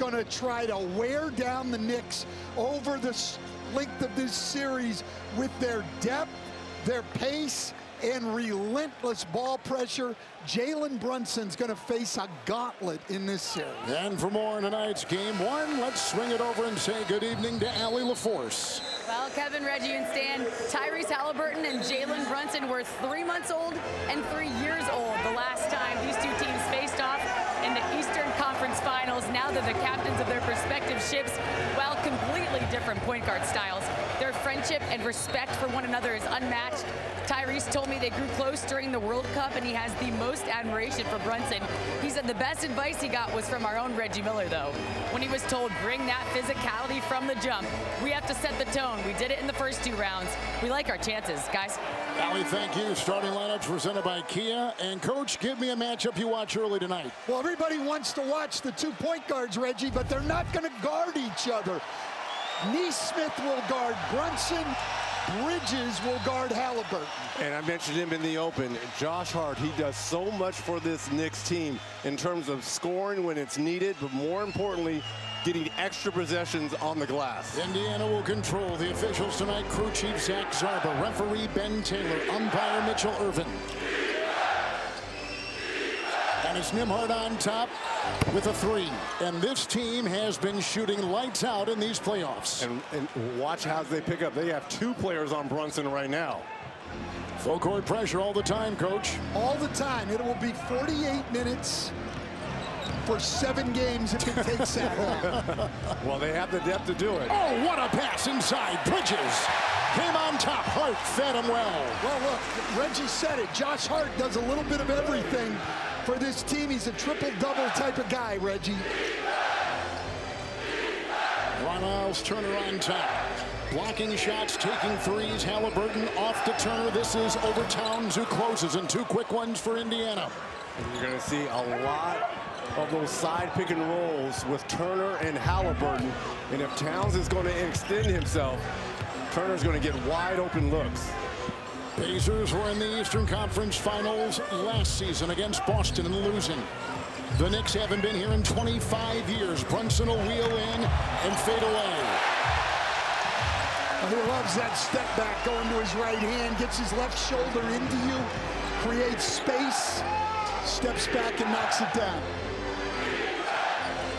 going to try to wear down the Knicks over the length of this series with their depth, their pace, and relentless ball pressure. Jalen Brunson's going to face a gauntlet in this series. And for more in tonight's Game 1, let's swing it over and say good evening to Allie LaForce. Well, Kevin, Reggie, and Stan, Tyrese Halliburton and Jalen Brunson were 3 months old and 3 years old the last time these two teams faced off in the Eastern Conference Finals. Now they're the captains of their respective ships, while completely different point guard styles. Their friendship and respect for one another is unmatched. Tyrese told me they grew close during the World Cup, and he has the most admiration for Brunson. He said the best advice he got was from our own Reggie Miller, though, when he was told, bring that physicality from the jump. We have to set the tone. We did it in the first 2 rounds. We like our chances, guys. Allie, thank you. Starting lineups presented by Kia. And, Coach, give me a matchup you watch early tonight. Well, everybody wants to watch the 2 point guards, Reggie, but they're not going to guard each other. Neesmith will guard Brunson. Bridges will guard Halliburton. And I mentioned him in the open. Josh Hart, he does so much for this Knicks team in terms of scoring when it's needed, but more importantly, getting extra possessions on the glass. Indiana will control the officials tonight. Crew chief Zach Zarba, referee Ben Taylor, umpire Mitchell Irvin. And it's Nembhard on top with a 3. And this team has been shooting lights out in these playoffs. And watch how they pick up. They have 2 players on Brunson right now. Full court pressure all the time, Coach. All the time. It will be 48 minutes for 7 games if it takes that long. Well, they have the depth to do it. Oh, what a pass inside. Bridges came on top. Hart fed him well. Well, look, Reggie said it. Josh Hart does a little bit of everything for this team. He's a triple-double type of guy, Reggie. Miles Turner on top. Blocking shots, taking threes. Halliburton off to Turner. This is over Towns, who closes, and 2 quick ones for Indiana. And you're going to see a lot of those side pick and rolls with Turner and Halliburton. And if Towns is going to extend himself, Turner's going to get wide open looks. Pacers were in the Eastern Conference Finals last season against Boston and losing. The Knicks haven't been here in 25 years. Brunson will wheel in and fade away. He loves that step back going to his right hand, gets his left shoulder into you, creates space, steps back and knocks it down.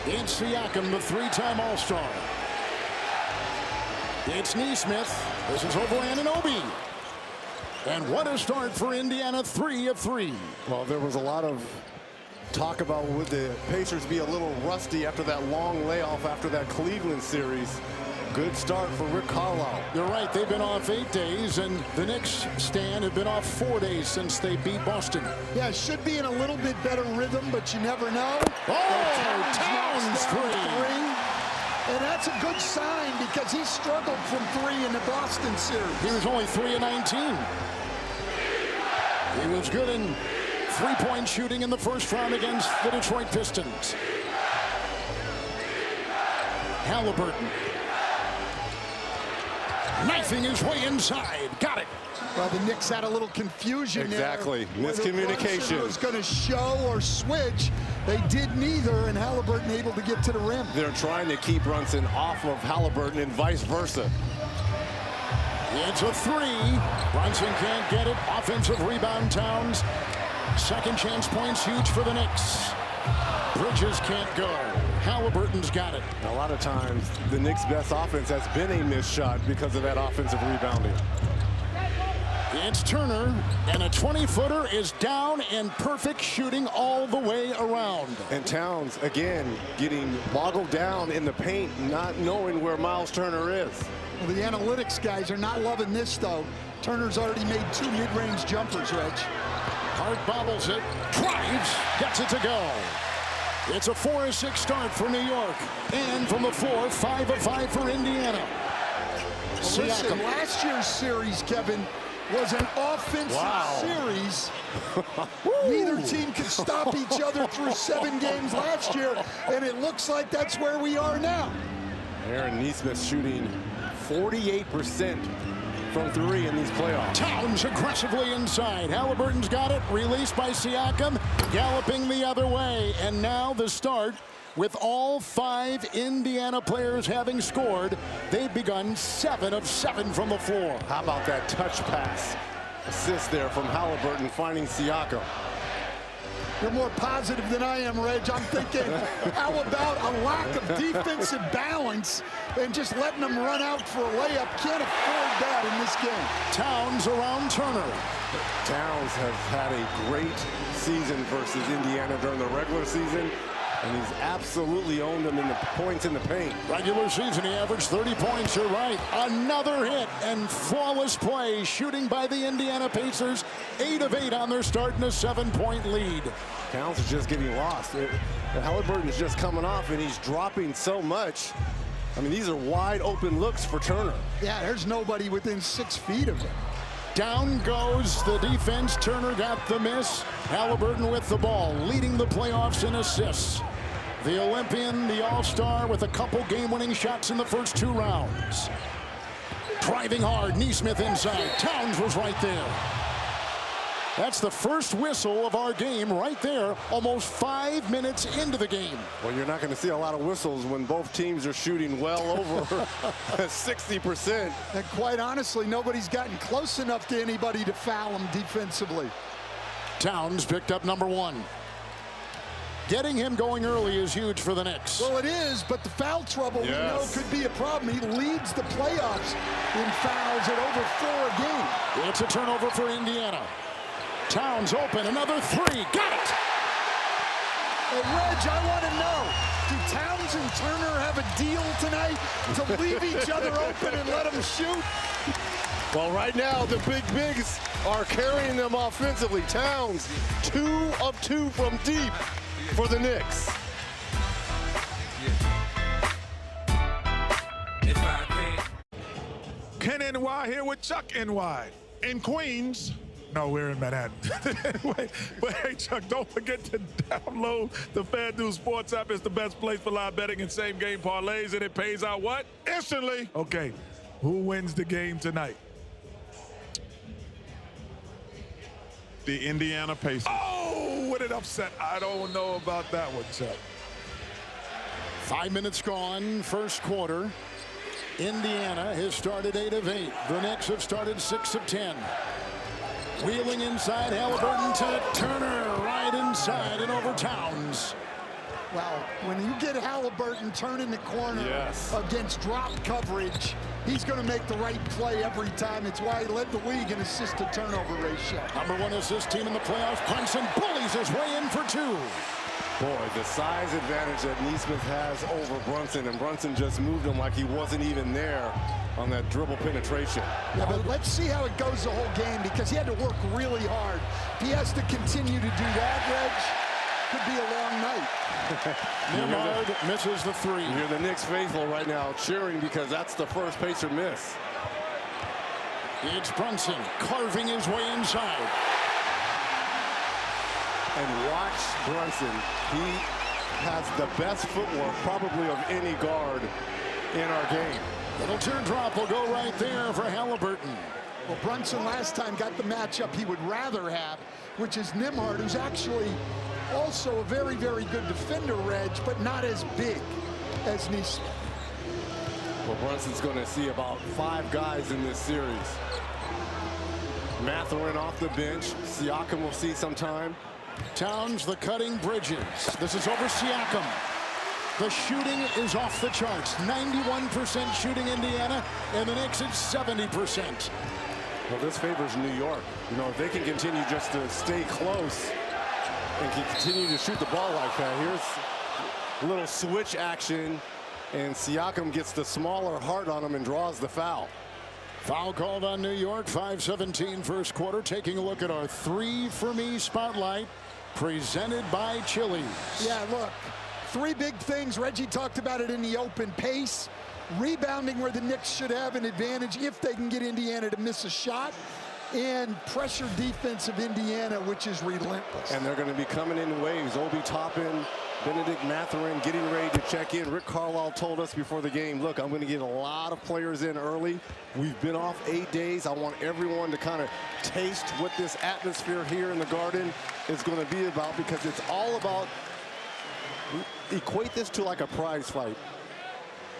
It's Siakam, the 3-time All-Star. It's Neesmith. This is over Anunoby. And what a start for Indiana, 3 of 3. Well, there was a lot of talk about would the Pacers be a little rusty after that long layoff after that Cleveland series. Good start for Rick Carlisle. You're right, they've been off 8 days, and the Knicks, Stan, have been off 4 days since they beat Boston. Yeah, it should be in a little bit better rhythm, but you never know. Oh, Towns 3. And that's a good sign because he struggled from 3 in the Boston series. He was only 3 of 19. He was good in 3-point shooting in the first round against the Detroit Pistons. Halliburton knifing his way inside. Got it. Well, the Knicks had a little confusion exactly. there. Miscommunication. Was going to show or switch. They did neither, and Halliburton able to get to the rim. They're trying to keep Brunson off of Halliburton and vice versa. It's a 3. Brunson can't get it. Offensive rebound, Towns. Second chance points huge for the Knicks. Bridges can't go. Halliburton's got it. A lot of times, the Knicks' best offense has been a missed shot because of that offensive rebounding. It's Turner, and a 20-footer is down, and perfect shooting all the way around. And Towns, again, getting boggled down in the paint, not knowing where Miles Turner is. Well, the analytics guys are not loving this, though. Turner's already made 2 mid-range jumpers, Reg. Hart bobbles it, drives, gets it to go. It's a 4 of 6 start for New York. And from the floor, 5 of 5 for Indiana. Well, listen, last year's series, Kevin, was an offensive series. Neither team could stop each other through 7 games last year, and it looks like that's where we are now. Aaron Neesmith shooting 48% from 3 in these playoffs. Towns aggressively inside. Halliburton's got it. Released by Siakam. Galloping the other way. And now the start With all 5 Indiana players having scored, they've begun 7 of 7 from the floor. How about that touch pass assist there from Halliburton finding Siakam? You're more positive than I am, Reg. I'm thinking, how about a lack of defensive balance and just letting them run out for a layup? Can't afford that in this game. Towns around Turner. Towns has had a great season versus Indiana during the regular season, and he's absolutely owned them in the points in the paint. Regular season, he averaged 30 points. You're right. Another hit and flawless play. Shooting by the Indiana Pacers. 8 of 8 on their start in a 7-point lead. Towns is just getting lost. Halliburton is just coming off, and he's dropping so much. I mean, these are wide open looks for Turner. Yeah, there's nobody within 6 feet of him. Down goes the defense. Turner got the miss. Halliburton with the ball, leading the playoffs in assists. The Olympian, the All-Star, with a couple game-winning shots in the first 2 rounds. Driving hard, Neesmith inside. Towns was right there. That's the first whistle of our game right there, almost 5 minutes into the game. Well, you're not going to see a lot of whistles when both teams are shooting well over 60%. And quite honestly, nobody's gotten close enough to anybody to foul him defensively. Towns picked up number 1. Getting him going early is huge for the Knicks. Well, it is, but the foul trouble we know could be a problem. He leads the playoffs in fouls at over 4 a game. It's a turnover for Indiana. Towns open, another 3, got it! Reg, I want to know, do Towns and Turner have a deal tonight to leave each other open and let them shoot? Well, right now, the big bigs are carrying them offensively. Towns, 2 of 2 from deep for the Knicks. Ken NY here with Chuck NY in Queens. No, we're in Manhattan. but hey, Chuck, don't forget to download the FanDuel Sports app. It's the best place for live betting and same-game parlays, and it pays out what? Instantly. Okay, who wins the game tonight? The Indiana Pacers. Oh, what an upset. I don't know about that one, Chuck. 5 minutes gone, first quarter. Indiana has started 8 of 8. The Knicks have started 6 of 10. Wheeling inside, Halliburton to Turner, right inside and over Towns. Well, when you get Halliburton turning the corner against drop coverage, he's going to make the right play every time. It's why he led the league in assist to turnover ratio. Number 1 assist team in the playoffs. Brunson bullies his way in for 2. Boy, the size advantage that Neesmith has over Brunson, and Brunson just moved him like he wasn't even there on that dribble penetration. Yeah, but let's see how it goes the whole game, because he had to work really hard. If he has to continue to do that, Reg, could be a long night. Nimard misses the 3. You're the Knicks faithful right now cheering because that's the first Pacer miss. It's Brunson carving his way inside. And watch Brunson. He has the best footwork probably of any guard in our game. Little teardrop will go right there for Halliburton. Well, Brunson last time got the matchup he would rather have, which is Nimard, who's actually also a very, very good defender, Reg, but not as big as Neesmith. Well, Brunson's going to see about 5 guys in this series. Mathurin off the bench. Siakam will see some time. Towns, the cutting Bridges. This is over Siakam. The shooting is off the charts. 91% shooting Indiana, and the Knicks at 70%. Well, this favors New York. You know, if they can continue just to stay close and can continue to shoot the ball like that. Here's a little switch action, and Siakam gets the smaller heart on him and draws the foul. Foul called on New York, 5:17 first quarter. Taking a look at our 3 for Me spotlight, presented by Chili's. Yeah, look, 3 big things. Reggie talked about it in the open. Pace, rebounding where the Knicks should have an advantage if they can get Indiana to miss a shot, and pressure defense of Indiana, which is relentless. And they're going to be coming in waves. Obi Toppin, Benedict Mathurin getting ready to check in. Rick Carlisle told us before the game, look, I'm going to get a lot of players in early. We've been off 8 days. I want everyone to kind of taste what this atmosphere here in the Garden is going to be about, because it's all about equate this to like a prize fight.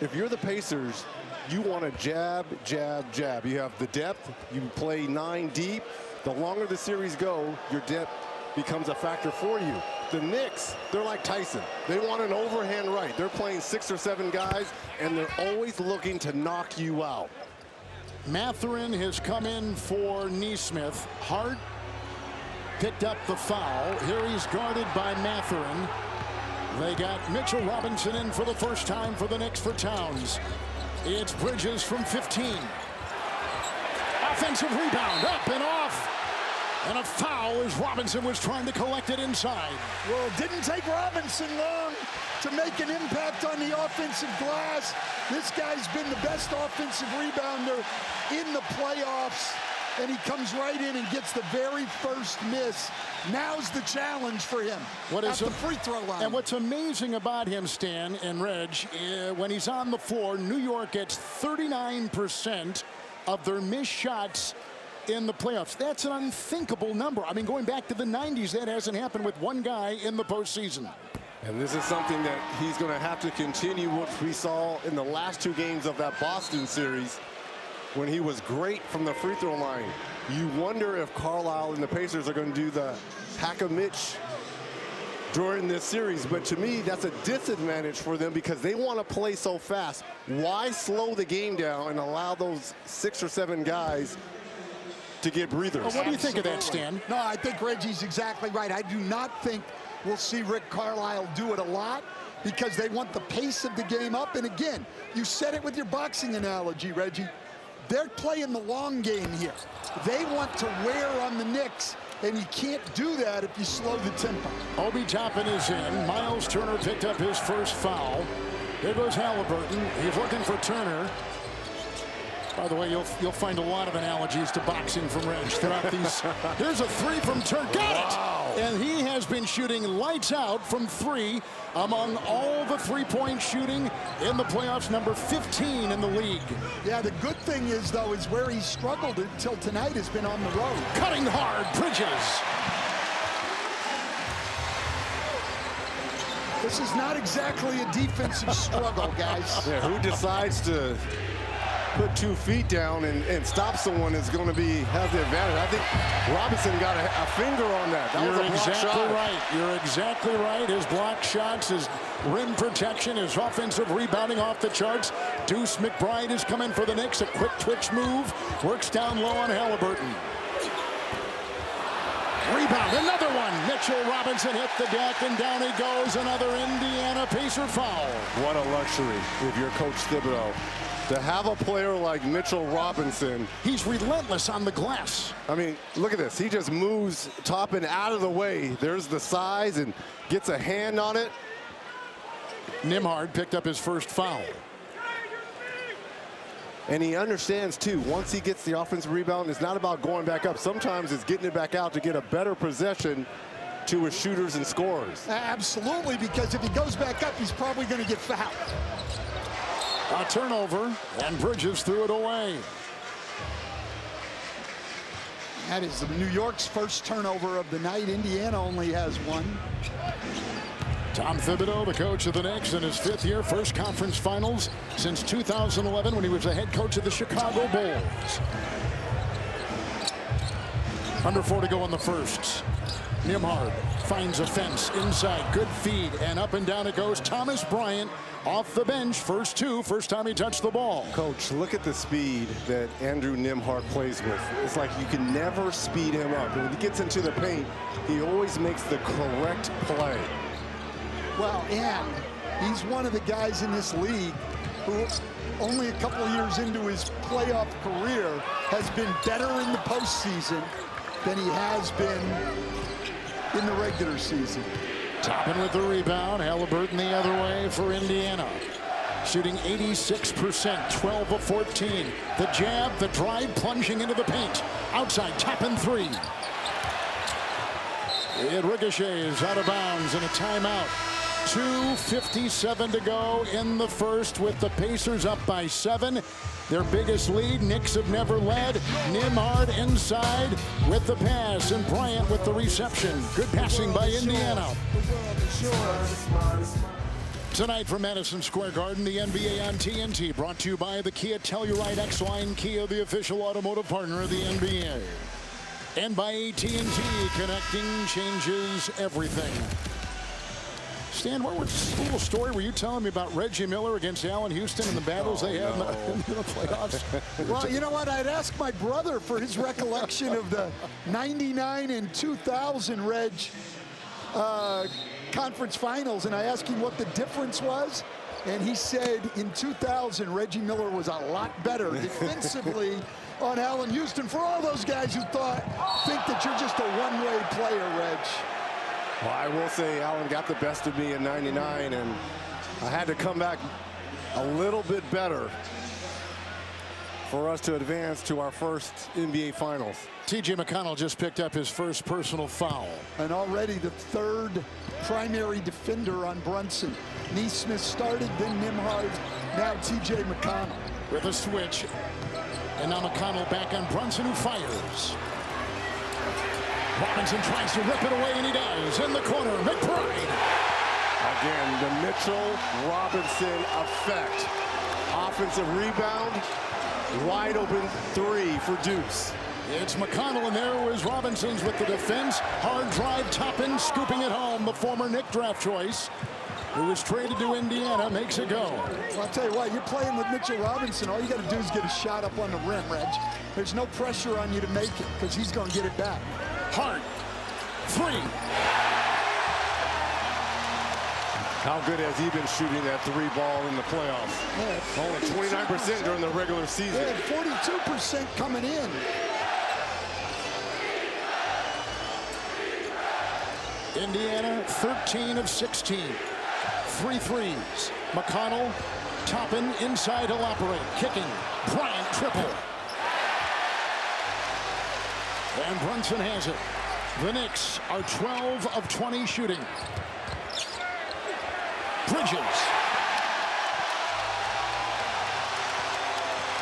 If you're the Pacers, you want to jab, jab, jab. You have the depth. You play 9 deep. The longer the series go, your depth becomes a factor for you. The Knicks, they're like Tyson. They want an overhand right. They're playing 6 or 7 guys, and they're always looking to knock you out. Mathurin has come in for Nesmith. Hart picked up the foul. Here he's guarded by Mathurin. They got Mitchell Robinson in for the first time for the Knicks for Towns. It's Bridges from 15. Offensive rebound, up and off. And a foul as Robinson was trying to collect it inside. Well, it didn't take Robinson long to make an impact on the offensive glass. This guy's been the best offensive rebounder in the playoffs, and he comes right in and gets the very first miss. Now's the challenge for him at the free throw line. And what's amazing about him, Stan and Reg, when he's on the floor, New York gets 39% of their missed shots in the playoffs. That's an unthinkable number. I mean, going back to the 90s, that hasn't happened with one guy in the postseason. And this is something that he's going to have to continue, which we saw in the last 2 games of that Boston series when he was great from the free throw line. You wonder if Carlisle and the Pacers are going to do the hack-a-Mitch during this series. But to me, that's a disadvantage for them because they want to play so fast. Why slow the game down and allow those 6 or 7 guys to get breathers? Well, what do you think of that, Stan? No, I think Reggie's exactly right. I do not think we'll see Rick Carlisle do it a lot because they want the pace of the game up. And again, you said it with your boxing analogy, Reggie. They're playing the long game here. They want to wear on the Knicks, and you can't do that if you slow the tempo. Obi Toppin is in. Miles Turner picked up his first foul. There goes Halliburton. He's looking for Turner. By the way, you'll find a lot of analogies to boxing from Reg throughout these. Here's a 3 from Turner. Got it! And he has been shooting lights out from 3 among all the three-point shooting in the playoffs, number 15 in the league. Yeah, the good thing is, though, is where he struggled until tonight has been on the road. Cutting hard, Bridges. This is not exactly a defensive struggle, guys. Yeah, who decides to put 2 feet down and stop someone is going to have the advantage. I think Robinson got a finger on that. That was a block shot. Right. You're exactly right. His block shots, his rim protection, his offensive rebounding off the charts. Deuce McBride is coming for the Knicks. A quick twitch move. Works down low on Halliburton. Rebound, another one. Mitchell Robinson hit the deck, and down he goes. Another Indiana Pacer foul. What a luxury if you're Coach Thibodeau to have a player like Mitchell Robinson. He's relentless on the glass. I mean, look at this. He just moves Toppin out of the way. There's the size and gets a hand on it. Nembhard picked up his first foul. And he understands, too, once he gets the offensive rebound, it's not about going back up. Sometimes it's getting it back out to get a better possession to his shooters and scorers. Absolutely, because if he goes back up, he's probably going to get fouled. A turnover, and Bridges threw it away. That is New York's first turnover of the night. Indiana only has 1. Tom Thibodeau, the coach of the Knicks, in his 5th year, first conference finals since 2011 when he was the head coach of the Chicago Bulls. Under 4 to go in the first. Nembhard finds a fence inside. Good feed, and up and down it goes. Thomas Bryant off the bench. First time he touched the ball. Coach, look at the speed that Andrew Nembhard plays with. It's like you can never speed him up. When he gets into the paint, he always makes the correct play. Well, and he's one of the guys in this league who only a couple of years into his playoff career has been better in the postseason than he has been in the regular season. Toppin with the rebound. Halliburton the other way for Indiana. Shooting 86%, 12 of 14. The jab, the drive, plunging into the paint. Outside, Toppin 3. It ricochets out of bounds and a timeout. 2:57 to go in the first with the Pacers up by 7. Their biggest lead. Knicks have never led. Nembhard inside with the pass, and Bryant with the reception. Good passing by Indiana. Tonight from Madison Square Garden, the NBA on TNT, brought to you by the Kia Telluride X-Line Kia, the official automotive partner of the NBA. And by AT&T, connecting changes everything. Stan, what was the little story were you telling me about Reggie Miller against Allen Houston and the battles they had in the playoffs? Well, you know what? I'd ask my brother for his recollection of the 99 and 2000 Reg conference finals, and I asked him what the difference was, and he said in 2000 Reggie Miller was a lot better defensively on Allen Houston. For all those guys who think that you're just a one-way player, Reg. Well, I will say Allen got the best of me in 99, and I had to come back a little bit better for us to advance to our first NBA Finals. T.J. McConnell just picked up his first personal foul. And already the third primary defender on Brunson. Neesmith started, then Nimhard, now T.J. McConnell. With a switch, and now McConnell back on Brunson, who fires. Robinson tries to rip it away, and he does. In the corner, McBride. Again, the Mitchell-Robinson effect. Offensive rebound, wide open three for Deuce. It's McConnell, and there was Robinson's with the defense. Hard drive, Toppin scooping it home. The former Knick draft choice, who was traded to Indiana, makes it go. Well, I'll tell you what, you're playing with Mitchell Robinson. All you got to do is get a shot up on the rim, Reg. There's no pressure on you to make it because he's going to get it back. Hart, three. How good has he been shooting that three ball in the playoffs? Yeah, only 29% during the regular season. Yeah, 42% coming in. Indiana, 13 of 16. 3 threes. McConnell, Toppin inside, he'll operate. Kicking. Bryant, triple. And Brunson has it. The Knicks are 12 of 20 shooting. Bridges.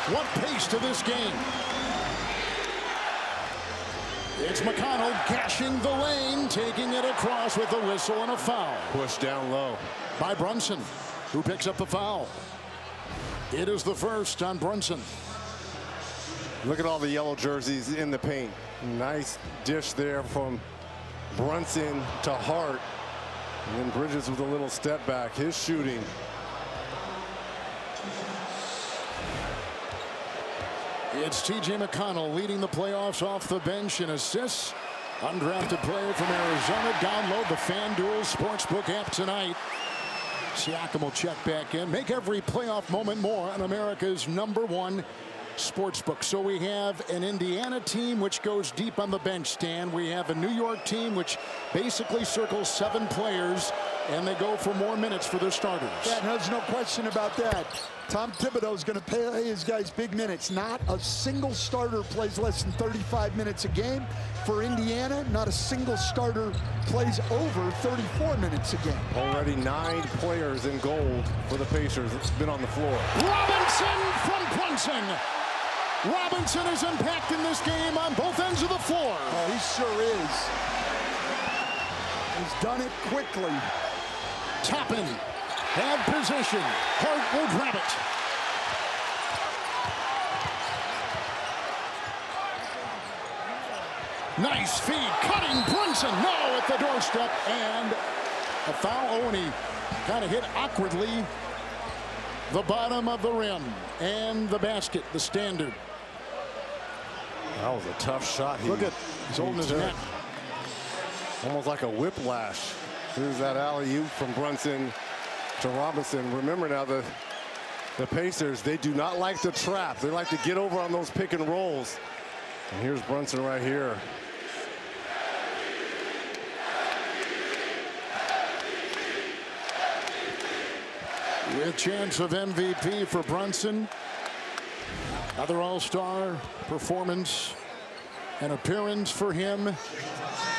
What pace to this game. It's McConnell gashing the lane, taking it across with a whistle and a foul. Push down low by Brunson, who picks up the foul. It is the first on Brunson. Look at all the yellow jerseys in the paint. Nice dish there from Brunson to Hart. And then Bridges with a little step back. His shooting. It's T.J. McConnell leading the playoffs off the bench in assists. Undrafted player from Arizona. Download the FanDuel Sportsbook app tonight. Siakam will check back in. Make every playoff moment more on America's #1 sportsbook. So we have an Indiana team which goes deep on the bench, Stan. We have a New York team which basically circles 7 players, and they go for more minutes for their starters. Yeah, there's no question about that. Tom Thibodeau is going to pay his guys big minutes. Not a single starter plays less than 35 minutes a game. For Indiana, not a single starter plays over 34 minutes a game. Already 9 players in gold for the Pacers. It's been on the floor. Robinson from Brunson. Robinson is impacting this game on both ends of the floor. Oh, he sure is. He's done it quickly. Toppin had position. Hart will grab it. Nice feed. Cutting Brunson. No, at the doorstep. And a foul. Oh, and he kind of hit awkwardly the bottom of the rim. And the basket, the standard. That was a tough shot. Look at, he's holding his neck. Almost like a whiplash. Here's that alley-oop from Brunson to Robinson. Remember now, the Pacers, they do not like the trap. They like to get over on those pick and rolls. And here's Brunson right here. With chance of MVP for Brunson. Other all-star performance and appearance for him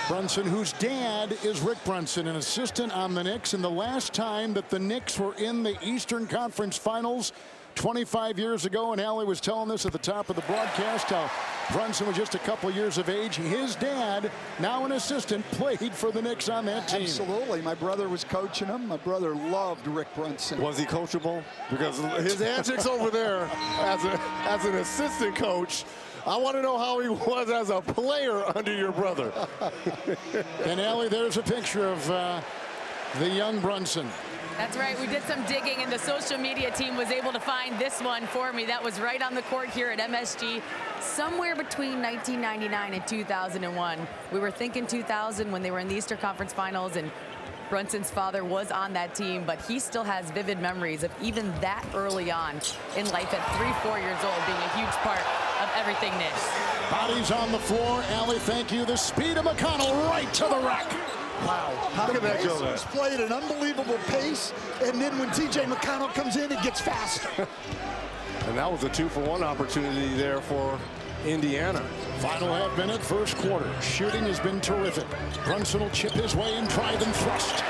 Brunson, whose dad is Rick Brunson, an assistant on the Knicks. And the last time that the Knicks were in the Eastern Conference Finals 25 years ago, and Allie was telling this at the top of the broadcast, how Brunson was just a couple years of age. His dad, now an assistant, played for the Knicks on that team. Absolutely. My brother was coaching him. My brother loved Rick Brunson. Was he coachable? Because his antics over there as an assistant coach, I want to know how he was as a player under your brother. And Allie, there's a picture of the young Brunson. That's right. We did some digging, and the social media team was able to find this one for me. That was right on the court here at MSG, somewhere between 1999 and 2001. We were thinking 2000 when they were in the Eastern Conference Finals, and Brunson's father was on that team, but he still has vivid memories of even that early on in life at 3-4 years old being a huge part of everything Knicks. Bodies on the floor. Allie, thank you. The speed of McConnell right to the rack. Wow. How did that go there? Played at an unbelievable pace, and then when T.J. McConnell comes in, it gets faster. And that was a 2-for-1 opportunity there for Indiana. Final half minute, first quarter. Shooting has been terrific. Brunson will chip his way and drive and thrust.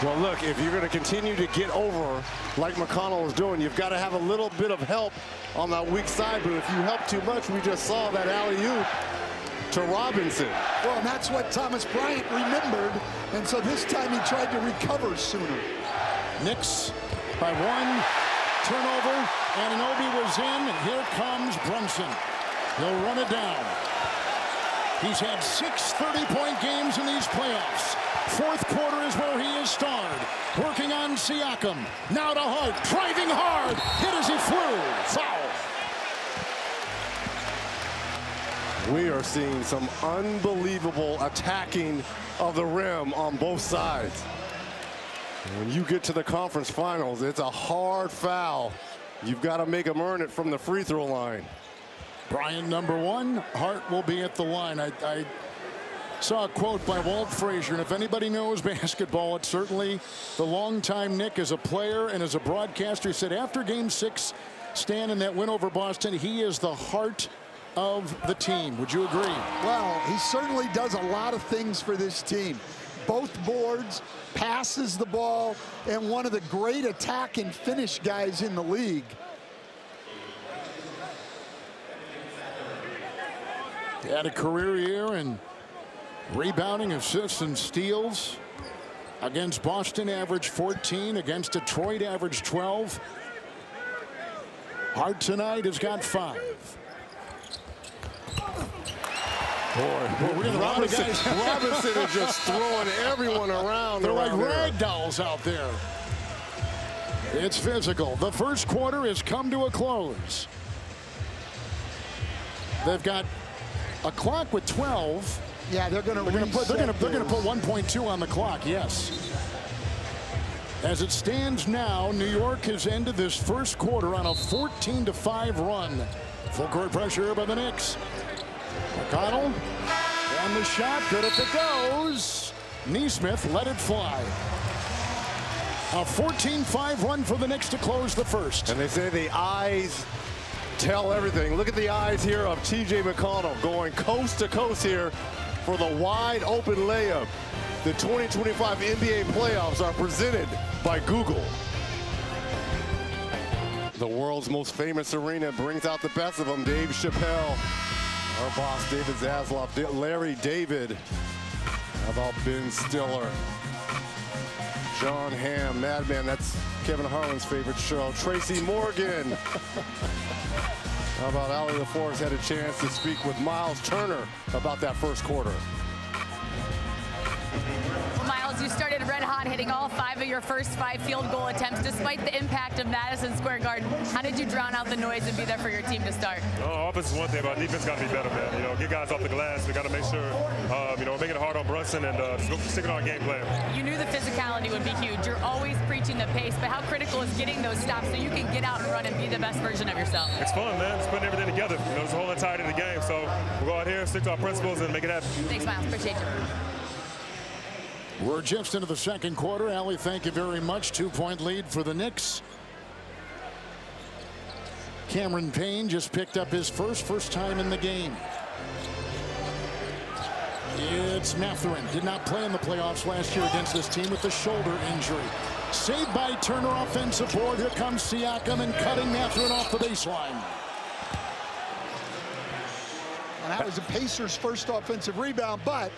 Well, look, if you're going to continue to get over like McConnell is doing, you've got to have a little bit of help on that weak side. But if you help too much, we just saw that alley-oop to Robinson. Well, and that's what Thomas Bryant remembered, and so this time he tried to recover sooner. Knicks by one. Turnover. Anunoby was in, and here comes Brunson. He'll run it down. He's had 6 30-point games in these playoffs. Fourth quarter is where he is starred. Working on Siakam. Now to Hart. Driving hard. Hit as he flew. Foul. We are seeing some unbelievable attacking of the rim on both sides. When you get to the conference finals, it's a hard foul. You've got to make them earn it from the free throw line. Bryant number 1. Hart will be at the line. I saw a quote by Walt Frazier, and if anybody knows basketball, it's certainly the longtime Knick as a player and as a broadcaster. He said after Game 6, Stan, in that win over Boston, he is the heart of the team. Would you agree? Well, he certainly does a lot of things for this team. Both boards, passes the ball, and one of the great attack and finish guys in the league. He had a career year in rebounding, assists, and steals. Against Boston, averaged 14. Against Detroit, averaged 12. Hart tonight has got 5. Boy, Robinson is just throwing everyone around. They're like rag dolls out there. It's physical. The first quarter has come to a close. They've got a clock with 12. Yeah, they're going to put 1.2 on the clock. Yes. As it stands now, New York has ended this first quarter on a 14-5 run. Full court pressure by the Knicks. McConnell, and the shot, good if it goes. Neesmith let it fly. A 14-5 run for the Knicks to close the first. And they say the eyes tell everything. Look at the eyes here of T.J. McConnell going coast to coast here for the wide open layup. The 2025 NBA playoffs are presented by Google. The world's most famous arena brings out the best of them. Dave Chappelle. Our boss, David Zaslav, Larry David. How about Ben Stiller? John Hamm, Madman, that's Kevin Harlan's favorite show. Tracy Morgan. How about Allie LaForce had a chance to speak with Miles Turner about that first quarter. Miles, you started red hot, hitting all 5 of your first 5 field goal attempts, despite the impact of Madison Square Garden. How did you drown out the noise and be there for your team to start? Offense is one thing, but defense got to be better, man. You know, get guys off the glass. We got to make sure, make it hard on Brunson and stick it on our game plan. You knew the physicality would be huge. You're always preaching the pace, but how critical is getting those stops so you can get out and run and be the best version of yourself? It's fun, man. It's putting everything together. You know, it's the whole entirety of the game. So we'll go out here, stick to our principles, and make it happen. Thanks, Miles. Appreciate you. We're just into the second quarter. Allie, thank you very much. 2-point lead for the Knicks. Cameron Payne just picked up his first time in the game. It's Mathurin. Did not play in the playoffs last year against this team with the shoulder injury. Saved by Turner, offensive board. Here comes Siakam and cutting Mathurin off the baseline. And that was the Pacers' first offensive rebound, but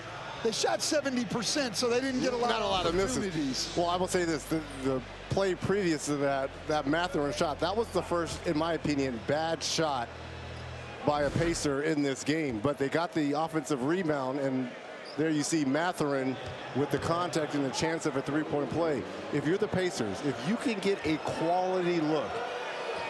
they shot 70%, so they didn't get a lot of opportunities. Well, I will say this, the play previous to that Mathurin shot, that was the first, in my opinion, bad shot by a Pacer in this game. But they got the offensive rebound, and there you see Mathurin with the contact and the chance of a three-point play. If you're the Pacers, if you can get a quality look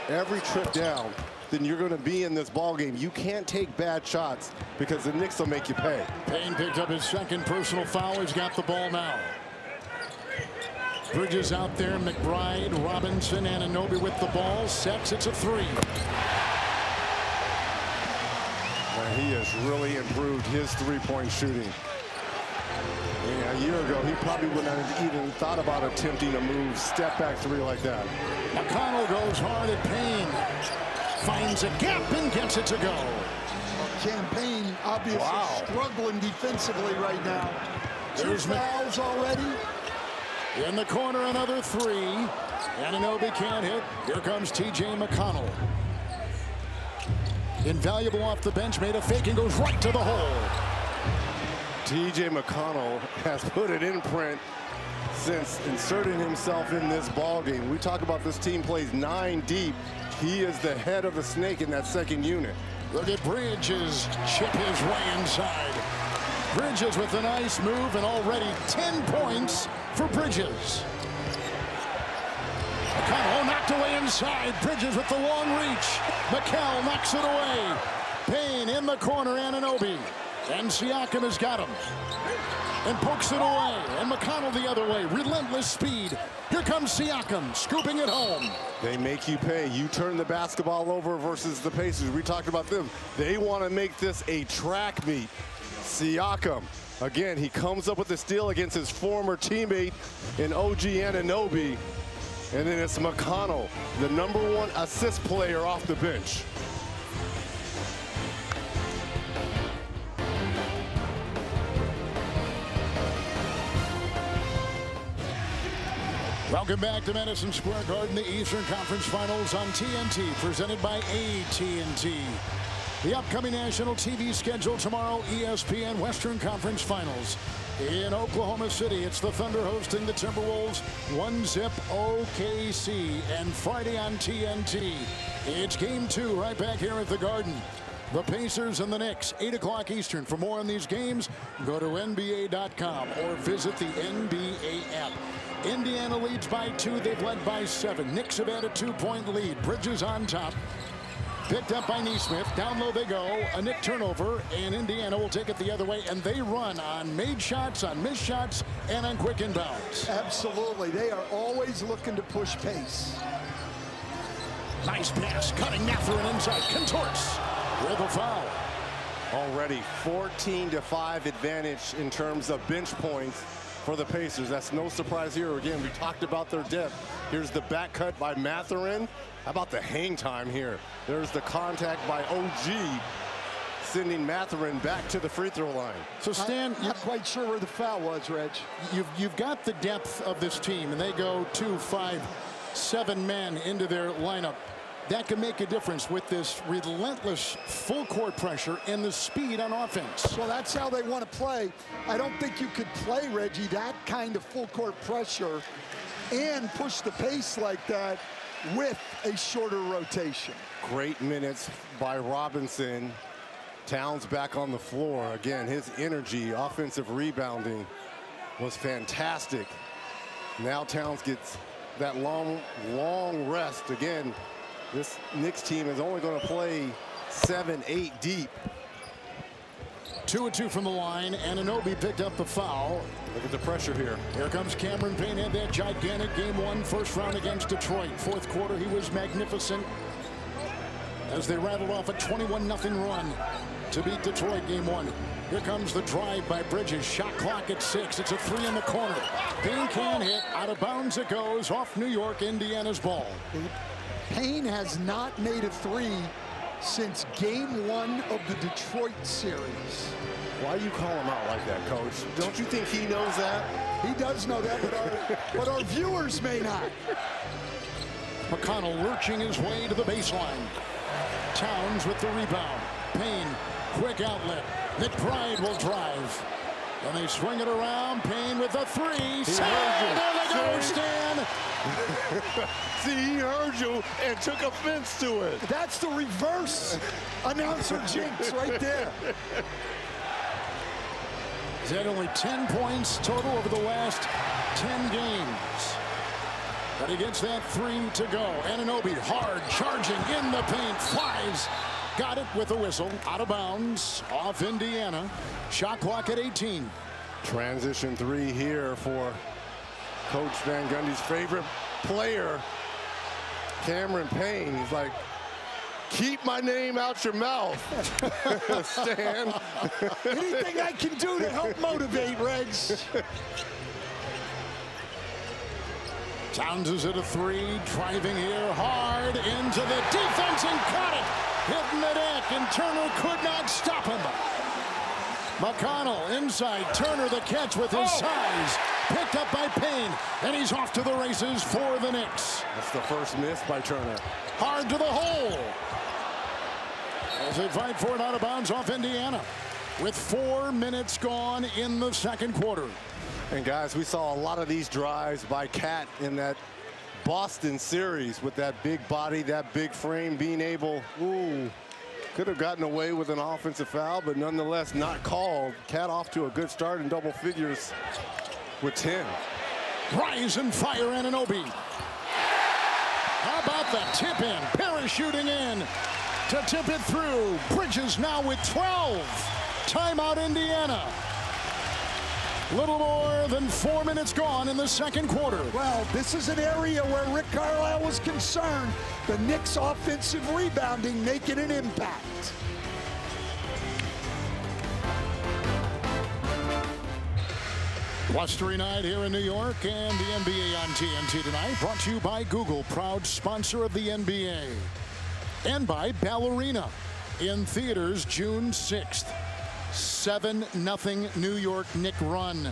every trip down, then you're going to be in this ball game. You can't take bad shots because the Knicks will make you pay. Payne picked up his second personal foul. He's got the ball now. Bridges out there. McBride, Robinson, Anunoby with the ball. Sets. It's a three. Well, he has really improved his three-point shooting. Yeah, a year ago, he probably wouldn't have even thought about attempting a move, step-back three like that. McConnell goes hard at Payne. Finds a gap and gets it to go. Campaign obviously struggling defensively right now. There's fouls already. In the corner, another three. Anunoby can't hit. Here comes T.J. McConnell. Invaluable off the bench, made a fake and goes right to the hole. T.J. McConnell has put it in print since inserting himself in this ball game. We talk about this team plays 9 deep. He is the head of the snake in that second unit. Look at Bridges chip his way inside. Bridges with a nice move, and already 10 points for Bridges. McConnell knocked away inside. Bridges with the long reach. McCall knocks it away. Payne in the corner, Anunoby. And Siakam has got him. And pokes it away. And McConnell the other way. Relentless speed. Here comes Siakam, scooping it home. They make you pay. You turn the basketball over versus the Pacers. We talked about them. They want to make this a track meet. Siakam, again, he comes up with the steal against his former teammate in OG Anunoby. And then it's McConnell, the #1 assist player off the bench. Welcome back to Madison Square Garden, the Eastern Conference Finals on TNT, presented by AT&T. The upcoming national TV schedule tomorrow, ESPN Western Conference Finals. In Oklahoma City, it's the Thunder hosting the Timberwolves, 1-zip OKC. And Friday on TNT, it's Game 2 right back here at the Garden. The Pacers and the Knicks, 8 o'clock Eastern. For more on these games, go to NBA.com or visit the NBA app. Indiana leads by 2. They've led by 7. Knicks have had a 2-point lead. Bridges on top. Picked up by Nesmith. Down low they go. A Knick turnover, and Indiana will take it the other way. And they run on made shots, on missed shots, and on quick inbounds. Absolutely. They are always looking to push pace. Nice pass. Cutting Mathurin inside. Contorts with a foul. Already 14-5 advantage in terms of bench points for the Pacers. That's no surprise here. Again, we talked about their depth. Here's the back cut by Mathurin. How about the hang time here? There's the contact by OG, sending Mathurin back to the free throw line. So Stan, I'm not quite sure where the foul was, Reg. You've got the depth of this team, and they go 2, 5, 7 men into their lineup. That can make a difference with this relentless full court pressure and the speed on offense. Well, that's how they want to play. I don't think you could play, Reggie, that kind of full court pressure and push the pace like that with a shorter rotation. Great minutes by Robinson. Towns back on the floor. Again, his energy, offensive rebounding was fantastic. Now Towns gets that long rest. Again, this Knicks team is only going to play 7, 8 deep. 2-2 from the line. Anunoby picked up the foul. Look at the pressure here. Here comes Cameron Payne. Had that gigantic Game 1 first round against Detroit. Fourth quarter, he was magnificent as they rattled off a 21-0 run to beat Detroit Game 1. Here comes the drive by Bridges. Shot clock at 6. It's a 3 in the corner. Payne can't hit. Out of bounds it goes. Off New York, Indiana's ball. Payne has not made a 3 since game 1 of the Detroit series. Why you call him out like that, Coach? Don't you think he knows that? He does know that, but our viewers may not. McConnell lurching his way to the baseline. Towns with the rebound. Payne, quick outlet. McBride will drive. And they swing it around. Payne with a three. There they go, Stan. See, he heard you and took offense to it. That's the reverse announcer jinx right there. He's had only 10 points total over the last 10 games. But he gets that three to go. Anunoby hard charging in the paint. Flies. Got it with a whistle. Out of bounds. Off Indiana. Shot clock at 18. Transition three here for Coach Van Gundy's favorite player, Cameron Payne. He's like, keep my name out your mouth, Stan. Anything I can do to help motivate, Regs. Towns is at a three, driving here hard into the defense and caught it. Hitting the deck, and Turner could not stop him. McConnell inside, Turner the catch with his size. Picked up by Payne, and he's off to the races for the Knicks. That's the first miss by Turner. Hard to the hole. As they fight for it out of bounds off Indiana. With 4 minutes gone in the second quarter. And guys, we saw a lot of these drives by Cat in that Boston series with that big body, that big frame, being able, could have gotten away with an offensive foul, but nonetheless not called. Cat off to a good start in double figures with 10. Rise and fire, Anunoby. How about the tip in? Parachuting in to tip it through. Bridges now with 12. Timeout, Indiana. Little more than 4 minutes gone in the second quarter. Well, this is an area where Rick Carlisle was concerned. The Knicks' offensive rebounding making an impact. Blustery night here in New York, and the NBA on TNT tonight. Brought to you by Google, proud sponsor of the NBA. And by Ballerina, in theaters June 6th. 7-0 New York Knicks run.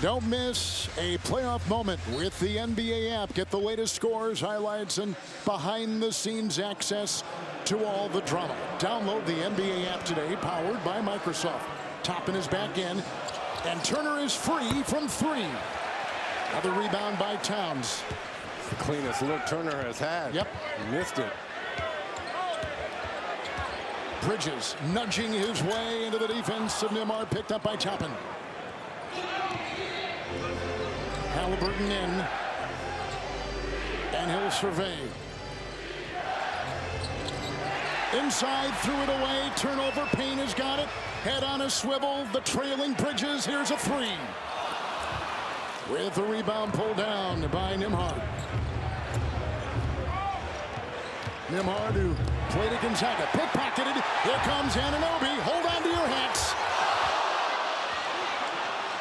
Don't miss a playoff moment with the NBA app. Get the latest scores, highlights, and behind-the-scenes access to all the drama. Download the NBA app today, powered by Microsoft. Toppin is back in, and Turner is free from three. Another rebound by Towns. The cleanest look Turner has had. Yep. Missed it. Bridges nudging his way into the defense of Nembhard, picked up by Toppin. Halliburton in, and he'll survey. Inside, threw it away, turnover, Payne has got it. Head on a swivel, the trailing Bridges, here's a three. With the rebound pulled down by Nembhard. Nembhard, who played at Gonzaga, pickpocketed. Here comes Anunoby. Hold on to your hats.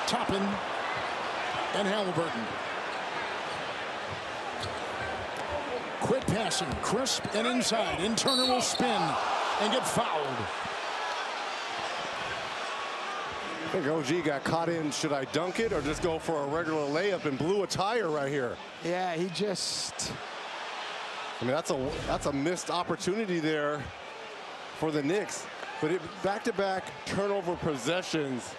Toppin and Halliburton. Quick passing, crisp and inside. And Turner will spin and get fouled. I think OG got caught in, should I dunk it or just go for a regular layup, and blew a tire right here. Yeah, he just... I mean, that's a missed opportunity there for the Knicks. But back-to-back turnover possessions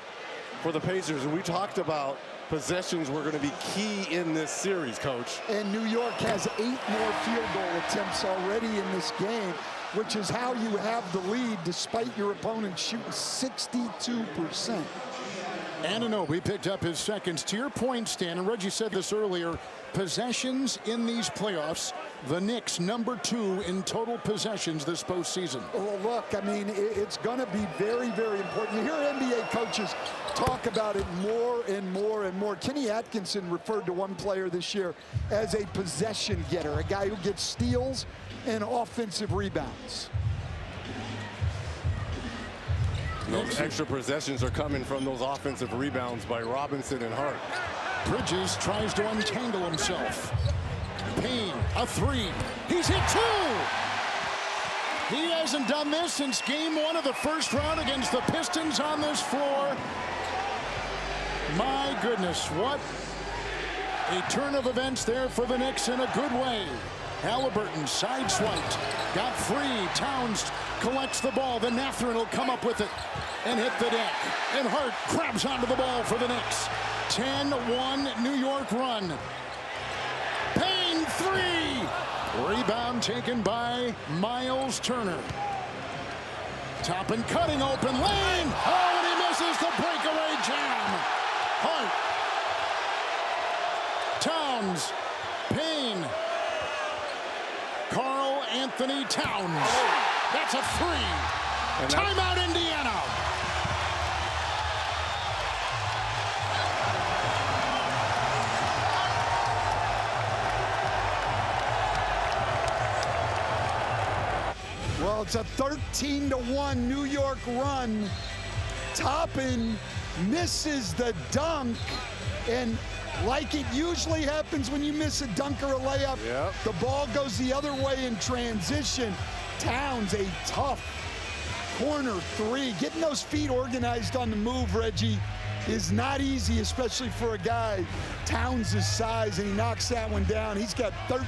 for the Pacers. And we talked about possessions were going to be key in this series, Coach. And New York has 8 more field goal attempts already in this game, which is how you have the lead despite your opponent shooting 62%. Anunoby picked up his seconds. To your point, Stan, and Reggie said this earlier, possessions in these playoffs, the Knicks #2 in total possessions this postseason. Well, look, I mean, it's going to be very, very important. You hear NBA coaches talk about it more and more and more. Kenny Atkinson referred to one player this year as a possession getter, a guy who gets steals and offensive rebounds. Those extra possessions are coming from those offensive rebounds by Robinson and Hart. Bridges tries to untangle himself. Payne, a three. He's hit 2. He hasn't done this since game 1 of the first round against the Pistons on this floor. My goodness, what a turn of events there for the Knicks in a good way. Halliburton sideswiped, got free. Towns collects the ball. Then Nathan will come up with it and hit the deck. And Hart grabs onto the ball for the Knicks. 10-1 New York run. Payne 3. Rebound taken by Miles Turner. Toppin cutting open lane. Oh, and he misses the breakaway jam. Hart. Towns. Payne. Karl Anthony Towns. That's a 3. Timeout, Indiana. Well, it's a 13-1 New York run. Toppin misses the dunk, and like it usually happens when you miss a dunk or a layup, the ball goes the other way in transition. Towns, a tough corner 3. Getting those feet organized on the move, Reggie, is not easy, especially for a guy Towns' size, and he knocks that one down. He's got 13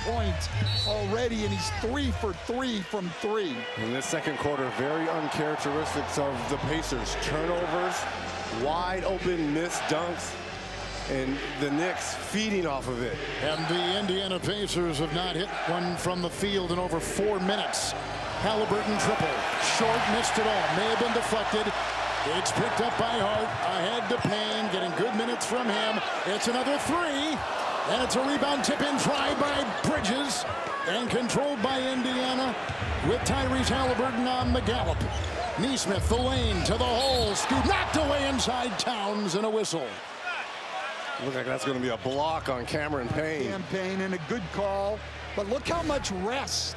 points already, and he's 3 for 3 from 3. In this second quarter, very uncharacteristic of the Pacers. Turnovers, wide open missed dunks, and the Knicks feeding off of it. And the Indiana Pacers have not hit one from the field in over 4 minutes. Halliburton triple. Short, missed it all. May have been deflected. It's picked up by Hart. Ahead to Payne, getting good minutes from him. It's another 3. And it's a rebound tip-in try by Bridges. And controlled by Indiana with Tyrese Halliburton on the gallop. Nesmith, the lane to the hole. Scoop knocked away inside Towns, and a whistle. Looks like that's going to be a block on Cameron Payne. Payne, and a good call. But look how much rest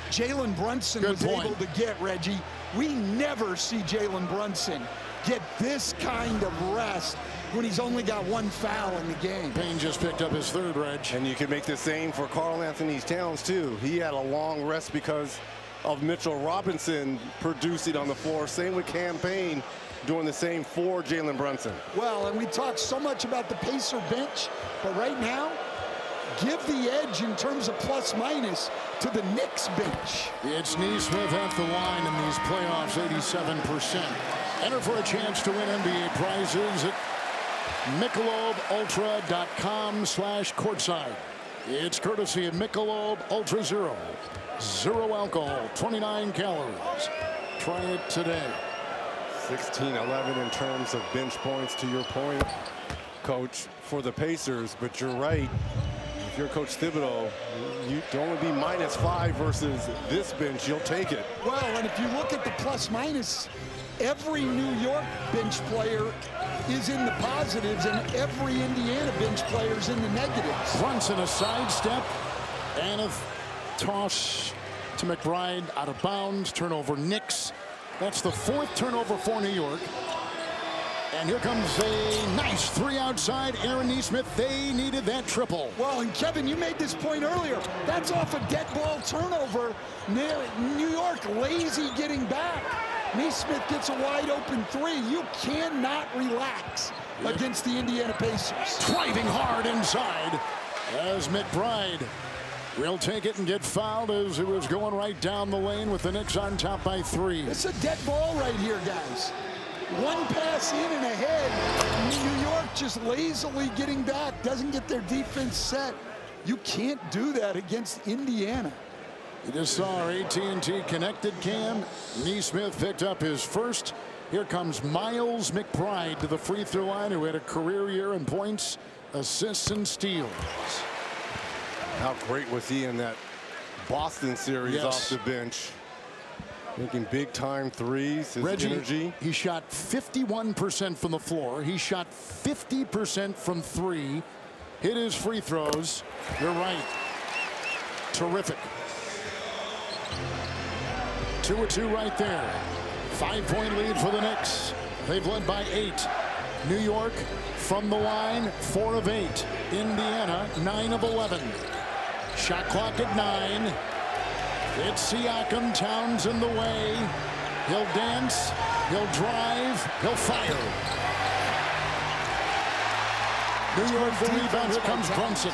Jalen Brunson was able to get, Reggie. We never see Jalen Brunson get this kind of rest when he's only got 1 foul in the game. Payne just picked up his 3rd, Reg. And you can make the same for Karl Anthony Towns, too. He had a long rest because of Mitchell Robinson producing on the floor. Same with Cam Payne doing the same for Jalen Brunson. Well, and we talk so much about the Pacer bench, but right now, give the edge in terms of plus minus to the Knicks bench. It's Nesmith at the line in these playoffs, 87%. Enter for a chance to win NBA prizes at MichelobUltra.com/courtside. It's courtesy of Michelob Ultra Zero. 0 alcohol, 29 calories. Try it today. 16-11 in terms of bench points, to your point, Coach, for the Pacers. But you're right. If you're Coach Thibodeau, you don't only be -5 versus this bench, you'll take it. Well, and if you look at the plus minus, every New York bench player is in the positives, and every Indiana bench player is in the negatives. Brunson a sidestep and a toss to McBride out of bounds. Turnover Knicks. That's the 4th turnover for New York. And here comes a nice 3 outside. Aaron Nesmith, they needed that triple. Well, and Kevin, you made this point earlier. That's off a dead ball turnover. New York lazy getting back. Nesmith gets a wide open 3. You cannot relax against the Indiana Pacers. Driving hard inside as McBride will take it and get fouled as it was going right down the lane with the Knicks on top by 3. It's a dead ball right here, guys. 1 pass in and ahead. New York just lazily getting back, doesn't get their defense set. You can't do that against Indiana. You just saw our AT&T connected cam. Nesmith picked up his 1st. Here comes Miles McBride to the free throw line, who had a career year in points, assists, and steals. How great was he in that Boston series off the bench? Making big time threes, his Reggie, energy. He shot 51% from the floor. He shot 50% from 3. Hit his free throws. You're right. Terrific. 2-2 right there. 5-point lead for the Knicks. They've led by 8. New York from the line, 4 of 8. Indiana, 9 of 11. Shot clock at 9. It's Siakam. Towns in the way. He'll dance. He'll drive. He'll fire. New York, the rebound. Here comes Brunson.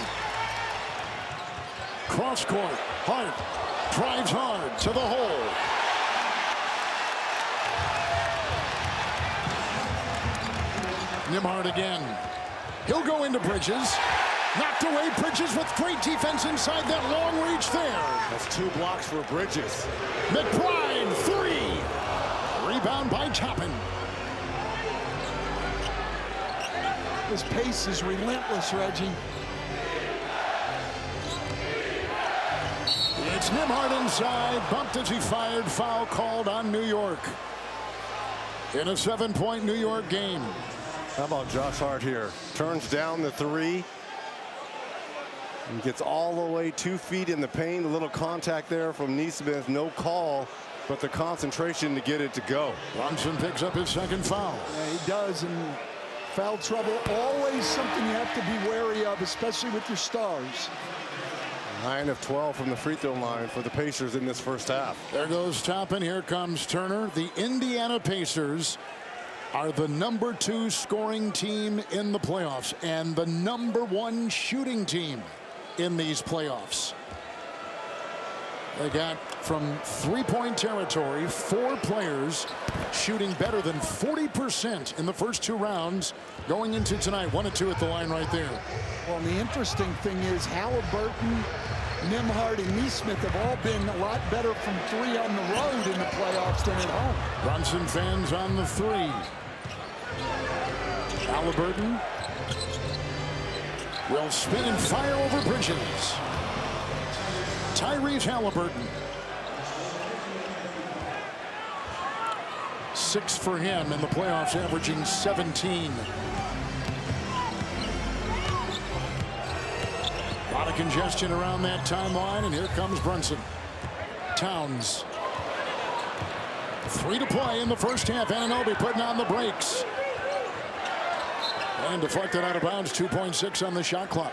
Cross court. Hart drives hard to the hole. Nembhard again. He'll go into Bridges. Knocked away. Bridges with great defense inside that long reach there. That's 2 blocks for Bridges. McBride, 3. Rebound by Toppin. His pace is relentless, Reggie. It's Nembhard inside. Bumped as he fired. Foul called on New York. In a 7-point New York game. How about Josh Hart here? Turns down the 3. And gets all the way 2 feet in the paint. A little contact there from Nesmith. No call, but the concentration to get it to go. Brunson picks up his 2nd foul. Yeah, he does. And foul trouble, always something you have to be wary of, especially with your stars. 9 of 12 from the free throw line for the Pacers in this first half. There goes Toppin. Here comes Turner. The Indiana Pacers are the #2 scoring team in the playoffs and the #1 shooting team in these playoffs. They got from 3-point territory 4 players shooting better than 40% in the first 2 rounds going into tonight. 1 of 2 at the line right there. Well, and the interesting thing is Halliburton, Nembhard, and Nesmith have all been a lot better from 3 on the road in the playoffs than at home. Brunson fans on the 3. Halliburton will spin and fire over Bridges. Tyrese Halliburton. 6 for him in the playoffs, averaging 17. A lot of congestion around that timeline, and here comes Brunson. Towns. 3 to play in the first half. Anunoby putting on the brakes. And deflected out of bounds. 2.6 on the shot clock.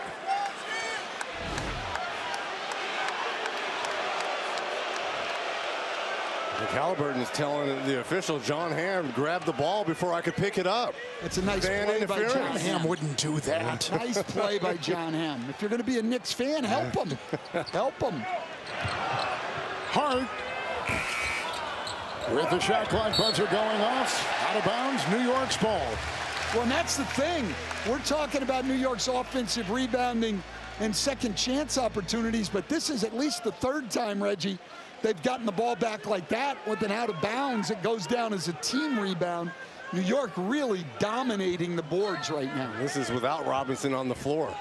Halliburton is telling the official, John Hamm, grab the ball before I could pick it up. It's a nice Fan play by interference. John Hamm. Hamm wouldn't do that. Nice play by John Hamm. If you're going to be a Knicks fan, help him. Help him. Hart with the shot clock buzzer going off. Out of bounds. New York's ball. Well, and that's the thing. We're talking about New York's offensive rebounding and second chance opportunities, but this is at least the 3rd time, Reggie, they've gotten the ball back like that with an out of bounds. It goes down as a team rebound. New York really dominating the boards right now. This is without Robinson on the floor.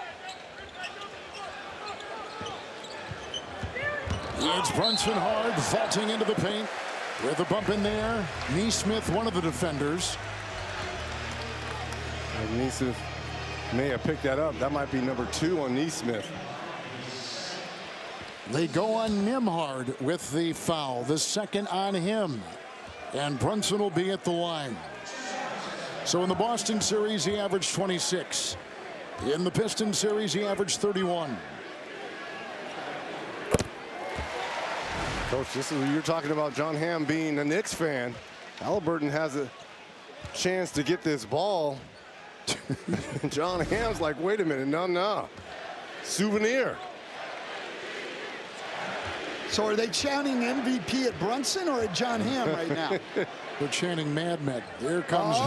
It's Brunson hard, vaulting into the paint with a bump in there. Nesmith, one of the defenders. And Nesmith may have picked that up. That might be number 2 on Nesmith. They go on Nembhard with the foul, the 2nd on him. And Brunson will be at the line. So in the Boston series, he averaged 26. In the Pistons series, he averaged 31. Coach, this is what you're talking about, John Hamm being a Knicks fan. Halliburton has a chance to get this ball. John Hamm's like, wait a minute, no. Souvenir. So are they chanting MVP at Brunson or at John Hamm right now? They're chanting Mad Men. Here comes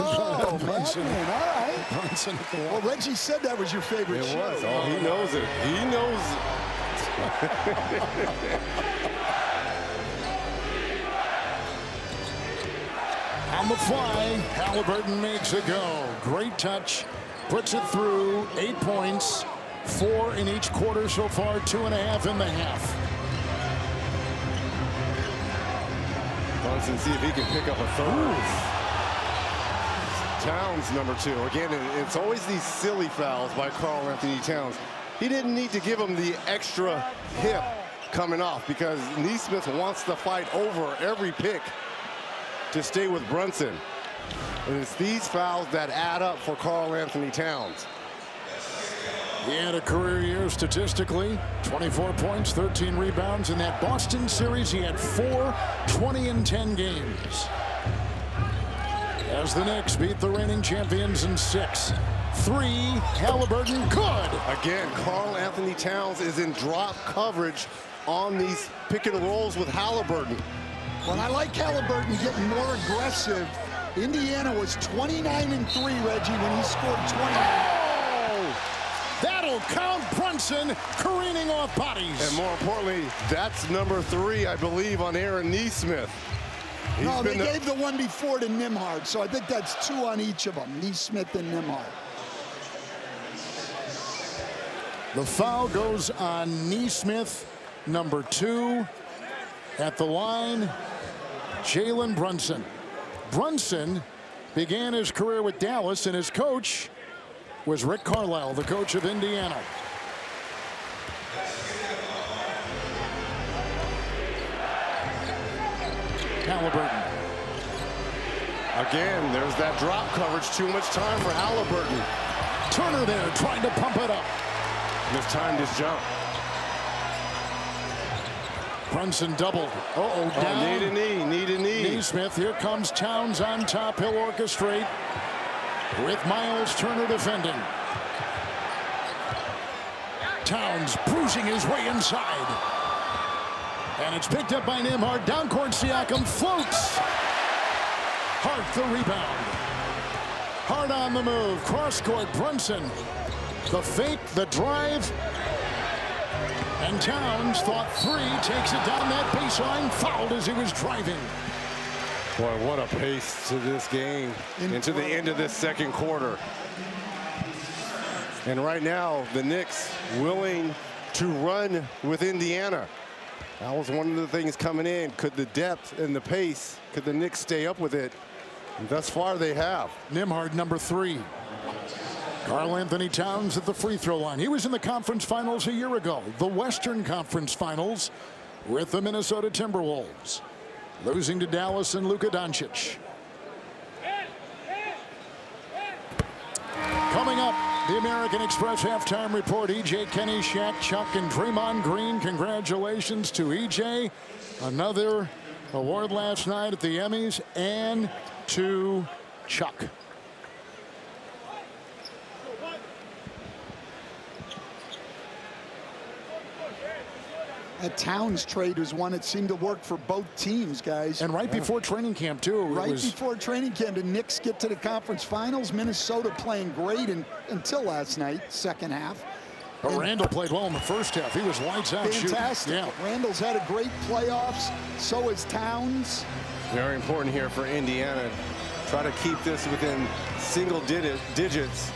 Brunson. Madman, all right. Brunson at the Well, line. Reggie said that was your favorite It show. was. Oh, he knows it. He knows On the fly, Halliburton makes it go. Great touch. Puts it through. 8 points. 4 in each quarter so far. 2.5 in the half. Brunson, see if he can pick up a 3rd. Towns, number 2. Again, it's always these silly fouls by Karl Anthony Towns. He didn't need to give him the extra hip coming off because Nesmith wants to fight over every pick to stay with Brunson. And it's these fouls that add up for Karl Anthony Towns. He had a career year statistically, 24 points, 13 rebounds. In that Boston series, he had 4 20-10 games. As the Knicks beat the reigning champions in 6. 3, Halliburton, good. Again, Karl Anthony Towns is in drop coverage on these pick and rolls with Halliburton. Well, I like Halliburton getting more aggressive. Indiana was 29-3, Reggie, when he scored 20. Oh! That'll count. Brunson careening off bodies. And more importantly, that's number 3, I believe, on Aaron Nesmith. No, they gave the one before to Nembhard, so I think that's 2 on each of them, Nesmith and Nembhard. The foul goes on Nesmith, number 2. At the line, Jalen Brunson. Brunson began his career with Dallas, and his coach was Rick Carlisle, the coach of Indiana. Halliburton. Again, there's that drop coverage. Too much time for Halliburton. Turner there trying to pump it up. Mistimed his jump. Brunson doubled. Down. Need a knee. Nesmith, here comes Towns on top. He'll orchestrate with Miles Turner defending. Towns bruising his way inside. And it's picked up by Nembhard. Down court, Siakam floats. Hart the rebound. Hart on the move. Cross court, Brunson. The fake, the drive. And Towns thought 3, takes it down that baseline, fouled as he was driving. Boy, what a pace to this game into the end of this second quarter. And right now, the Knicks willing to run with Indiana. That was one of the things coming in. Could the depth and the pace, could the Knicks stay up with it? And thus far, they have. Nembhard, number 3. Karl Anthony Towns at the free throw line. He was in the conference finals a year ago. The Western Conference Finals with the Minnesota Timberwolves. Losing to Dallas and Luka Doncic. Coming up, the American Express halftime report. EJ, Kenny, Shaq, Chuck, and Draymond Green. Congratulations to EJ. Another award last night at the Emmys. And to Chuck. That Towns trade was one that seemed to work for both teams, guys. And right before training camp, too. Right before training camp, the Knicks get to the conference finals. Minnesota playing great until last night, second half. But Randall played well in the first half. He was lights out shooting. Fantastic. Yeah. Randall's had a great playoffs. So has Towns. Very important here for Indiana. Try to keep this within single digits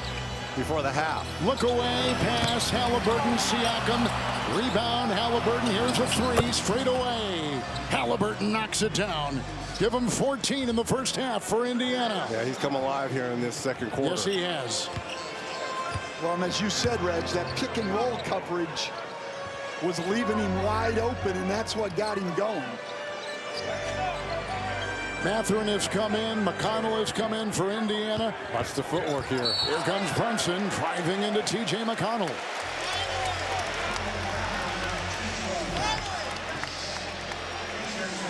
before the half. Look away, pass, Halliburton, Siakam, rebound, Halliburton, here's a 3, straight away. Halliburton knocks it down. Give him 14 in the first half for Indiana. Yeah, he's come alive here in this second quarter. Yes, he has. Well, and as you said, Reg, that pick and roll coverage was leaving him wide open, and that's what got him going. Mathurin has come in. McConnell has come in for Indiana. Watch the footwork here. Here comes Brunson driving into T.J. McConnell.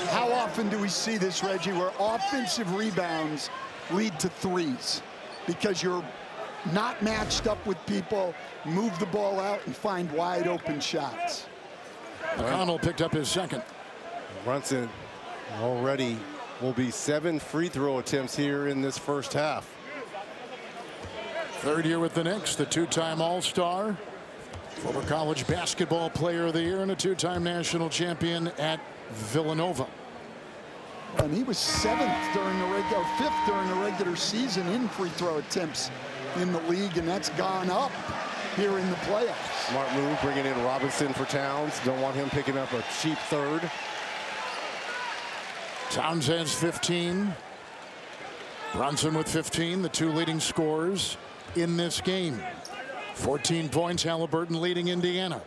How often do we see this, Reggie, where offensive rebounds lead to 3s? Because you're not matched up with people, move the ball out, and find wide open shots. McConnell picked up his second. Brunson already will be 7 free throw attempts here in this first half. Third year with the Knicks, the 2-time All-Star, former college basketball player of the year, and a 2-time national champion at Villanova. And he was 7th during the regular, 5th during the regular season in free throw attempts in the league, and that's gone up here in the playoffs. Smart move, bringing in Robinson for Towns. Don't want him picking up a cheap third. Towns has 15. Brunson with 15, the 2 leading scorers in this game. 14 points, Halliburton leading Indiana.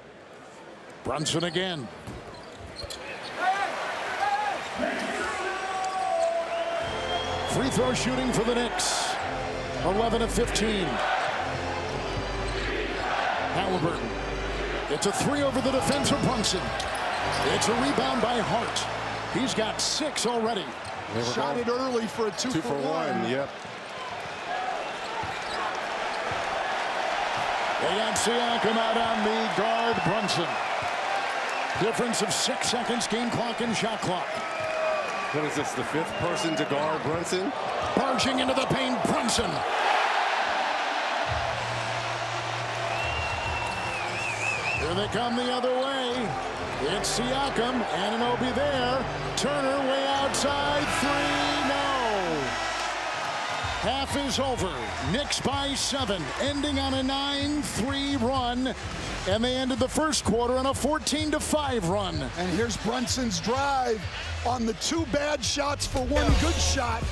Brunson again. Free throw shooting for the Knicks. 11 of 15. Halliburton. It's a three over the defense of Brunson. It's a rebound by Hart. He's got 6 already. Shot it early for a 2 for 1. Yep. They got Siakam out on the guard, Brunson. Difference of 6 seconds, game clock and shot clock. What is this, the 5th person to guard Brunson? Barging into the paint, Brunson. Here they come the other way. It's Siakam, Anunoby there. Turner way outside, 3, no. Half is over. Knicks by 7, ending on a 9-3 run. And they ended the first quarter on a 14-5 run. And here's Brunson's drive on the 2 bad shots for 1 good shot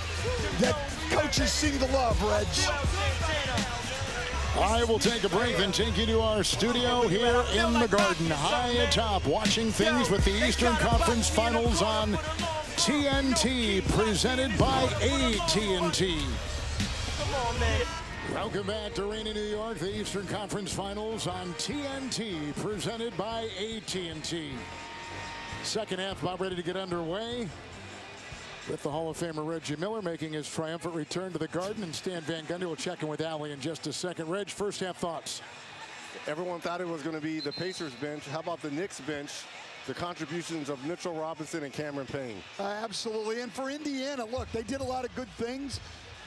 that coaches seem to love, Reg. I will take a break and take you to our studio here in the Garden, high atop, watching things with the Eastern Conference Finals on TNT, presented by AT&T. Welcome back to rainy New York, the Eastern Conference Finals on TNT, presented by AT&T. Second half about ready to get underway, with the Hall of Famer Reggie Miller making his triumphant return to the Garden, and Stan Van Gundy will check in with Allie in just a second. Reg, first half thoughts. Everyone thought it was going to be the Pacers bench. How about the Knicks bench? The contributions of Mitchell Robinson and Cameron Payne. Absolutely. And for Indiana, look, they did a lot of good things,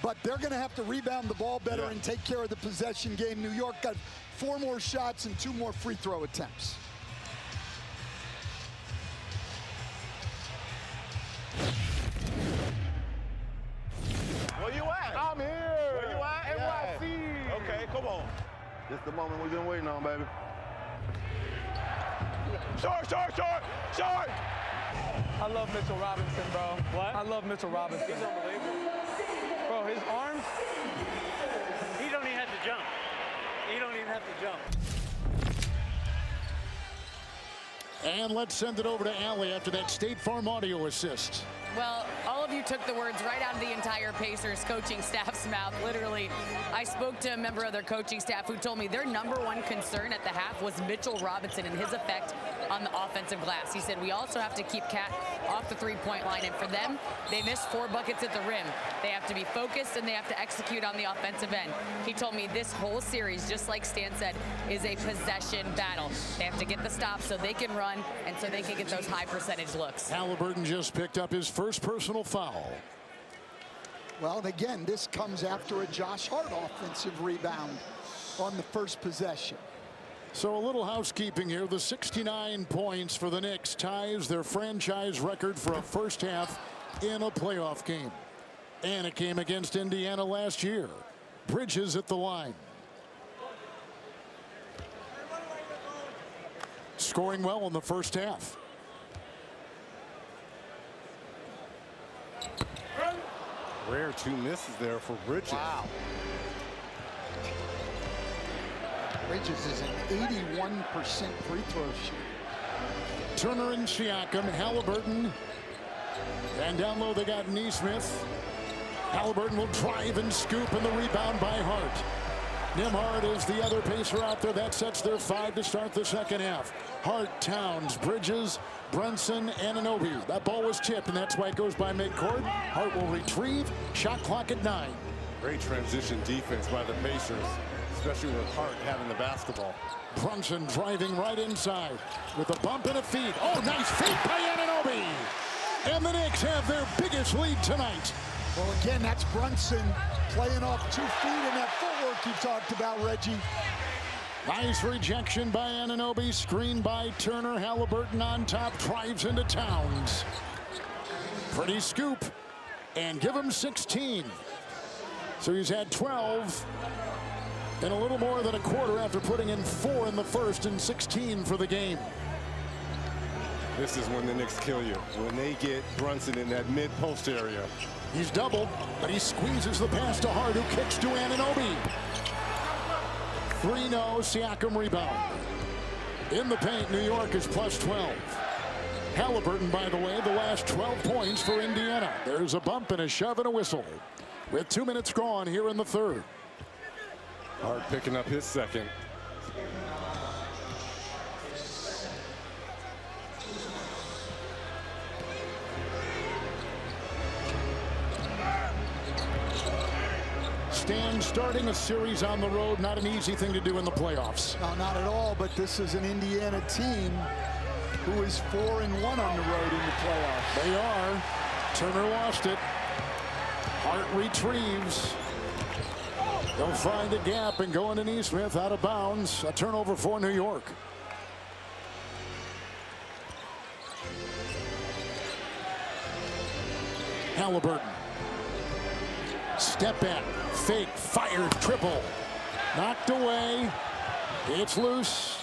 but they're going to have to rebound the ball better and take care of the possession game. New York got 4 more shots and 2 more free throw attempts. Where you at? I'm here. Where you at? NYC. Okay, come on. This the moment we've been waiting on, baby. Short. I love Mitchell Robinson, bro. What? I love Mitchell Robinson. He's unbelievable. Bro, his arms. He don't even have to jump. He don't even have to jump. And let's send it over to Allie after that State Farm audio assist. Well, all of you took the words right out of the entire Pacers coaching staff's mouth. Literally, I spoke to a member of their coaching staff who told me their #1 concern at the half was Mitchell Robinson and his effect on the offensive glass. He said, we also have to keep Cat off the three-point line. And for them, they missed 4 buckets at the rim. They have to be focused and they have to execute on the offensive end. He told me this whole series, just like Stan said, is a possession battle. They have to get the stop so they can run and so they can get those high percentage looks. Halliburton just picked up his first personal foul. Well, again, this comes after a Josh Hart offensive rebound on the first possession. So a little housekeeping here. The 69 points for the Knicks ties their franchise record for a first half in a playoff game. And it came against Indiana last year. Bridges at the line. Scoring well in the first half. Rare 2 misses there for Bridges. Wow. Bridges is an 81% free throw shoot. Turner and Siakam, Halliburton. And down low they got Nesmith. Halliburton will drive and scoop, and the rebound by Hart. Nembhard is the other Pacer out there. That sets their 5 to start the second half. Hart, Towns, Bridges, Brunson, Anunoby. That ball was tipped, and that's why it goes by midcourt. Hart will retrieve. Shot clock at 9. Great transition defense by the Pacers, especially with Hart having the basketball. Brunson driving right inside with a bump and a feed. Oh, nice feed by Anunoby. And the Knicks have their biggest lead tonight. Well, again, that's Brunson playing off 2 feet and that footwork you talked about, Reggie. Nice rejection by Anunoby. Screen by Turner. Halliburton on top. Drives into Towns. Pretty scoop. And give him 16. So he's had 12 in a little more than a quarter after putting in 4 in the first and 16 for the game. This is when the Knicks kill you, when they get Brunson in that mid-post area. He's doubled, but he squeezes the pass to Hart, who kicks to Anunoby. 3-0, Siakam rebound. In the paint, New York is plus 12. Halliburton, by the way, the last 12 points for Indiana. There's a bump and a shove and a whistle with 2 minutes gone here in the third. Hart picking up his second. understand starting a series on the road, not an easy thing to do in the playoffs. No, not at all, but this is an Indiana team who is 4-1 on the road in the playoffs. They are. Turner lost it. Hart retrieves. They'll find a gap and go into Neesmith out of bounds. A turnover for New York. Halliburton. Step back, fake, fired, triple. Knocked away. It's loose.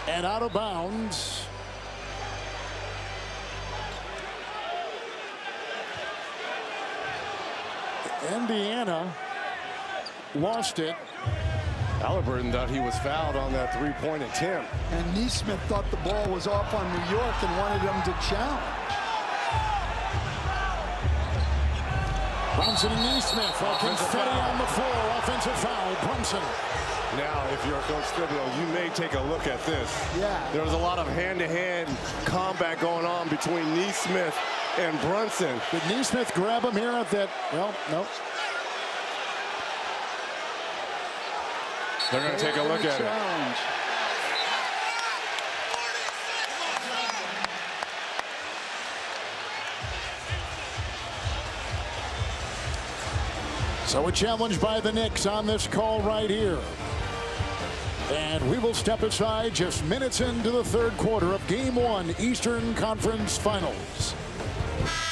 And out of bounds. Indiana lost it. Halliburton thought he was fouled on that three-point attempt. And Neesmith thought the ball was off on New York and wanted them to challenge. Brunson and Neesmith. Confetti on the floor. Offensive foul. Brunson. Now, if you're Coach Thibodeau, you may take a look at this. Yeah. There was a lot of hand-to-hand combat going on between Neesmith and Brunson. Did Neesmith grab him here at that? Well, no. They're going to take a look at it. So a challenge by the Knicks on this call right here. And we will step aside just minutes into the third quarter of Game 1 Eastern Conference Finals.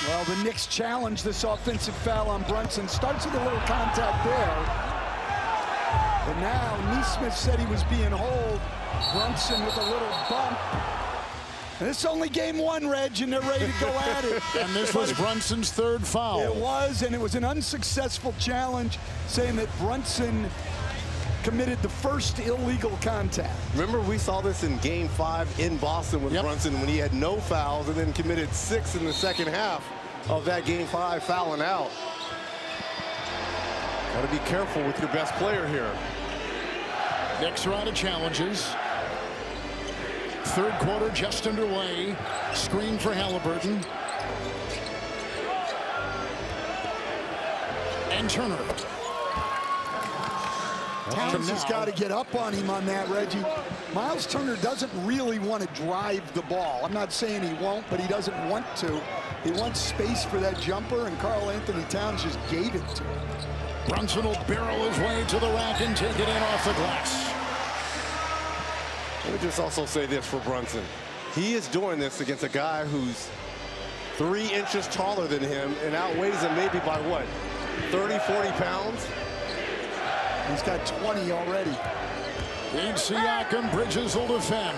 Well, the Knicks challenge this offensive foul on Brunson. Starts with a little contact there. And now Neesmith said he was being holed. Brunson with a little bump. And it's only Game 1, Reg, and they're ready to go at it. And this was Brunson's third foul. It was, and it was an unsuccessful challenge, saying that Brunson committed the first illegal contact. Remember, we saw this in Game 5 in Boston with Brunson when he had no fouls and then committed 6 in the second half of that Game 5, fouling out. Got to be careful with your best player here. Knicks are out of challenges. Third quarter just underway. Screen for Halliburton. And Turner. Towns has got to get up on him on that, Reggie. Miles Turner doesn't really want to drive the ball. I'm not saying he won't, but he doesn't want to. He wants space for that jumper, and Karl Anthony Towns just gave it to him. Brunson will barrel his way to the rack and take it in off the glass. Let me just also say this for Brunson. He is doing this against a guy who's 3 inches taller than him and outweighs him maybe by what, 30, 40 pounds? He's got 20 already. Reed Siakam, Bridges will defend.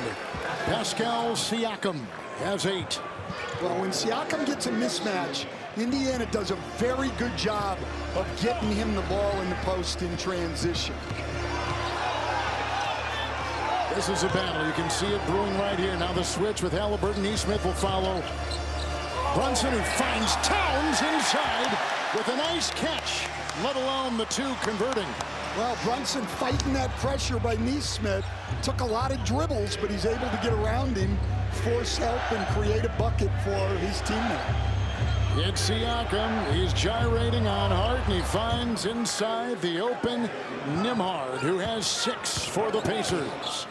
Pascal Siakam has 8. Well, when Siakam gets a mismatch, Indiana does a very good job of getting him the ball in the post in transition. This is a battle. You can see it brewing right here. Now the switch with Halliburton. Neesmith will follow. Brunson, who finds Towns inside with a nice catch, let alone the two converting. Well, Brunson fighting that pressure by Neesmith. Took a lot of dribbles, but he's able to get around him, force help, and create a bucket for his teammate. It's Siakam. He's gyrating on Hart, and he finds inside the open Nembhard, who has 6 for the Pacers.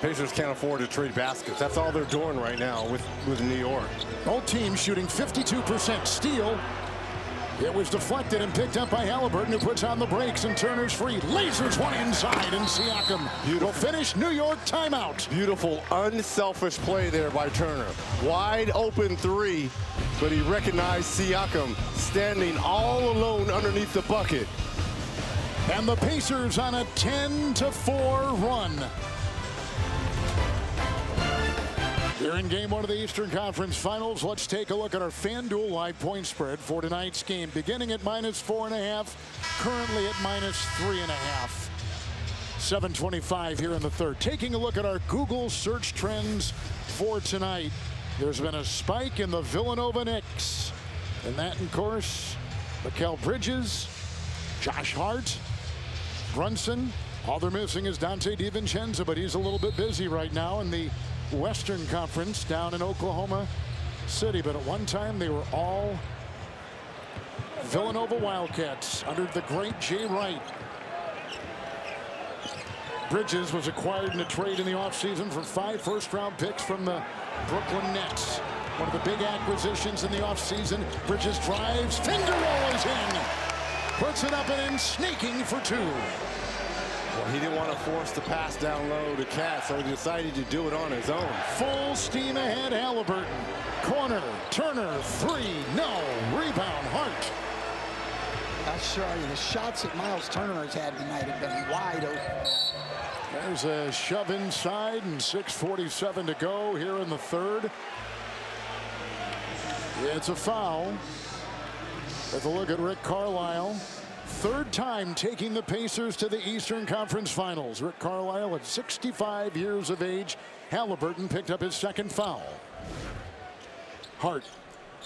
Pacers can't afford to trade baskets. That's all they're doing right now with New York. Both teams shooting 52%. Steal. It was deflected and picked up by Halliburton, who puts on the brakes, and Turner's free. Lasers one inside, and Siakam will finish. New York timeout. Beautiful, unselfish play there by Turner. Wide open 3, but he recognized Siakam standing all alone underneath the bucket. And the Pacers on a 10-4 run. Here in Game 1 of the Eastern Conference Finals, let's take a look at our FanDuel live point spread for tonight's game. Beginning at -4.5, currently at -3.5. 7:25 here in the third. Taking a look at our Google search trends for tonight. There's been a spike in the Villanova Knicks. And that, of course, Mikal Bridges, Josh Hart, Brunson. All they're missing is Dante DiVincenzo, but he's a little bit busy right now in the Western Conference down in Oklahoma City. But at one time they were all Villanova Wildcats under the great Jay Wright. Bridges was acquired in a trade in the offseason for 5 first-round picks from the Brooklyn Nets. One of the big acquisitions in the offseason. Bridges drives, finger roll is in. Puts it up and in, sneaking for 2. Well, he didn't want to force the pass down low to Cat, so he decided to do it on his own. Full steam ahead, Halliburton. Corner, Turner, 3, no. Rebound, Hart. I show you, the shots that Miles Turner has had tonight have been wide open. There's a shove inside and 6:47 to go here in the third. It's a foul. With a look at Rick Carlisle. Third time taking the Pacers to the Eastern Conference Finals. Rick Carlisle at 65 years of age. Halliburton picked up his second foul. Hart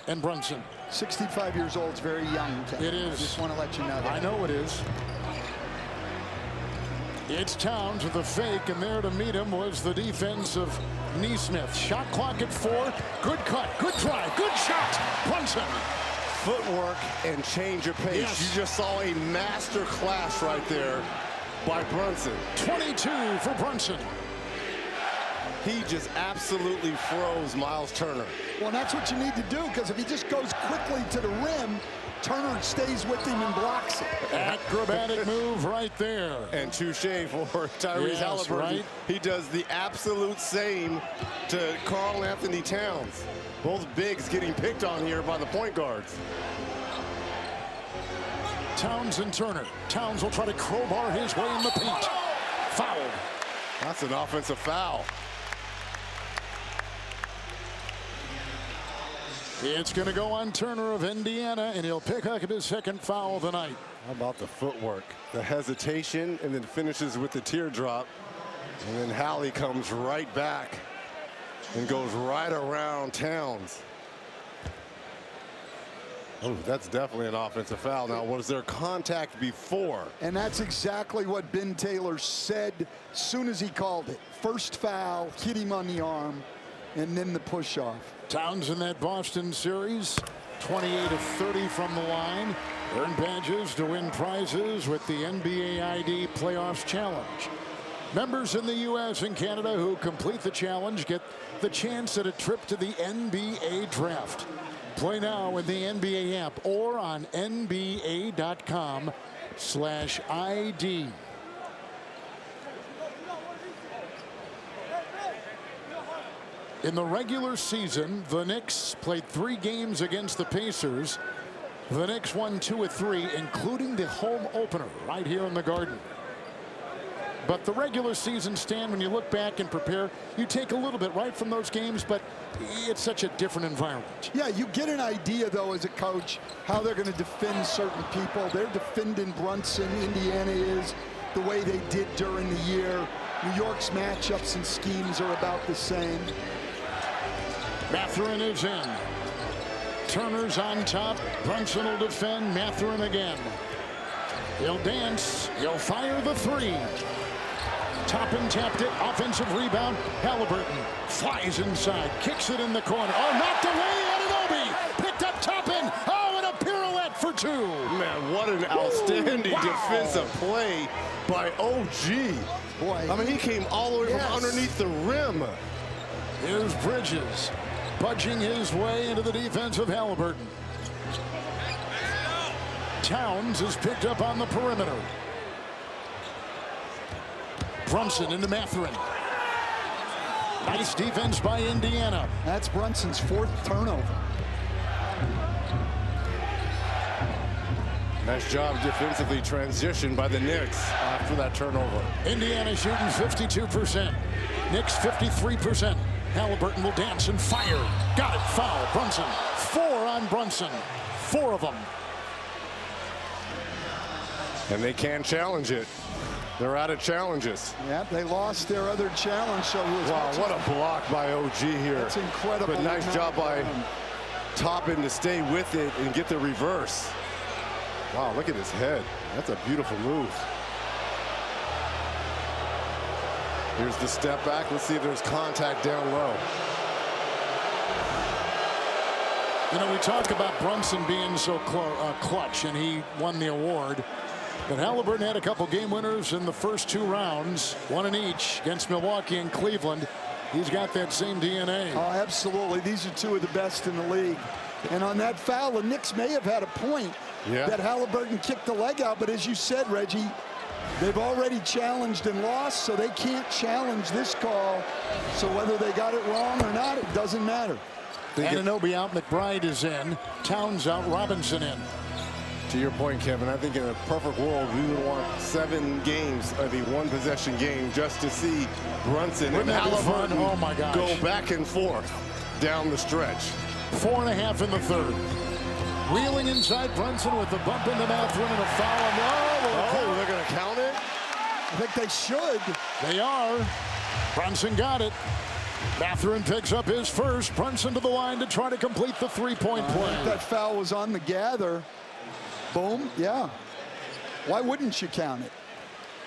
and Brunson. 65 years old is very young. It is. I just want to let you know that. I know it is. It's Towns with a fake, and there to meet him was the defense of Neesmith. Shot clock at 4. Good cut, good drive, good shot. Brunson. Footwork and change of pace. Yes. You just saw a master class right there by Brunson. 22 for Brunson. He just absolutely froze Miles Turner. Well, and that's what you need to do, because if he just goes quickly to the rim, Turner stays with him and blocks it. Acrobatic move right there. And touche for Tyrese Yes, Halliburton. right. He does the absolute same to Karl Anthony Towns. Both bigs getting picked on here by the point guards. Towns and Turner. Towns will try to crowbar his way in the paint. Foul. That's an offensive foul. It's going to go on Turner of Indiana, and he'll pick up his second foul of the night. How about the footwork? The hesitation, and then finishes with the teardrop. And then Hallie comes right back and goes right around Towns. Oh, that's definitely an offensive foul. Now, was there contact before? And that's exactly what Ben Taylor said as soon as he called it. First foul, hit him on the arm, and then the push-off. Towns in that Boston series, 28 of 30 from the line. Earned badges to win prizes with the NBA ID Playoffs Challenge. Members in the U.S. and Canada who complete the challenge get the chance at a trip to the NBA Draft. Play now in the NBA app or on NBA.com/ID. In the regular season, the Knicks played 3 games against the Pacers. The Knicks won 2 of 3, including the home opener right here in the Garden. But the regular season, Stan, when you look back and prepare, you take a little bit right from those games, but it's such a different environment. Yeah, you get an idea, though, as a coach, how they're going to defend certain people. They're defending Brunson, Indiana is, the way they did during the year. New York's matchups and schemes are about the same. Mathurin is in. Turner's on top. Brunson will defend. Mathurin again. He'll dance. He'll fire the 3. Toppin tapped it. Offensive rebound. Halliburton flies inside. Kicks it in the corner. Oh, knocked away. Anunoby picked up Toppin. Oh, and a pirouette for 2. Man, what an outstanding defensive play by OG. Boy, I mean, he came all the way from underneath the rim. Here's Bridges budging his way into the defense of Halliburton. Towns is picked up on the perimeter. Brunson into Mathurin. Nice defense by Indiana. That's Brunson's 4th turnover. Nice job defensively transitioned by the Knicks after that turnover. Indiana shooting 52%. Knicks 53%. Halliburton will dance and fire. Got it. Foul. Brunson. 4 on Brunson. 4 of them. And they can challenge it. They're out of challenges. Yeah, they lost their other challenge. So wow, what a block by OG here. That's incredible. But nice job by Toppin to stay with it and get the reverse. Wow, look at his head. That's a beautiful move. Here's the step back. Let's see if there's contact down low. You know, we talk about Brunson being so clutch, and he won the award. But Halliburton had a couple game winners in the first 2 rounds, one in each against Milwaukee and Cleveland. He's got that same DNA. Oh, absolutely. These are 2 of the best in the league. And on that foul, the Knicks may have had a point that Halliburton kicked the leg out. But as you said, Reggie, they've already challenged and lost, so they can't challenge this call. So whether they got it wrong or not, it doesn't matter. Anunoby out, McBride is in, Towns out, Robinson in. To your point, Kevin, I think in a perfect world, we would want 7 games of a 1-possession game just to see Brunson and Halliburton go back and forth down the stretch. 4.5 in the third. Wheeling inside Brunson with the bump into Mathurin and a foul. They're going to count it? I think they should. They are. Brunson got it. Mathurin picks up his first. Brunson to the line to try to complete the 3-point play. That foul was on the gather. Boom, yeah. Why wouldn't you count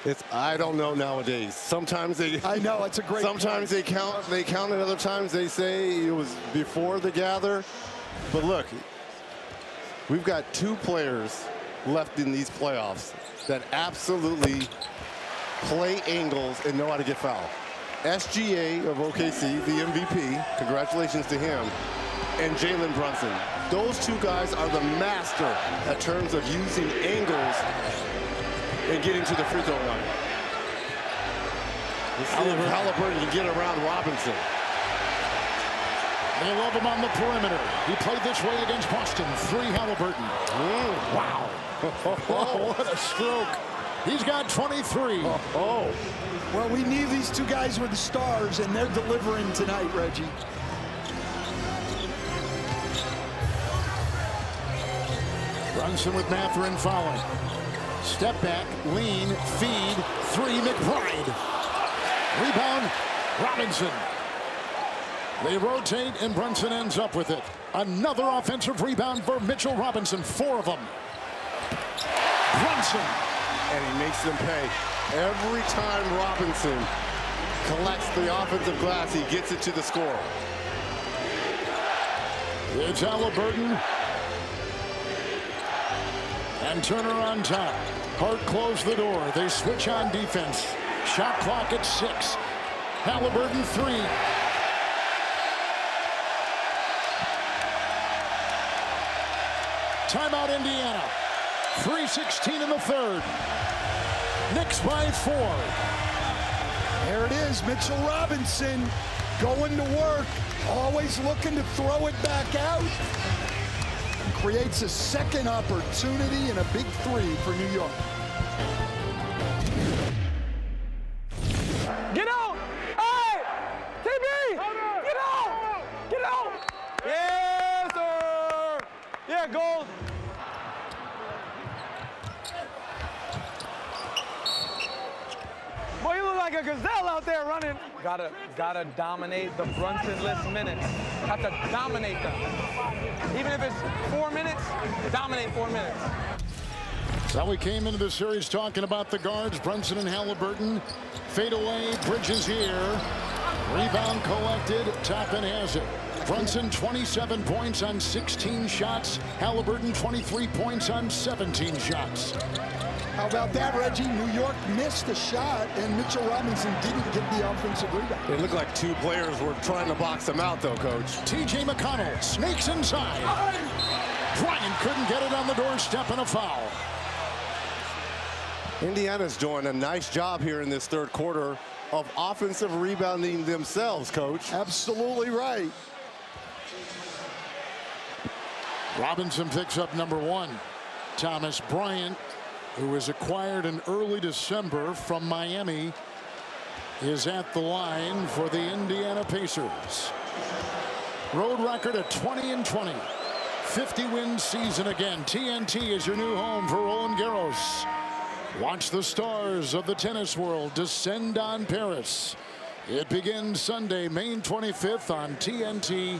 it? I don't know nowadays. Sometimes they. I know, it's a great. Sometimes they count it. Other times they say it was before the gather. But look, we've got 2 players left in these playoffs that absolutely play angles and know how to get fouled. SGA of OKC, the MVP. Congratulations to him. And Jalen Brunson. Those 2 guys are the master in terms of using angles and getting to the free throw line. Let's see if Halliburton can get around Robinson. They love him on the perimeter. He played this way against Boston. 3 Halliburton. Wow. What a stroke. He's got 23. Well, we knew these 2 guys were the stars, and they're delivering tonight, Reggie. Brunson with Mathurin fouling. Step back, lean, feed, 3, McBride. Rebound, Robinson. They rotate, and Brunson ends up with it. Another offensive rebound for Mitchell Robinson. 4 of them. Brunson. And he makes them pay. Every time Robinson collects the offensive glass, he gets it to the score. It's Halliburton. And Turner on top. Hart closed the door. They switch on defense. Shot clock at 6. Halliburton 3. Timeout Indiana. 3:16 in the third. Knicks by 4. There it is, Mitchell Robinson going to work. Always looking to throw it back out. Creates a second opportunity and a big 3 for New York. Get out! Hey! TB! Get out! Get out! Yes, sir! Yeah, gold. Boy, you look like a gazelle out there running. Gotta dominate the Brunson-less minutes. Have to dominate them. Even if it's 4 minutes, dominate 4 minutes. So we came into the series talking about the guards, Brunson and Halliburton. Fade away, Bridges here. Rebound collected, Toppin has it. Brunson 27 points on 16 shots. Halliburton 23 points on 17 shots. How about that, Reggie? New York missed a shot, and Mitchell Robinson didn't get the offensive rebound. It looked like 2 players were trying to box him out, though, Coach. T.J. McConnell snakes inside. Bryant couldn't get it on the doorstep, and a foul. Indiana's doing a nice job here in this third quarter of offensive rebounding themselves, Coach. Absolutely right. Robinson picks up number 1. Thomas Bryant, who was acquired in early December from Miami, is at the line for the Indiana Pacers. Road record at 20-20. 50-win season again. TNT is your new home for Roland Garros. Watch the stars of the tennis world descend on Paris. It begins Sunday, May 25th on TNT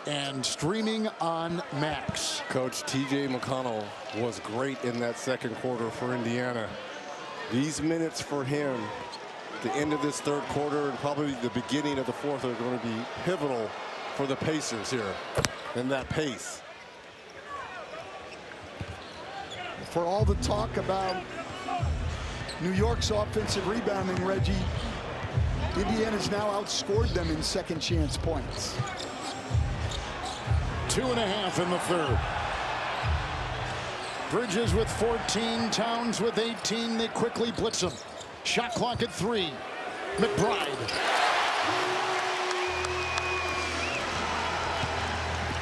and streaming on Max. Coach, T.J. McConnell was great in that second quarter for Indiana. These minutes for him, the end of this third quarter and probably the beginning of the fourth, are going to be pivotal for the Pacers here. and that pace. For all the talk about New York's offensive rebounding, Reggie, Indiana's now outscored them in second chance points. 2.5 in the third. Bridges with 14, Towns with 18. They quickly blitz him. Shot clock at 3. McBride.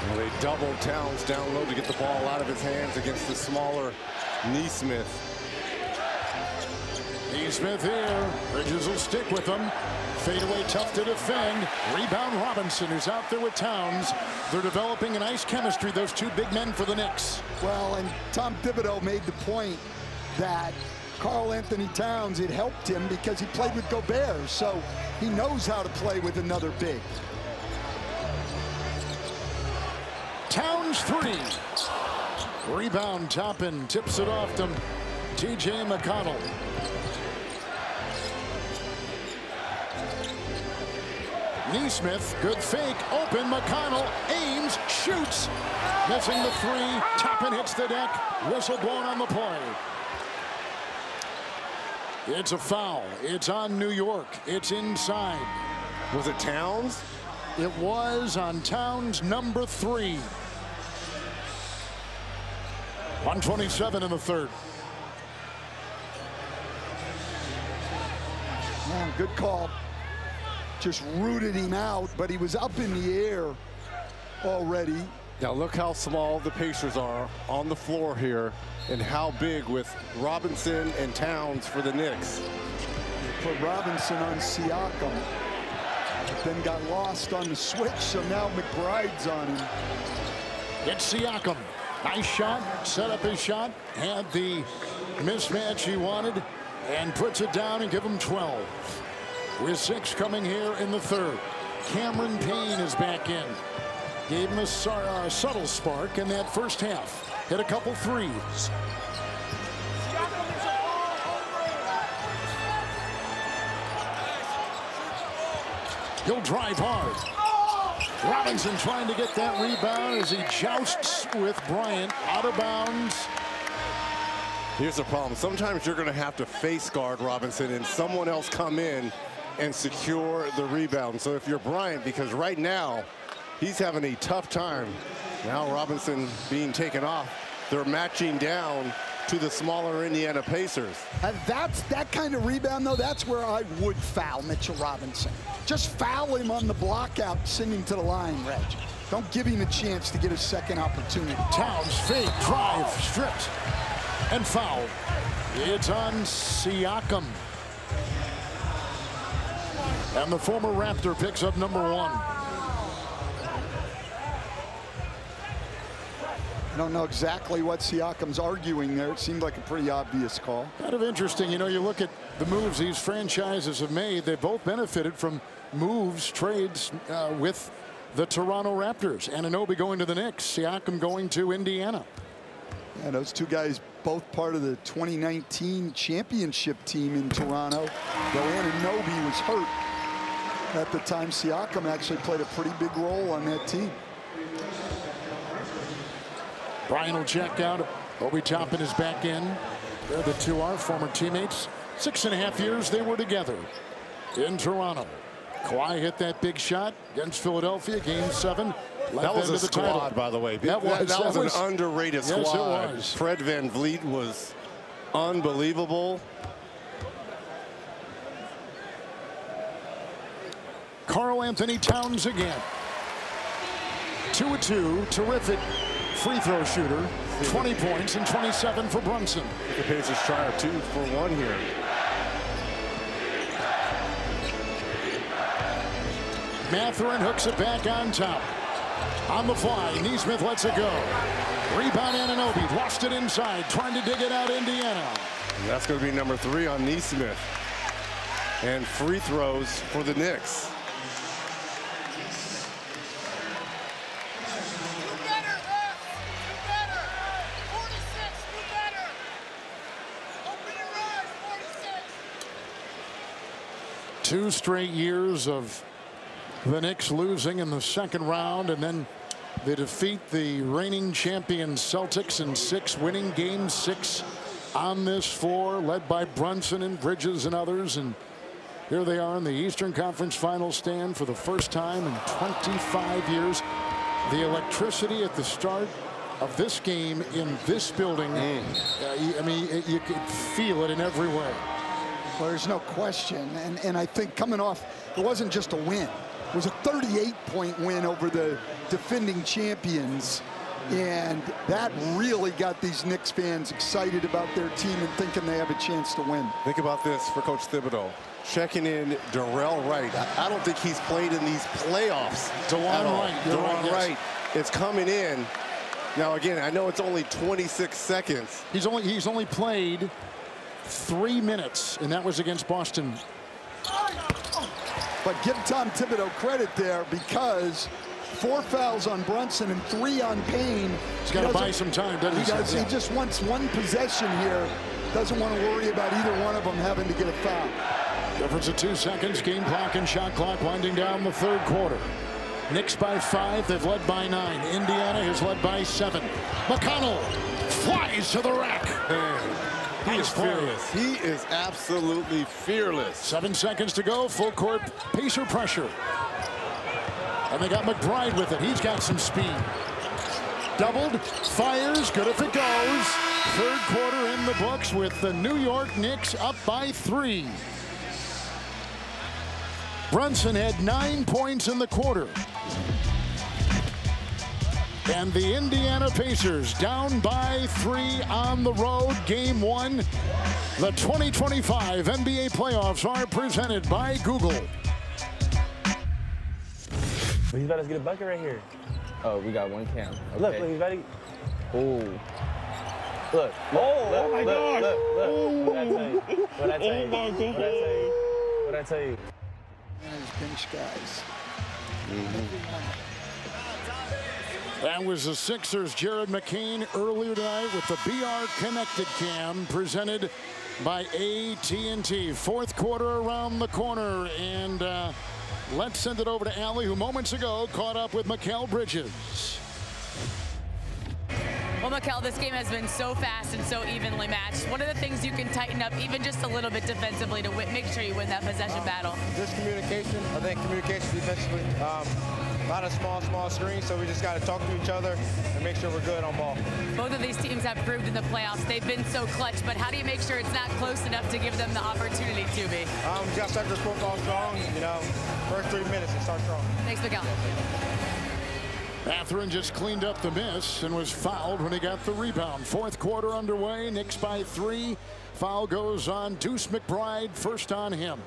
Well, they double Towns down low to get the ball out of his hands against the smaller Neesmith. Neesmith here. Bridges will stick with him. Fadeaway tough to defend. Rebound Robinson, who's out there with Towns. They're developing a nice chemistry, those two big men for the Knicks. Well, and Tom Thibodeau made the point that Karl Anthony Towns, it helped him because he played with Gobert, so he knows how to play with another big. Towns 3. Rebound Toppin tips it off to T.J. McConnell. Neesmith, good fake, open, McConnell aims, shoots, missing the 3. Toppin hits the deck, whistle blown on the play. It's a foul. It's on New York. It's inside. Was it Towns? It was on Towns, number 3. 127 in the third. Man, good call. Just rooted him out, but he was up in the air already. Now look how small the Pacers are on the floor here and how big with Robinson and Towns for the Knicks. Put Robinson on Siakam, but then got lost on the switch, so now McBride's on him. It's Siakam. Nice shot, set up his shot, had the mismatch he wanted, and puts it down and give him 12. With 6 coming here in the third. Cameron Payne is back in. Gave him a subtle spark in that first half. Hit a couple threes. He'll drive hard. Robinson trying to get that rebound as he jousts with Bryant out of bounds. Here's the problem. Sometimes you're going to have to face guard Robinson and someone else come in and secure the rebound. So if you're Bryant, because right now he's having a tough time. Now Robinson being taken off. They're matching down to the smaller Indiana Pacers. And that's that kind of rebound, though. That's where I would foul Mitchell Robinson. Just foul him on the block out, send him to the line, Reg. Don't give him a chance to get a second opportunity. Towns fake, drive, stripped, and foul. It's on Siakam. And the former Raptor picks up number 1. I don't know exactly what Siakam's arguing there. It seemed like a pretty obvious call. Kind of interesting. You know, you look at the moves these franchises have made. They both benefited from moves, trades with the Toronto Raptors. Anunoby going to the Knicks. Siakam going to Indiana. Yeah, those two guys both part of the 2019 championship team in Toronto. Though Anunoby was hurt at the time, Siakam actually played a pretty big role on that team. Brian will check out. Obi Toppin is back in. They're the two are former teammates. 6.5 years they were together in Toronto. Kawhi hit that big shot against Philadelphia, Game 7. That was a squad, by the way. That was an underrated squad. Yes, it was. Fred VanVleet was unbelievable. Karl Anthony Towns again. 2-2, terrific free throw shooter. 20 points and 27 for Brunson. The Pacers try a 2-for-1 here. Mathurin hooks it back on top. On the fly, Neesmith lets it go. Rebound Anunoby, lost it inside, trying to dig it out Indiana. And that's going to be number 3 on Neesmith. And free throws for the Knicks. Two straight years of the Knicks losing in the second round and then They defeat the reigning champion Celtics in 6, winning game 6 on this floor, led by Brunson and Bridges and others. And here they are in the Eastern Conference Finals stand for the first time in 25 years. The electricity at the start of this game in this building, I mean, you could feel it in every way. Well, there's no question. And I think coming off, it wasn't just a win. It was a 38-point win over the defending champions. And that really got these Knicks fans excited about their team and thinking they have a chance to win. Think about this for Coach Thibodeau. Checking in Darrell Wright. I don't think he's played in these playoffs. DeJuan Wright. It's coming in. Now, again, I know it's only 26 seconds. He's only played 3 minutes, and that was against Boston. But give Tom Thibodeau credit there, because 4 fouls on Brunson and 3 on Payne. He's got to buy some time, doesn't he? He just wants one possession here. Doesn't want to worry about either one of them having to get a foul. Difference of 2 seconds. Game clock and shot clock winding down the third quarter. Knicks by 5. They've led by 9. Indiana has led by 7. McConnell flies to the rack. He is fearless. He is absolutely fearless. 7 seconds to go. Full court Pacer pressure. And they got McBride with it. He's got some speed. Doubled. Fires. Good if it goes. Third quarter in the books with the New York Knicks up by 3. Brunson had 9 points in the quarter. And the Indiana Pacers down by 3 on the road. Game 1. The 2025 NBA playoffs are presented by Google. He's about to get a bucket right here. Oh, we got one cam. Okay. Look, he's about to. Oh. Look. Oh my God. Look. What'd I tell you? What'd I tell you? What'd I tell you? And his bench guys. That was the Sixers' Jared McCain earlier tonight with the BR Connected Cam presented by AT&T. Fourth quarter around the corner, and let's send it over to Allie, who moments ago caught up with Mikal Bridges. Well, Mikal, this game has been so fast and so evenly matched. What are the things you can tighten up even just a little bit defensively to make sure you win that possession battle? Just communication. I think communication defensively. A lot of small screens, so we just got to talk to each other and make sure we're good on ball. Both of these teams have proved in the playoffs they've been so clutch, but how do you make sure it's not close enough to give them the opportunity to be? We got to start this football strong. You know, first 3 minutes and start strong. Thanks, Mikal. Mathurin just cleaned up the miss and was fouled when he got the rebound. Fourth quarter underway. Knicks by 3. Foul goes on Deuce McBride. First on him.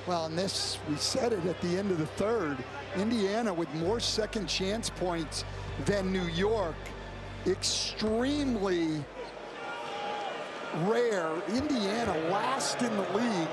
Well, and this, we said it at the end of the third. Indiana with more second chance points than New York. Extremely rare. Indiana last in the league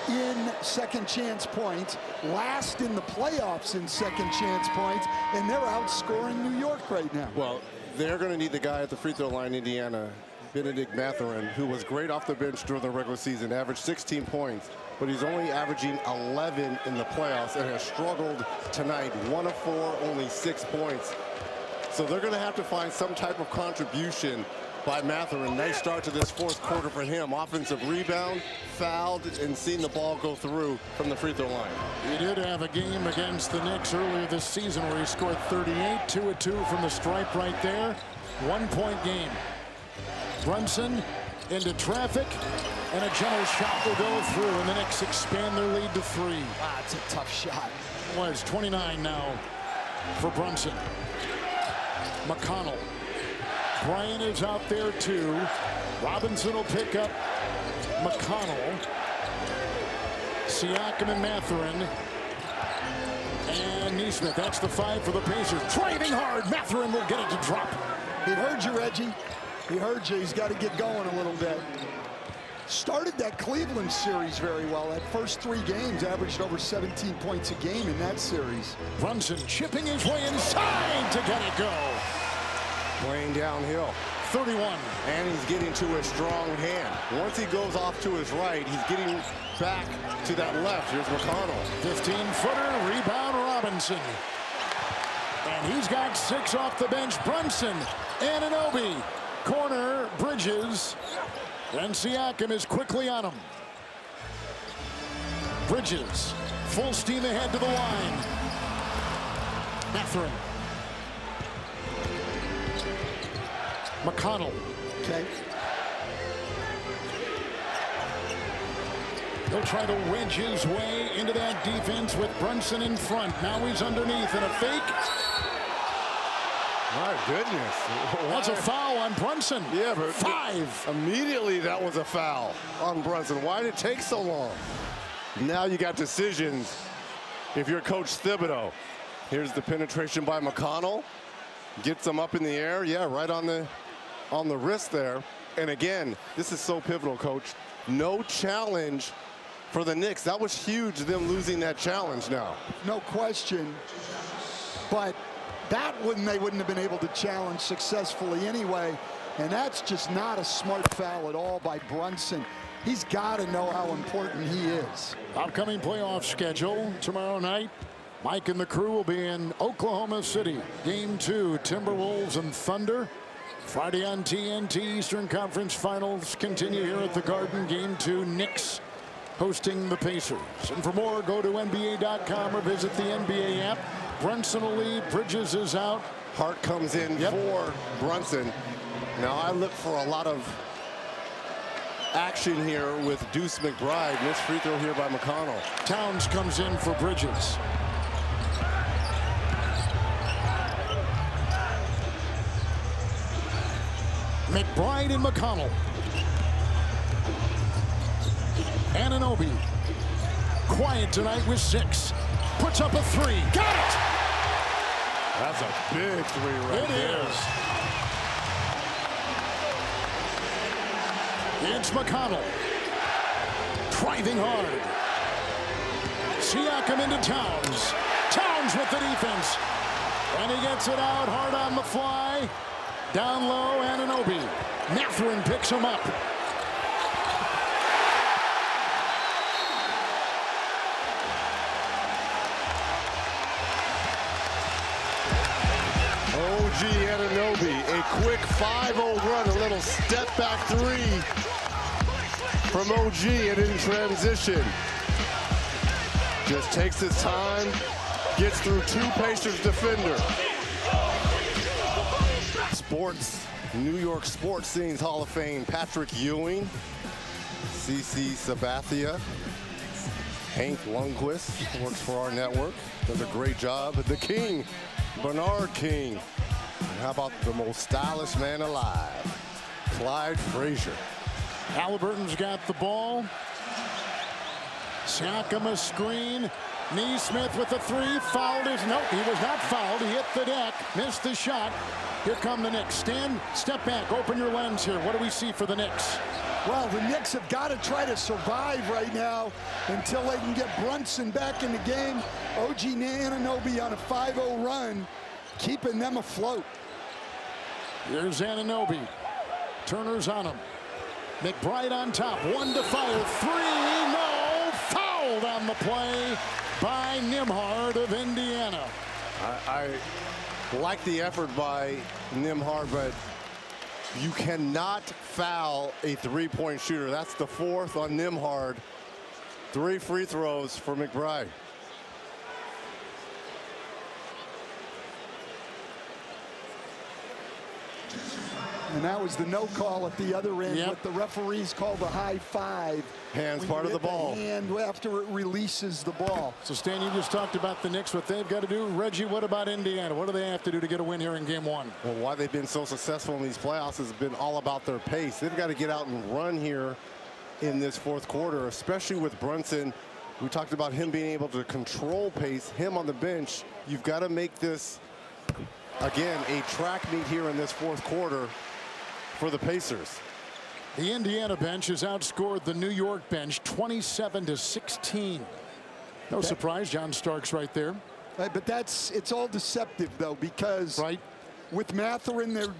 in second chance points, last in the playoffs in second chance points, and they're outscoring New York right now. Well, they're going to need the guy at the free throw line, Indiana, Benedict Mathurin, who was great off the bench during the regular season, averaged 16 points, but he's only averaging 11 in the playoffs and has struggled tonight. 1 of 4, only 6 points. So they're going to have to find some type of contribution by Mathurin. Nice start to this fourth quarter for him. Offensive rebound, fouled, and seen the ball go through from the free throw line. He did have a game against the Knicks earlier this season where he scored 38, 2 of 2 from the stripe right there. 1-point game. Brunson into traffic, and a general shot will go through, and the Knicks expand their lead to 3. Wow, it's a tough shot. Was 29 now for Brunson. McConnell. Bryant is out there too. Robinson will pick up McConnell. Siakam and Mathurin. And Nesmith. That's the 5 for the Pacers. Driving hard. Mathurin will get it to drop. He heard you, Reggie. He heard you. He's got to get going a little bit. Started that Cleveland series very well. That first 3 games averaged over 17 points a game in that series. Brunson chipping his way inside to get it go. Playing dodownhill. 31. And he's getting to a strong hand. Once he goes off to his right, he's getting back to that left. Here's McConnell. 15-footer, rebound Robinson. And he's got 6 off the bench. Brunson, Anunoby, corner, Bridges, and Siakam is quickly on him. Bridges, full steam ahead to the line. Mathurin. McConnell. Okay. He'll try to wedge his way into that defense with Brunson in front. Now he's underneath in a fake. My goodness. That's a foul on Brunson. Yeah, but 5. Immediately that was a foul on Brunson. Why did it take so long? Now you got decisions if you're Coach Thibodeau. Here's the penetration by McConnell. Gets him up in the air. Yeah, right on the wrist there. And again, this is so pivotal, Coach. No challenge for the Knicks. That was huge, them losing that challenge now. No question. But that they wouldn't have been able to challenge successfully anyway. And that's just not a smart foul at all by Brunson. He's got to know how important he is. Upcoming playoff schedule tomorrow night. Mike and the crew will be in Oklahoma City. Game 2, Timberwolves and Thunder. Friday on TNT. Eastern Conference Finals continue here at the Garden. Game 2, Knicks hosting the Pacers. And for more, go to NBA.com or visit the NBA app. Brunson will lead. Bridges is out. Hart comes in for Brunson. Now I look for a lot of action here with Deuce McBride. Missed free throw here by McConnell. Towns comes in for Bridges. McBride and McConnell. Anunoby. Quiet tonight with 6. Puts up a 3. Got it! That's a big 3 right there. It is. It's McConnell. Driving hard. Siakam into Towns. Towns with the defense. And he gets it out hard on the fly. Down low, Anunoby. Mathurin picks him up. OG Anunoby, a quick 5-0 run, a little step back 3 from OG and in transition. Just takes his time, gets through 2 Pacers defender. Sports, New York sports scenes Hall of Fame, Patrick Ewing, CC Sabathia, Hank Lundqvist works for our network, does a great job. The King, Bernard King. And how about the most stylish man alive, Clyde Frazier. Halliburton's got the ball. Siakam a screen. Neesmith with the 3. Fouled his. Nope, he was not fouled. He hit the deck. Missed the shot. Here come the Knicks. Step back. Open your lens here. What do we see for the Knicks? Well, the Knicks have got to try to survive right now until they can get Brunson back in the game. OG Anunoby on a 5-0 run, keeping them afloat. Here's Anunoby. Turner's on him. McBride on top. 1 to fire. 3. No. Fouled on the play by Nembhard of Indiana. I like the effort by Nembhard, but you cannot foul a 3-point shooter. That's the 4th on Nembhard. 3 free throws for McBride. And that was the no call at the other end. What the referees call the high 5. Hands part of the ball. And after it releases the ball. So Stan, you just talked about the Knicks, what they've got to do. Reggie, what about Indiana? What do they have to do to get a win here in game 1? Well, why they've been so successful in these playoffs has been all about their pace. They've got to get out and run here in this 4th quarter, especially with Brunson. We talked about him being able to control pace, him on the bench. You've got to make this, again, a track meet here in this 4th quarter for the Pacers. The Indiana bench has outscored the New York bench 27-16. No surprise, John Starks right there. But it's all deceptive though, because with Mathurin they're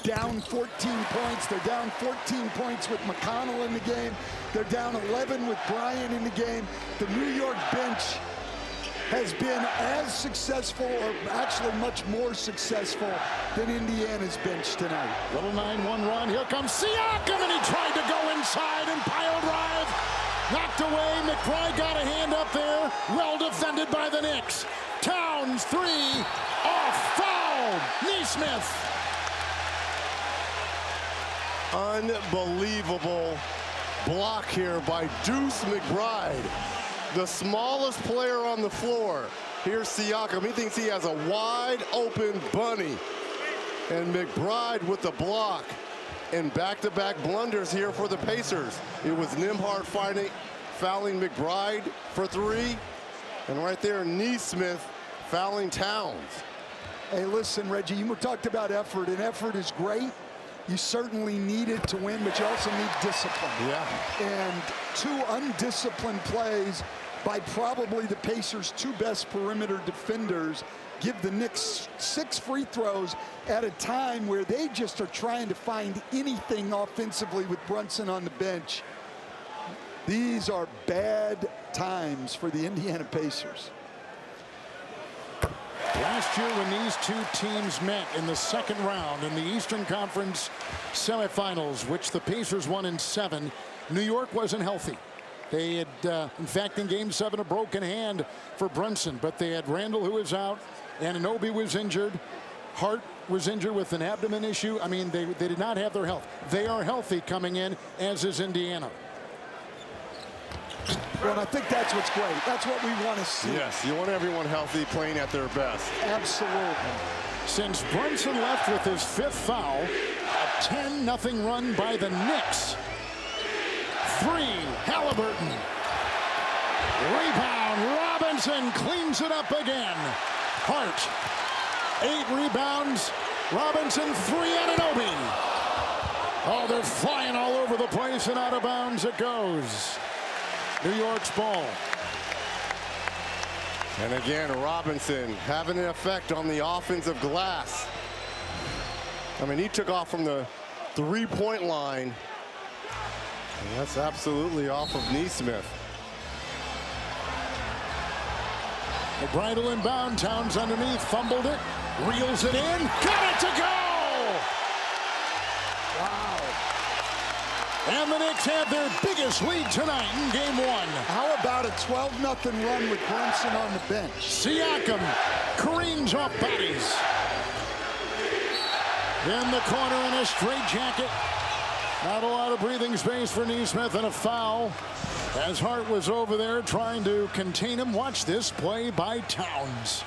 down 14 points. They're down 14 points with McConnell in the game. They're down 11 with Bryant in the game. The New York bench has been as successful, or actually much more successful, than Indiana's bench tonight. Little 9-1 run. Here comes Siakam, and he tried to go inside and pile drive. Knocked away. McBride got a hand up there. Well defended by the Knicks. Towns, 3, off, foul. Nesmith. Unbelievable block here by Deuce McBride, the smallest player on the floor. Here's Siakam. He thinks he has a wide open bunny. And McBride with the block. And back-to-back blunders here for the Pacers. It was Nembhard fouling McBride for 3. And right there, Nesmith fouling Towns. Hey, listen, Reggie, you talked about effort, and effort is great. You certainly need it to win, but you also need discipline. Yeah. And 2 undisciplined plays by probably the Pacers' 2 best perimeter defenders give the Knicks 6 free throws at a time where they just are trying to find anything offensively with Brunson on the bench. These are bad times for the Indiana Pacers. Last year when these 2 teams met in the second round in the Eastern Conference semifinals, which the Pacers won in 7, New York wasn't healthy. They had, in fact, in Game 7, a broken hand for Brunson, but they had Randall, who was out, Anunoby was injured, Hart was injured with an abdomen issue. I mean, they did not have their health. They are healthy coming in, as is Indiana. Well, and I think that's what's great. That's what we want to see. Yes, you want everyone healthy, playing at their best. Absolutely. Since Brunson left with his 5th foul, a 10-0 run by the Knicks. 3, Halliburton. Rebound, Robinson cleans it up again. Hart, 8 rebounds. Robinson, 3, Anunoby. Oh, they're flying all over the place, and out of bounds it goes. New York's ball. And again, Robinson having an effect on the offensive glass. I mean, he took off from the 3-point line. And that's absolutely off of Nesmith. McBride will inbound. Towns underneath, fumbled it, reels it in, got it to go! Wow. And the Knicks have their biggest lead tonight in Game 1. How about a 12-0 run with Brunson on the bench? Siakam careens off bodies. In the corner in a straitjacket. Not a lot of breathing space for Nesmith, and a foul as Hart was over there trying to contain him. Watch this play by Towns.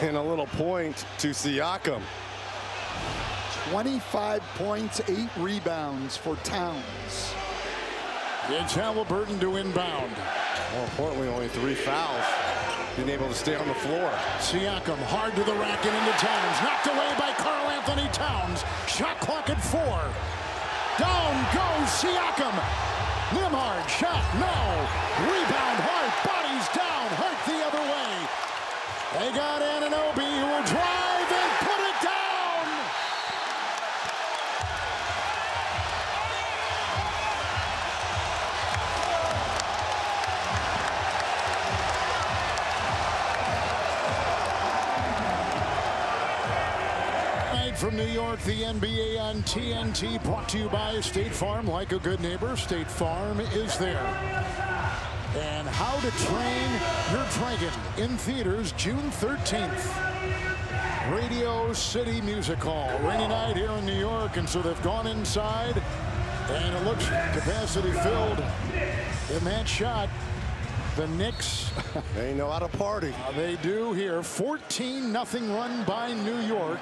And a little point to Siakam. 25 points, 8 rebounds for Towns. It's Halliburton to inbound. More importantly, only 3 fouls. Being able to stay on the floor. Siakam hard to the rack and into Towns. Knocked away by Karl Anthony Towns. Shot clock at 4. Down goes Siakam. Nembhard shot, no. Rebound, Hart, bodies down. Hart the other way. They got Anunoby, who will drive and put it down. From New York, the NBA on TNT, brought to you by State Farm. Like a good neighbor, State Farm is there. And How to Train Your Dragon in theaters June 13th. Radio City Music Hall. Rainy night here in New York, and so they've gone inside, and it looks capacity filled in that shot. The Knicks, they know how to party. They do here. 14-0 run by New York.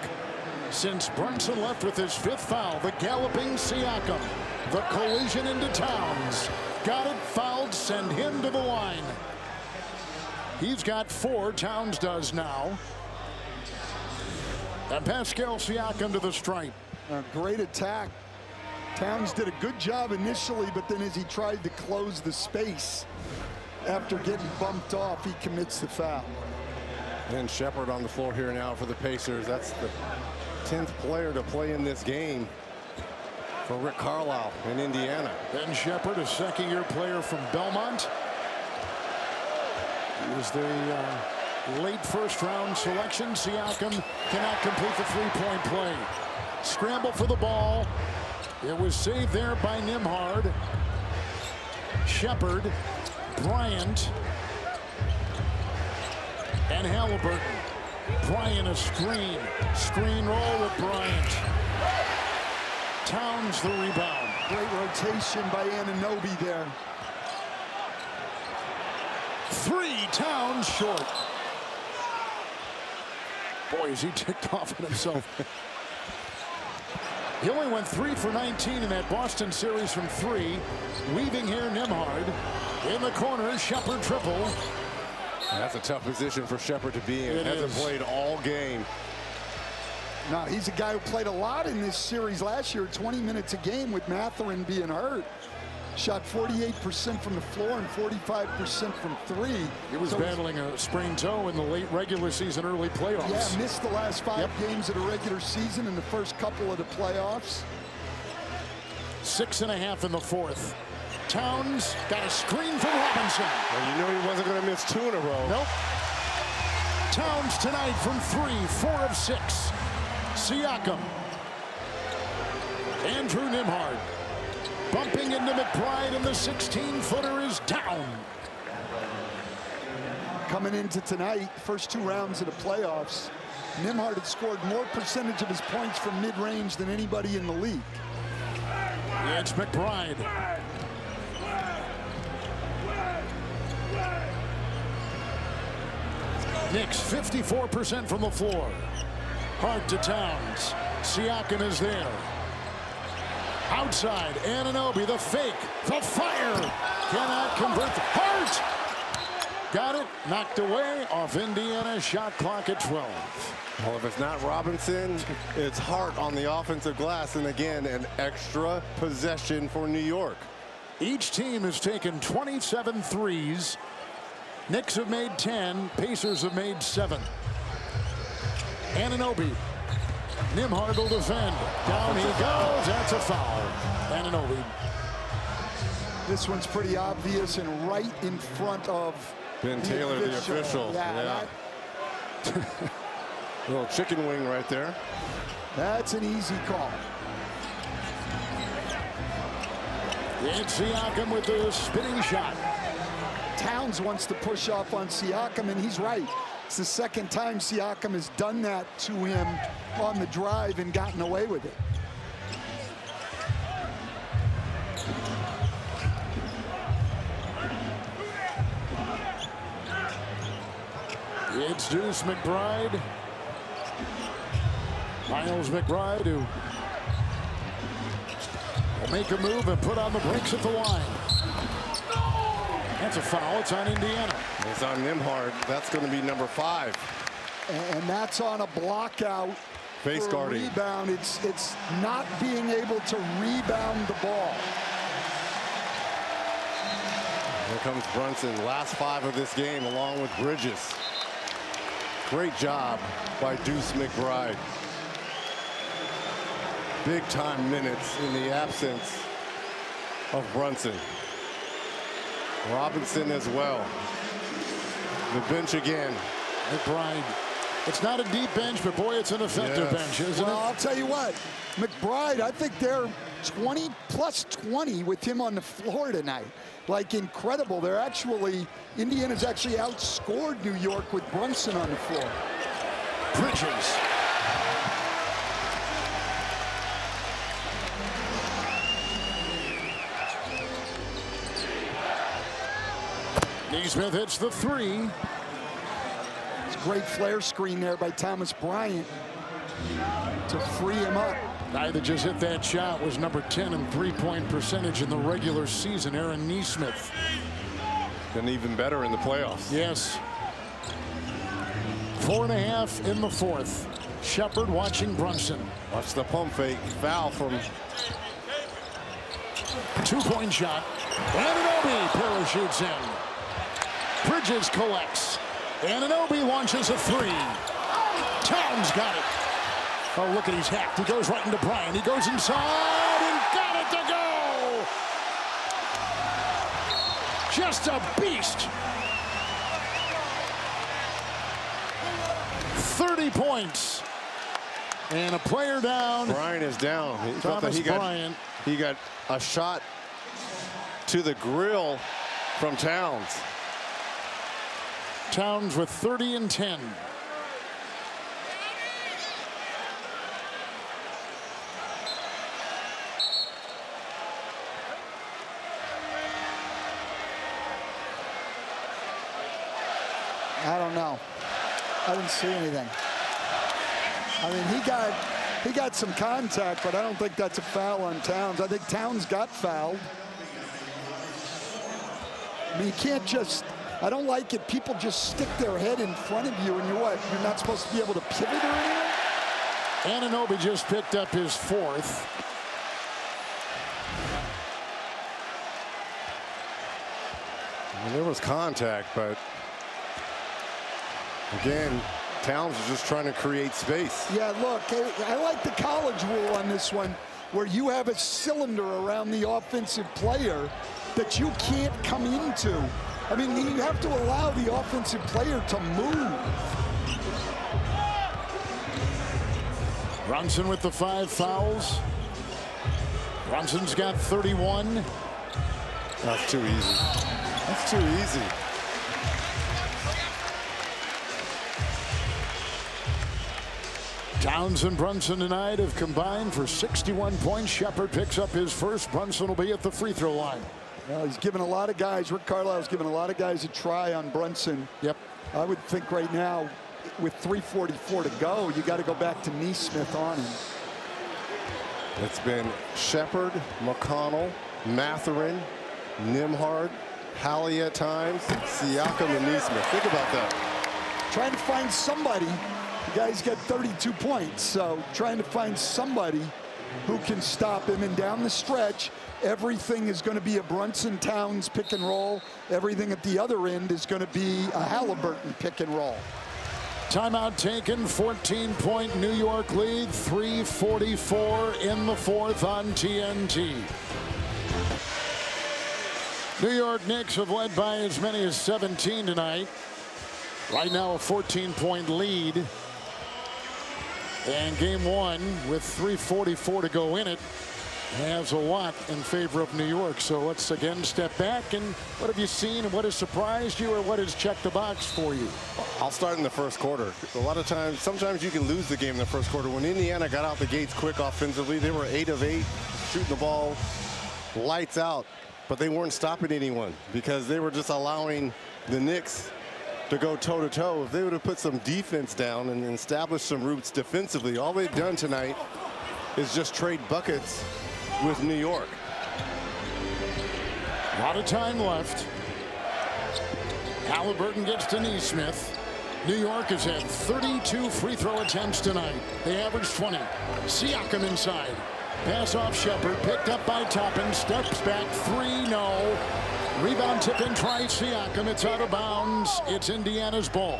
Since Brunson left with his 5th foul, the galloping Siakam, the collision into Towns, got it fouled, send him to the line. He's got 4, Towns does now. And Pascal Siakam to the stripe. A great attack. Towns did a good job initially, but then as he tried to close the space after getting bumped off, he commits the foul. And Shepard on the floor here now for the Pacers. That's the 10th player to play in this game for Rick Carlisle in Indiana. Ben Shepard, a second-year player from Belmont. is the late first-round selection. Siakam cannot complete the three-point play. Scramble for the ball. It was saved there by Nembhard. Shepard, Bryant, and Halliburton. Bryant a screen. Screen roll with Bryant. Towns the rebound. Great rotation by Anunoby there. 3, Towns short. Boy, is he ticked off at himself. He only went 3 for 19 in that Boston series from 3. Weaving here, Nembhard. In the corner, Shepard triple. That's a tough position for Shepard to be in. Hasn't played all game. No, he's a guy who played a lot in this series last year, 20 minutes a game with Mathurin being hurt. Shot 48% from the floor and 45% from 3. He was battling a sprained toe in the late regular season, early playoffs. Yeah, missed the last 5 games of the regular season and the first couple of the playoffs. 6.5 in the fourth. Towns got a screen from Robinson. Well, you knew he wasn't going to miss 2 in a row. Nope. Towns tonight from 3, 4 of 6. Siakam. Andrew Nembhard. Bumping into McBride, and the 16-footer is down. Coming into tonight, first 2 rounds of the playoffs, Nembhard had scored more percentage of his points from mid-range than anybody in the league. Yeah, it's McBride. Knicks 54% from the floor. Hart to Towns. Siakam is there. Outside, Anunoby, the fake, the fire. Cannot convert. Hart! Got it, knocked away off Indiana. Shot clock at 12. Well, if it's not Robinson, it's Hart on the offensive glass. And again, an extra possession for New York. Each team has taken 27 threes. Knicks have made 10. Pacers have made 7. Anunoby. Nembhard will defend. Down he goes. That's a foul. Anunoby. This one's pretty obvious and right in front of Ben Taylor, the official. Yeah. Little chicken wing right there. That's an easy call. It's Siakam with the spinning shot. Towns wants to push off on Siakam, and he's right. It's the second time Siakam has done that to him on the drive and gotten away with it. It's Deuce McBride. Miles McBride, who will make a move and put on the brakes at the line. That's a foul. It's on Indiana. It's on Nembhard. That's going to be number 5. And that's on a block out. Face guarding. Rebound. It's not being able to rebound the ball. Here comes Brunson. Last 5 of this game along with Bridges. Great job by Deuce McBride. Big time minutes in the absence of Brunson. Robinson as well. The bench again. McBride. It's not a deep bench, but boy, it's an effective bench, isn't it? Well, I'll tell you what, McBride, I think they're 20 plus 20 with him on the floor tonight. Like, incredible. They're actually, Indiana's actually outscored New York with Brunson on the floor. Bridges. Neesmith hits the 3. It's a great flare screen there by Thomas Bryant to free him up. Guy that just hit that shot was number 10 in three-point percentage in the regular season, Aaron Neesmith. And even better in the playoffs. Yes. 4.5 in the fourth. Shepard watching Brunson. Watch the pump fake. Foul from... 2-point shot. Anunoby parachutes in. Bridges collects. Anunoby launches a 3. Towns got it. Oh, look at he's hacked. He goes right into Bryant. He goes inside and got it to go. Just a beast. 30 points. And a player down. Bryant is down. He thought that he got a shot to the grill from Towns. Towns with 30 and 10. I don't know. I didn't see anything. I mean, he got some contact, but I don't think that's a foul on Towns. I think Towns got fouled. I mean, you can't just, I don't like it. People just stick their head in front of you and you're not supposed to be able to pivot or anything? Anunoby just picked up his 4th. Well, there was contact, but again, Towns is just trying to create space. Yeah, look, I like the college rule on this one, where you have a cylinder around the offensive player that you can't come into. I mean, you have to allow the offensive player to move. Brunson with the 5 fouls. Brunson's got 31. That's too easy. That's too easy. Towns and Brunson tonight have combined for 61 points. Shepard picks up his first. Brunson will be at the free throw line. Well, he's given a lot of guys, Rick Carlisle's given a lot of guys a try on Brunson. Yep. I would think right now, with 3:44 to go, you got to go back to Neesmith on him. It's been Shepard, McConnell, Matherin, Nimhard, Hallie at times, Siakam, and Neesmith. Think about that. Trying to find somebody. The guy's got 32 points, so trying to find somebody who can stop him. And down the stretch, everything is going to be a Brunson Towns pick and roll. Everything at the other end is going to be a Halliburton pick and roll. Timeout taken. 14-point New York lead. 3:44 in the 4th on TNT. New York Knicks have led by as many as 17 tonight. Right now a 14-point lead. And game 1 with 3:44 to go in it has a lot in favor of New York. So let's again step back. And what have you seen, and what has surprised you, or what has checked the box for you? I'll start in the first quarter. A lot of times, sometimes you can lose the game in the first quarter. When Indiana got out the gates quick offensively, they were 8 of 8, shooting the ball lights out, but they weren't stopping anyone because they were just allowing the Knicks to go toe-to-toe. If they would have put some defense down and established some roots defensively, all they've done tonight is just trade buckets with New York. A lot of time left. Halliburton gets to Neesmith. New York has had 32 free throw attempts tonight. They averaged 20. Siakam inside. Pass off Shepard, picked up by Toppin, steps back, 3, no. Rebound tip in, try Siakam. It's out of bounds. It's Indiana's ball.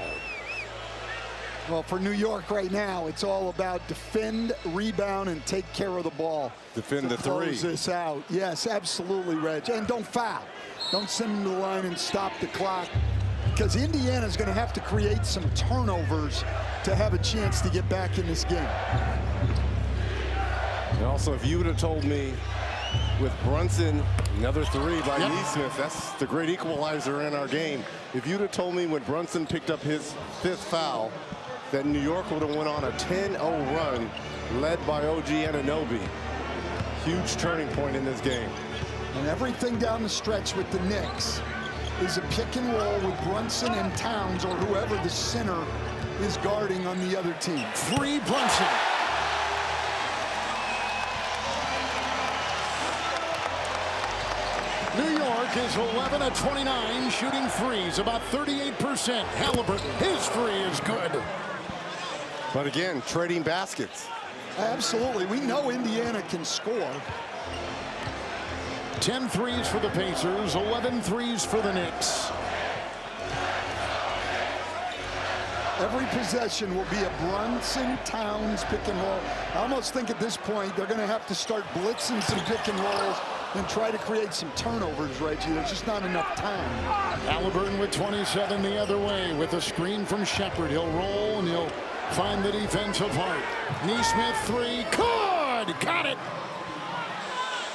Well, for New York right now, it's all about defend, rebound, and take care of the ball. Defend the 3. Close this out. Yes, absolutely, Reg. And don't foul. Don't send them to the line and stop the clock, because Indiana's going to have to create some turnovers to have a chance to get back in this game. And also, if you would have told me with Brunson, another 3 by Neesmith, that's the great equalizer in our game. If you'd have told me when Brunson picked up his 5th foul that New York would have went on a 10-0 run led by OG Anunoby, huge turning point in this game. And everything down the stretch with the Knicks is a pick and roll with Brunson and Towns, or whoever the center is guarding on the other team. Free Brunson. New York is 11 of 29 shooting threes, about 38%. Halliburton, his 3 is good. But again, trading baskets. Absolutely. We know Indiana can score. 10 threes for the Pacers, 11 threes for the Knicks. Every possession will be a Brunson Towns pick and roll. I almost think at this point they're going to have to start blitzing some pick and rolls and try to create some turnovers, Reggie. There's just not enough time. Halliburton with 27 the other way with a screen from Shepard. He'll roll and he'll find the defensive heart. Neesmith three, good, got it.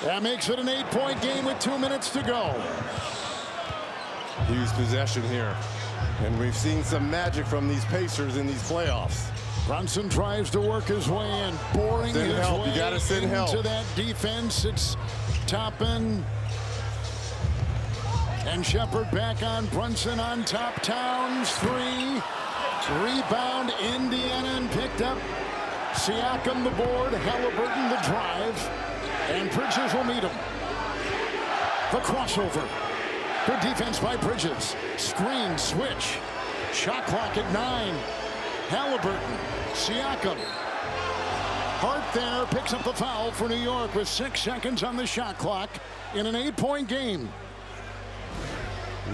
That makes it an 8-point game with 2 minutes to go. Huge possession here. And we've seen some magic from these Pacers in these playoffs. Brunson tries to work his way in, boring his way You gotta send help into that defense. It's Toppin and Shepard back on Brunson on top. Towns three. Rebound Indiana and picked up. Siakam the board. Halliburton the drive. And Bridges will meet him. The crossover. Good defense by Bridges. Screen switch. Shot clock at 9. Halliburton. Siakam. Hart there picks up the foul for New York with 6 seconds on the shot clock in an 8-point game.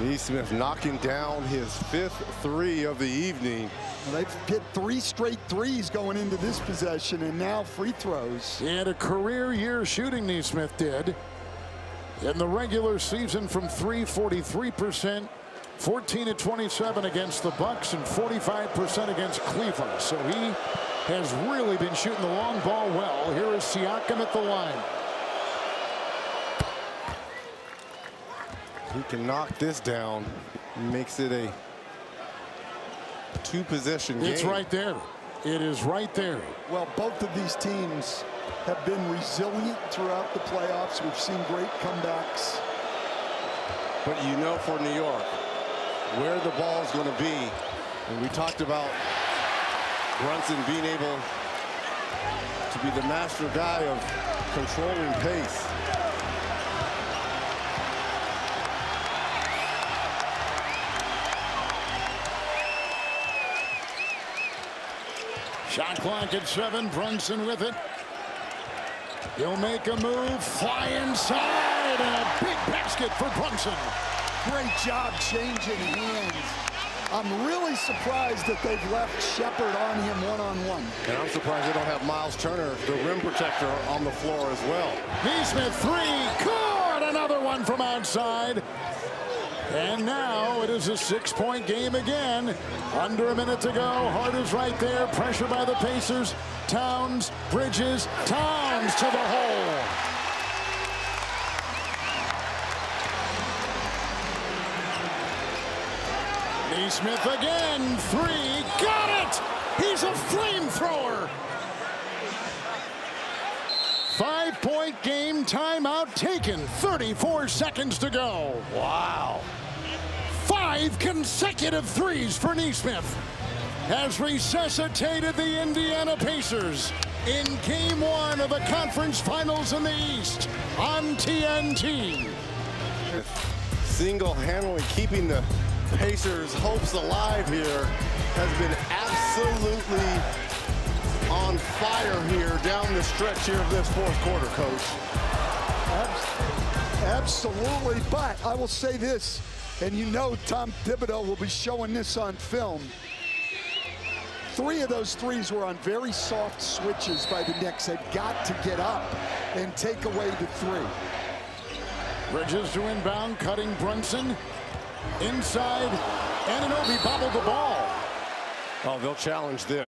Neesmith knocking down his 5th three of the evening. Well, they've hit 3 straight threes going into this possession, and now free throws. He had a career year shooting, Neesmith did. In the regular season from 3, 43%, 14 of 27 against the Bucks, and 45% against Cleveland. So he has really been shooting the long ball well. Here is Siakam at the line. He can knock this down. Makes it a 2-possession game. It's right there. It is right there. Well, both of these teams have been resilient throughout the playoffs. We've seen great comebacks. But you know, for New York, where the ball is going to be, and we talked about Brunson being able to be the master guy of controlling pace. Shot clock at 7. Brunson with it. He'll make a move, fly inside, and a big basket for Brunson. Great job changing hands. I'm really surprised that they've left Shepard on him one-on-one. And I'm surprised they don't have Miles Turner, the rim protector, on the floor as well. Neesmith three, good, another one from outside. And now it is a 6-point game again. Under a minute to go. Hart is right there. Pressure by the Pacers. Towns, Bridges, Towns to the hole. Neesmith again. Three. Got it! He's a flamethrower. 5-point game, timeout taken. 34 seconds to go. Wow. 5 consecutive threes for Neesmith has resuscitated the Indiana Pacers in Game 1 of the conference finals in the East on TNT. Single-handedly keeping the Pacers' hopes alive here has been absolutely on fire here down the stretch here of this 4th quarter, Coach. Absolutely, but I will say this, and you know Tom Thibodeau will be showing this on film. 3 of those threes were on very soft switches by the Knicks. They've got to get up and take away the 3. Bridges to inbound, cutting Brunson. Inside, Anunoby bobbled the ball. Oh, they'll challenge this.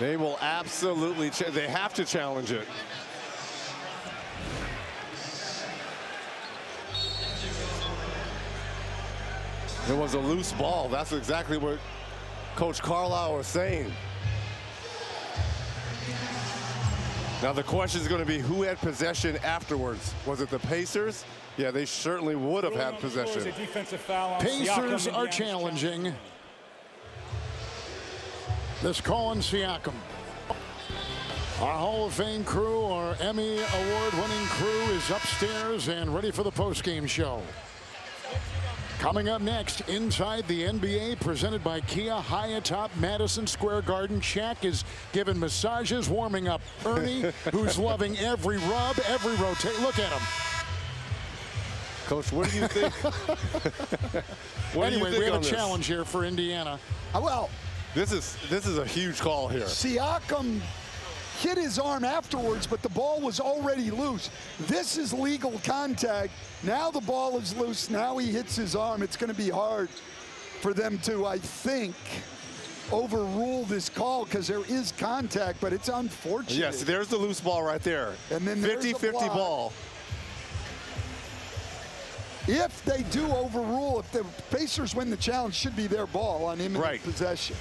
They will absolutely, they have to challenge it. It was a loose ball. That's exactly what Coach Carlisle was saying. Now the question is going to be who had possession afterwards. Was it the Pacers? Yeah, they certainly would have had possession. Pacers are challenging this call on Siakam. Our Hall of Fame crew, our Emmy award-winning crew is upstairs and ready for the post-game show. Coming up next, inside the NBA, presented by Kia, high atop Madison Square Garden. Shaq is giving massages, warming up Ernie, who's loving every rub, every rotate. Look at him. Coach, what do you think? Anyway, we have a challenge here for Indiana. Well, this is a huge call here. Siakam hit his arm afterwards, but the ball was already loose. This is legal contact. Now the ball is loose. Now he hits his arm. It's going to be hard for them to, I think, overrule this call because there is contact, but it's unfortunate. Yes, there's the loose ball right there. And then 50-50 ball. If they do overrule, if the Pacers win the challenge, should be their ball on imminent possession.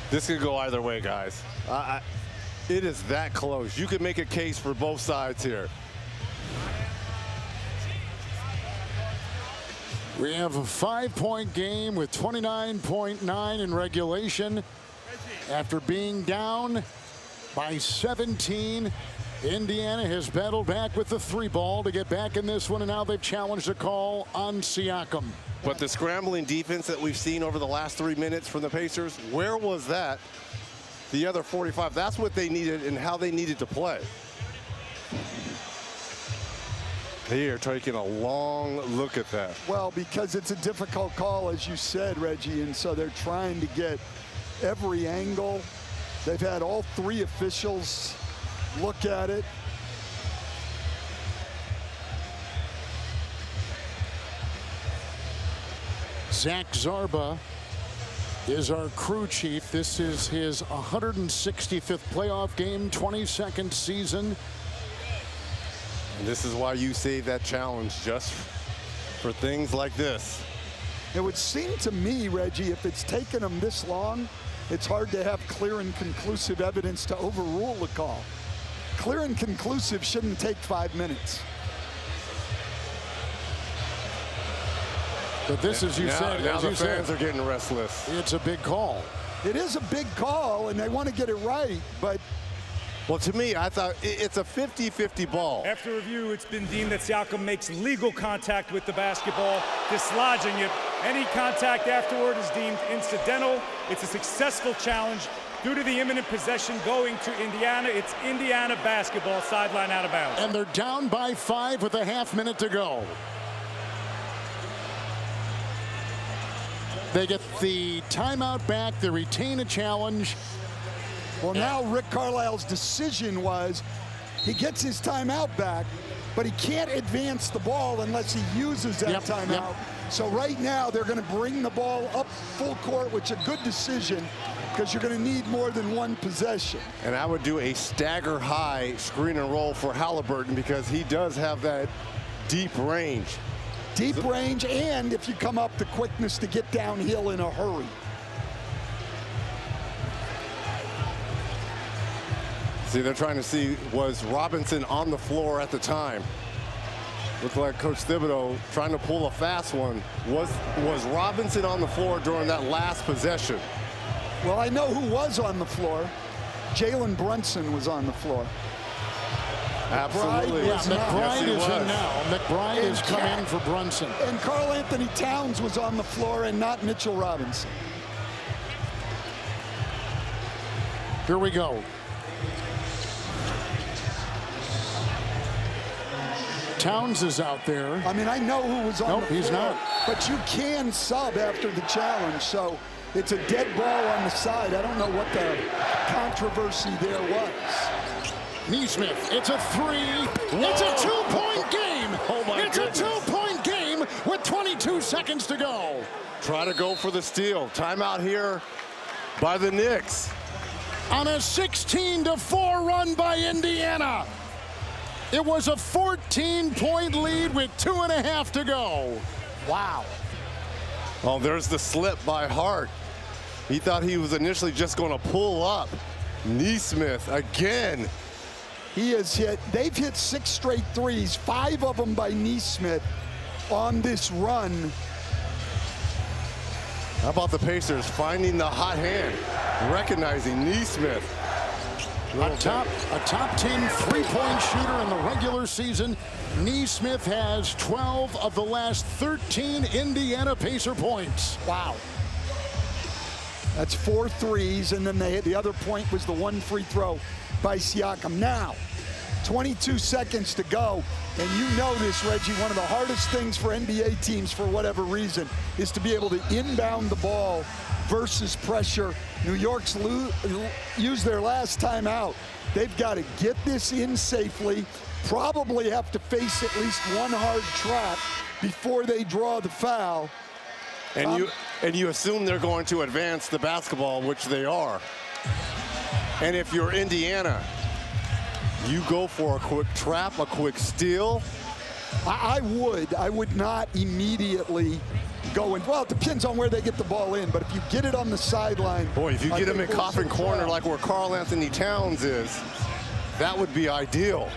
This could go either way, guys. It is that close. You could make a case for both sides here. We have a 5-point game with 29.9 in regulation. After being down by 17, Indiana has battled back with the 3-ball to get back in this one, and now they've challenged a call on Siakam. But the scrambling defense that we've seen over the last 3 minutes from the Pacers, where was that the other 45? That's what they needed and how they needed to play. They are taking a long look at that. Well, because it's a difficult call, as you said, Reggie, and so they're trying to get every angle. They've had all 3 officials look at it. Zach Zarba is our crew chief. This is his 165th playoff game, 22nd season. And this is why you save that challenge, just for things like this. It would seem to me, Reggie, if it's taken them this long, it's hard to have clear and conclusive evidence to overrule the call. Clear and conclusive shouldn't take 5 minutes. But this, as you said, now as the you fans said, are getting restless. It's a big call. It is a big call, and they want to get it right, but well, to me, I thought it's a 50-50 ball. After review, it's been deemed that Siakam makes legal contact with the basketball, dislodging it. Any contact afterward is deemed incidental. It's a successful challenge. Due to the imminent possession going to Indiana, it's Indiana basketball, sideline out of bounds. And they're down by 5 with a half minute to go. They get the timeout back. They retain a challenge. well, now Rick Carlisle's decision was he gets his timeout back, but he can't advance the ball unless he uses that timeout. So right now they're going to bring the ball up full court, which is a good decision because you're going to need more than 1 possession. And I would do a stagger high screen and roll for Halliburton because he does have that deep range. Deep range, and if you come up, the quickness to get downhill in a hurry. See, they're trying to see, was Robinson on the floor at the time? Looked like Coach Thibodeau trying to pull a fast one. Was Robinson on the floor during that last possession? Well, I know who was on the floor. Jalen Brunson was on the floor. Absolutely. Yeah, McBride is in now. McBride And has come in for Brunson. And Karl Anthony Towns was on the floor and not Mitchell Robinson. Here we go. Towns is out there. I mean, I know who was on the floor. Nope, he's not. But you can sub after the challenge, so it's a dead ball on the side. I don't know what the controversy there was. Neesmith, it's a 3. It's a 2-point game. Oh my It's goodness. a 2-point game with 22 seconds to go. Try to go for the steal. Timeout here by the Knicks. On a 16-4 run by Indiana. It was a 14-point lead with 2.5 to go. Wow. Oh, there's the slip by Hart. He thought he was initially just going to pull up. Neesmith again. He has hit, they've hit 6 straight threes, 5 of them by Neesmith on this run. How about the Pacers finding the hot hand, recognizing Neesmith. A top 10 3-point shooter in the regular season. Neesmith has 12 of the last 13 Indiana Pacer points. Wow. That's 4 threes, and then the other point was the 1 free throw by Siakam. Now, 22 seconds to go, and you know this, Reggie, one of the hardest things for NBA teams, for whatever reason, is to be able to inbound the ball versus pressure. New York's used their last time out. They've got to get this in safely, probably have to face at least one hard trap before they draw the foul. And you assume they're going to advance the basketball, which they are. And if you're Indiana, you go for a quick trap, a quick steal. I would not immediately go in. Well, it depends on where they get the ball in, but if you get it on the sideline. Boy, if you get him in Coffin Corner like where Karl Anthony Towns is, that would be ideal.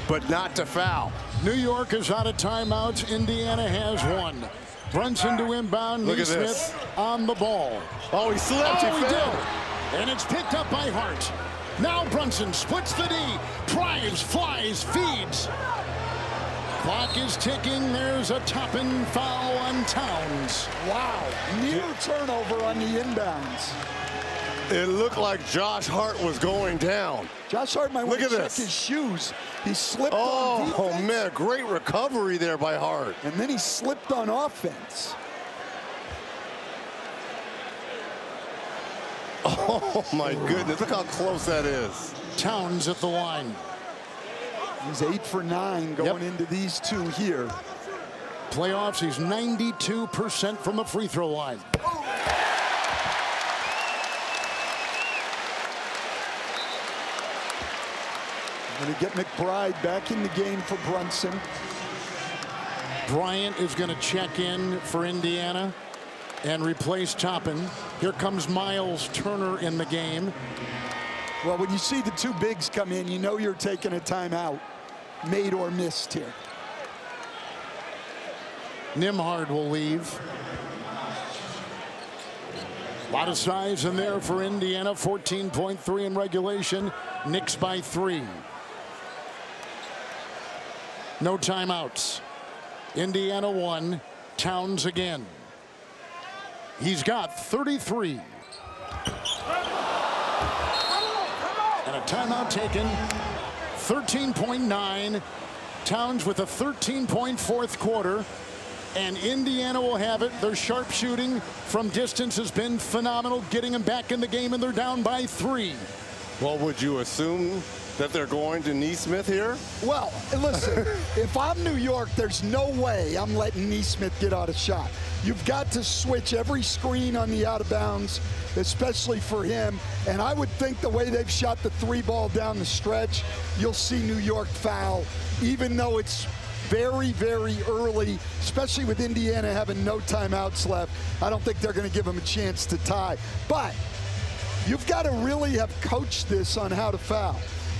But not to foul. New York is out of timeouts. Indiana has one. Brunson to inbound. Look at Nesmith this. on the ball. Oh, he slipped. Oh, he did. And it's picked up by Hart. Now Brunson splits the D. Drives, flies, feeds. Clock is ticking. There's a Toppin foul on Towns. Wow. Near turnover on the inbounds. It looked like Josh Hart was going down. Josh Hart might want to check his shoes. He slipped on defense. Oh, man, great recovery there by Hart. And then he slipped on offense. Oh, my goodness. Look how close that is. Towns at the line. He's 8 for 9 going into these two here. Playoffs, he's 92% from the free throw line. Going to get McBride back in the game for Brunson. Bryant is going to check in for Indiana and replace Toppin. Here comes Miles Turner in the game. Well, when you see the two bigs come in, you know you're taking a timeout, made or missed here. Nimhard will leave. A lot of size in there for Indiana. 14.3 in regulation. Knicks by 3. No timeouts. Indiana 1. Towns again. He's got 33. And a timeout taken. 13.9. Towns with a 13-point fourth quarter. And Indiana will have it. Their sharpshooting from distance has been phenomenal, getting them back in the game, and they're down by 3. Well, would you assume that they're going to Nesmith here? Well, listen, if I'm New York, there's no way I'm letting Nesmith get out a shot. You've got to switch every screen on the out of bounds, especially for him. And I would think the way they've shot the 3 ball down the stretch, you'll see New York foul, even though it's very, very early, especially with Indiana having no timeouts left. I don't think they're going to give them a chance to tie. But you've got to really have coached this on how to foul.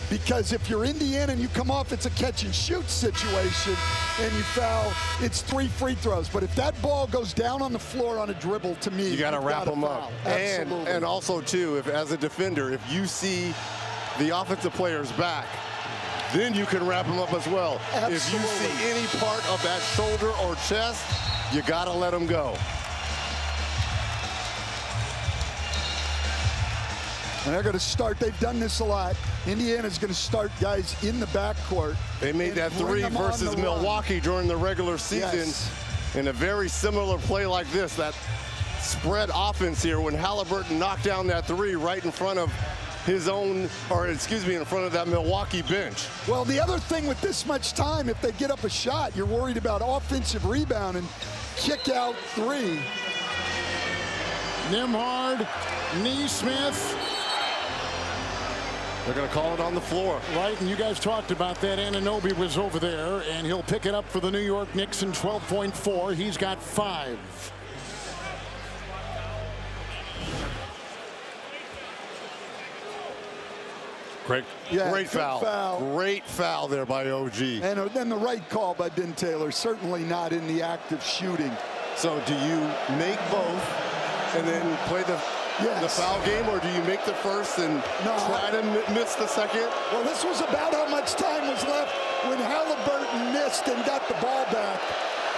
Because if you're Indiana and you come off, it's a catch and shoot situation and you foul, it's 3 free throws. But if that ball goes down on the floor on a dribble, to me, you got to wrap them up. And also, too, if as a defender, if you see the offensive player's back, then you can wrap them up as well. Absolutely. If you see any part of that shoulder or chest, you got to let them go. And they're going to start. They've done this a lot. Indiana's going to start guys in the backcourt. They made that 3 versus Milwaukee during the regular season in a very similar play like this. That spread offense here when Halliburton knocked down that 3 right in front of his own, or excuse me, in front of that Milwaukee bench. Well, the other thing with this much time, if they get up a shot, you're worried about offensive rebound and kick out 3. Nimhard, Nesmith. They're going to call it on the floor. Right, and you guys talked about that. Anunoby was over there, and he'll pick it up for the New York Knicks in 12.4. He's got 5. Great foul. Great foul there by OG. And then the right call by Ben Taylor, certainly not in the act of shooting. So do you make both and then play the foul game, or do you make the first and try to miss the second? Well, this was about how much time was left when Halliburton missed and got the ball back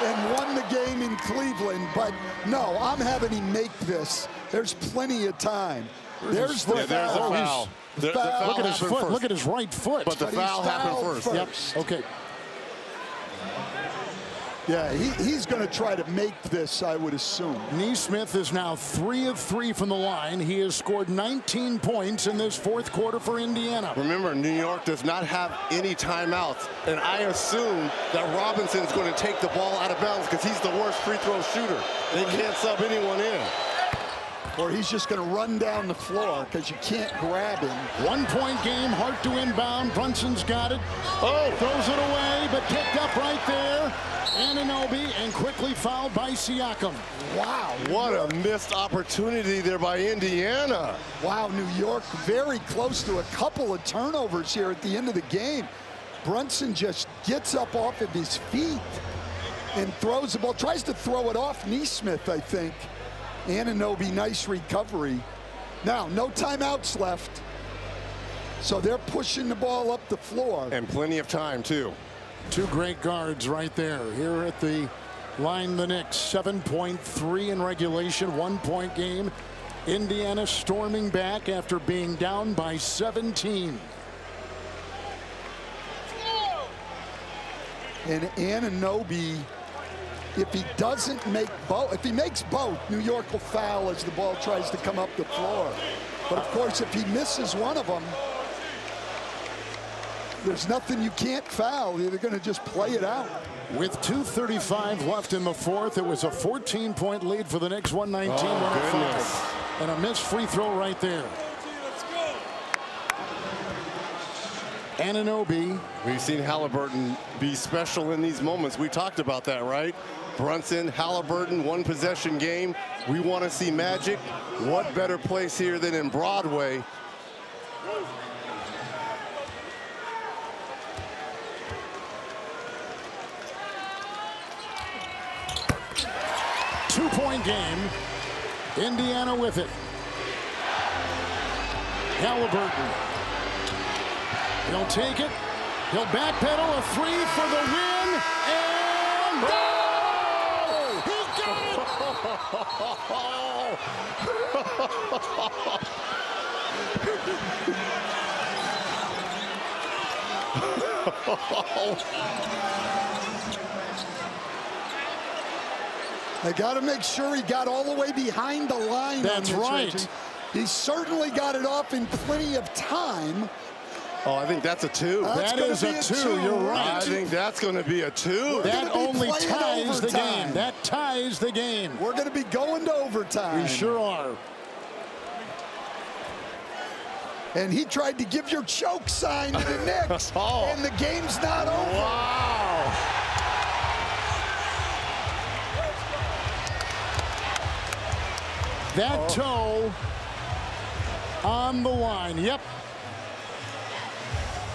and won the game in Cleveland. But no, I'm having him make this. There's plenty of time. There's the foul. There's a foul. The foul. Look at his foot. Look at his right foot. But the foul happened first. Yep. Okay. Yeah, he's going to try to make this, I would assume. Neesmith is now 3 of 3 from the line. He has scored 19 points in this fourth quarter for Indiana. Remember, New York does not have any timeouts, and I assume that Robinson's going to take the ball out of bounds because he's the worst free throw shooter. They can't sub anyone in. Or he's just going to run down the floor because you can't grab him. 1 point game, Hart to inbound. Brunson's got it. Oh, throws it away, but picked up right there. Anunoby, and quickly fouled by Siakam. Wow. What a missed opportunity there by Indiana. Wow, New York very close to a couple of turnovers here at the end of the game. Brunson just gets up off of his feet and throws the ball. Tries to throw it off Neesmith, I think. Anunoby, nice recovery. Now, no timeouts left. So they're pushing the ball up the floor. And plenty of time, too. 2 great guards right there. Here at the line, the Knicks, 7.3 in regulation, 1 point game. Indiana storming back after being down by 17. And Anunoby, if he doesn't make both, if he makes both, New York will foul as the ball tries to come up the floor. But of course, if he misses one of them, there's nothing you can't foul. They're going to just play it out. With 2:35 left in the fourth, it was a 14-point lead for the Knicks, 119-105. And a missed free throw right there. Anunoby. We've seen Halliburton be special in these moments. We talked about that, right? Brunson, Halliburton, 1 possession game. We want to see magic. What better place here than in Broadway? Two-point game. Indiana with it. Halliburton. He'll take it. He'll backpedal, a 3 for the win. And goal! He got They got to make sure he got all the way behind the line. That's right. Reggie. He certainly got it off in plenty of time. Oh, I think that's a 2. That is a 2. You're right. I think that's going to be a 2. That only ties the game. That ties the game. We're going to be going to overtime. We sure are. And he tried to give your choke sign to the Knicks. And the game's not over. Wow. That toe on the line. Yep.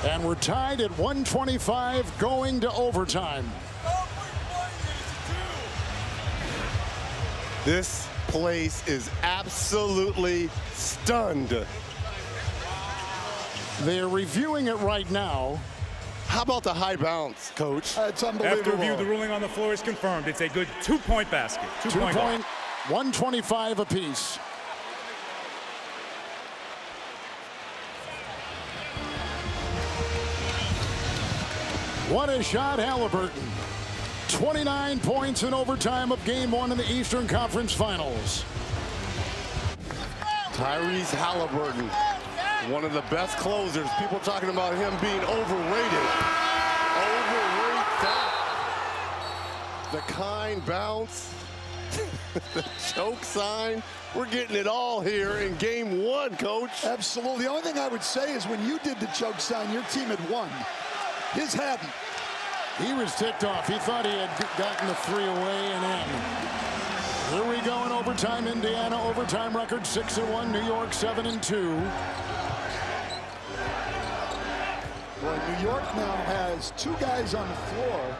And we're tied at 125 going to overtime. This place is absolutely stunned. They're reviewing it right now. How about the high bounce, Coach? It's unbelievable. After review, the ruling on the floor is confirmed. It's a good 2-point basket. 2-point, 125 apiece. What a shot, Halliburton. 29 points in overtime of game 1 in the Eastern Conference Finals. Tyrese Halliburton, one of the best closers. People talking about him being overrated. Overrate that. The kind bounce. The choke sign. We're getting it all here in game 1, Coach. Absolutely. The only thing I would say is when you did the choke sign, your team had won. His hadn't. He was ticked off. He thought he had gotten the 3 away and in. Here we go in overtime. Indiana overtime record 6-1. New York 7-2. Well, New York now has 2 guys on the floor.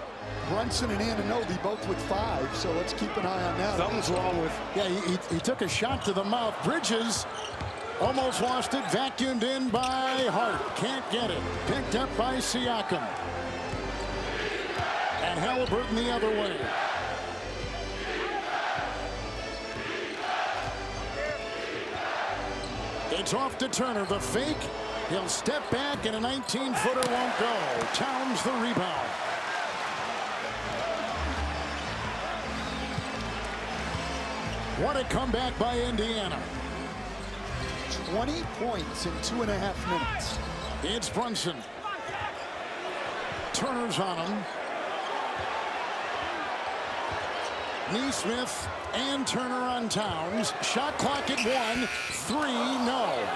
Brunson and Anunoby both with 5, so let's keep an eye on that. Something's wrong with... Yeah, he took a shot to the mouth. Bridges almost lost it. Vacuumed in by Hart. Can't get it. Picked up by Siakam. And Halliburton the other way. It's off to Turner. The fake. He'll step back, and a 19-footer won't go. Towns the rebound. What a comeback by Indiana. 20 points in 2.5 minutes. It's Brunson. Turner's on him. Neesmith and Turner on Towns. Shot clock at 1. 3, no.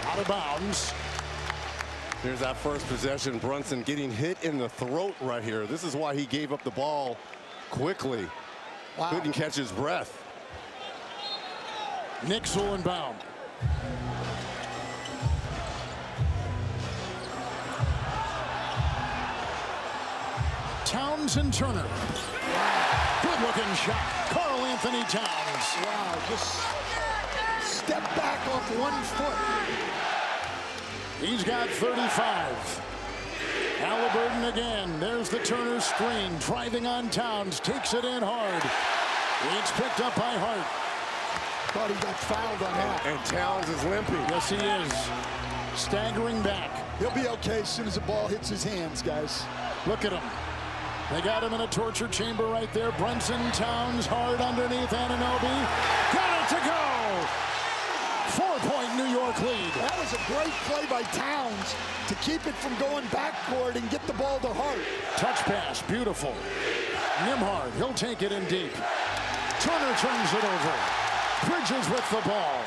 Out of bounds. Here's that first possession. Brunson getting hit in the throat right here. This is why he gave up the ball quickly. Wow. Couldn't catch his breath. Knicks will inbound. Towns and Turner. Good looking shot. Karl Anthony Towns. Wow, just step back off 1 foot. He's got 35. Halliburton again. There's the Turner screen. Driving on Towns. Takes it in hard. It's picked up by Hart. Thought he got fouled on that. And Towns is limping. Yes, he is. Staggering back. He'll be okay as soon as the ball hits his hands, guys. Look at him. They got him in a torture chamber right there. Brunson, Towns, hard underneath Anunoby. Got it to go. 4-point New York lead. That was a great play by Towns to keep it from going backcourt and get the ball to Hart. Touch pass, beautiful. Nembhard, he'll take it in deep. Turner turns it over. Bridges with the ball.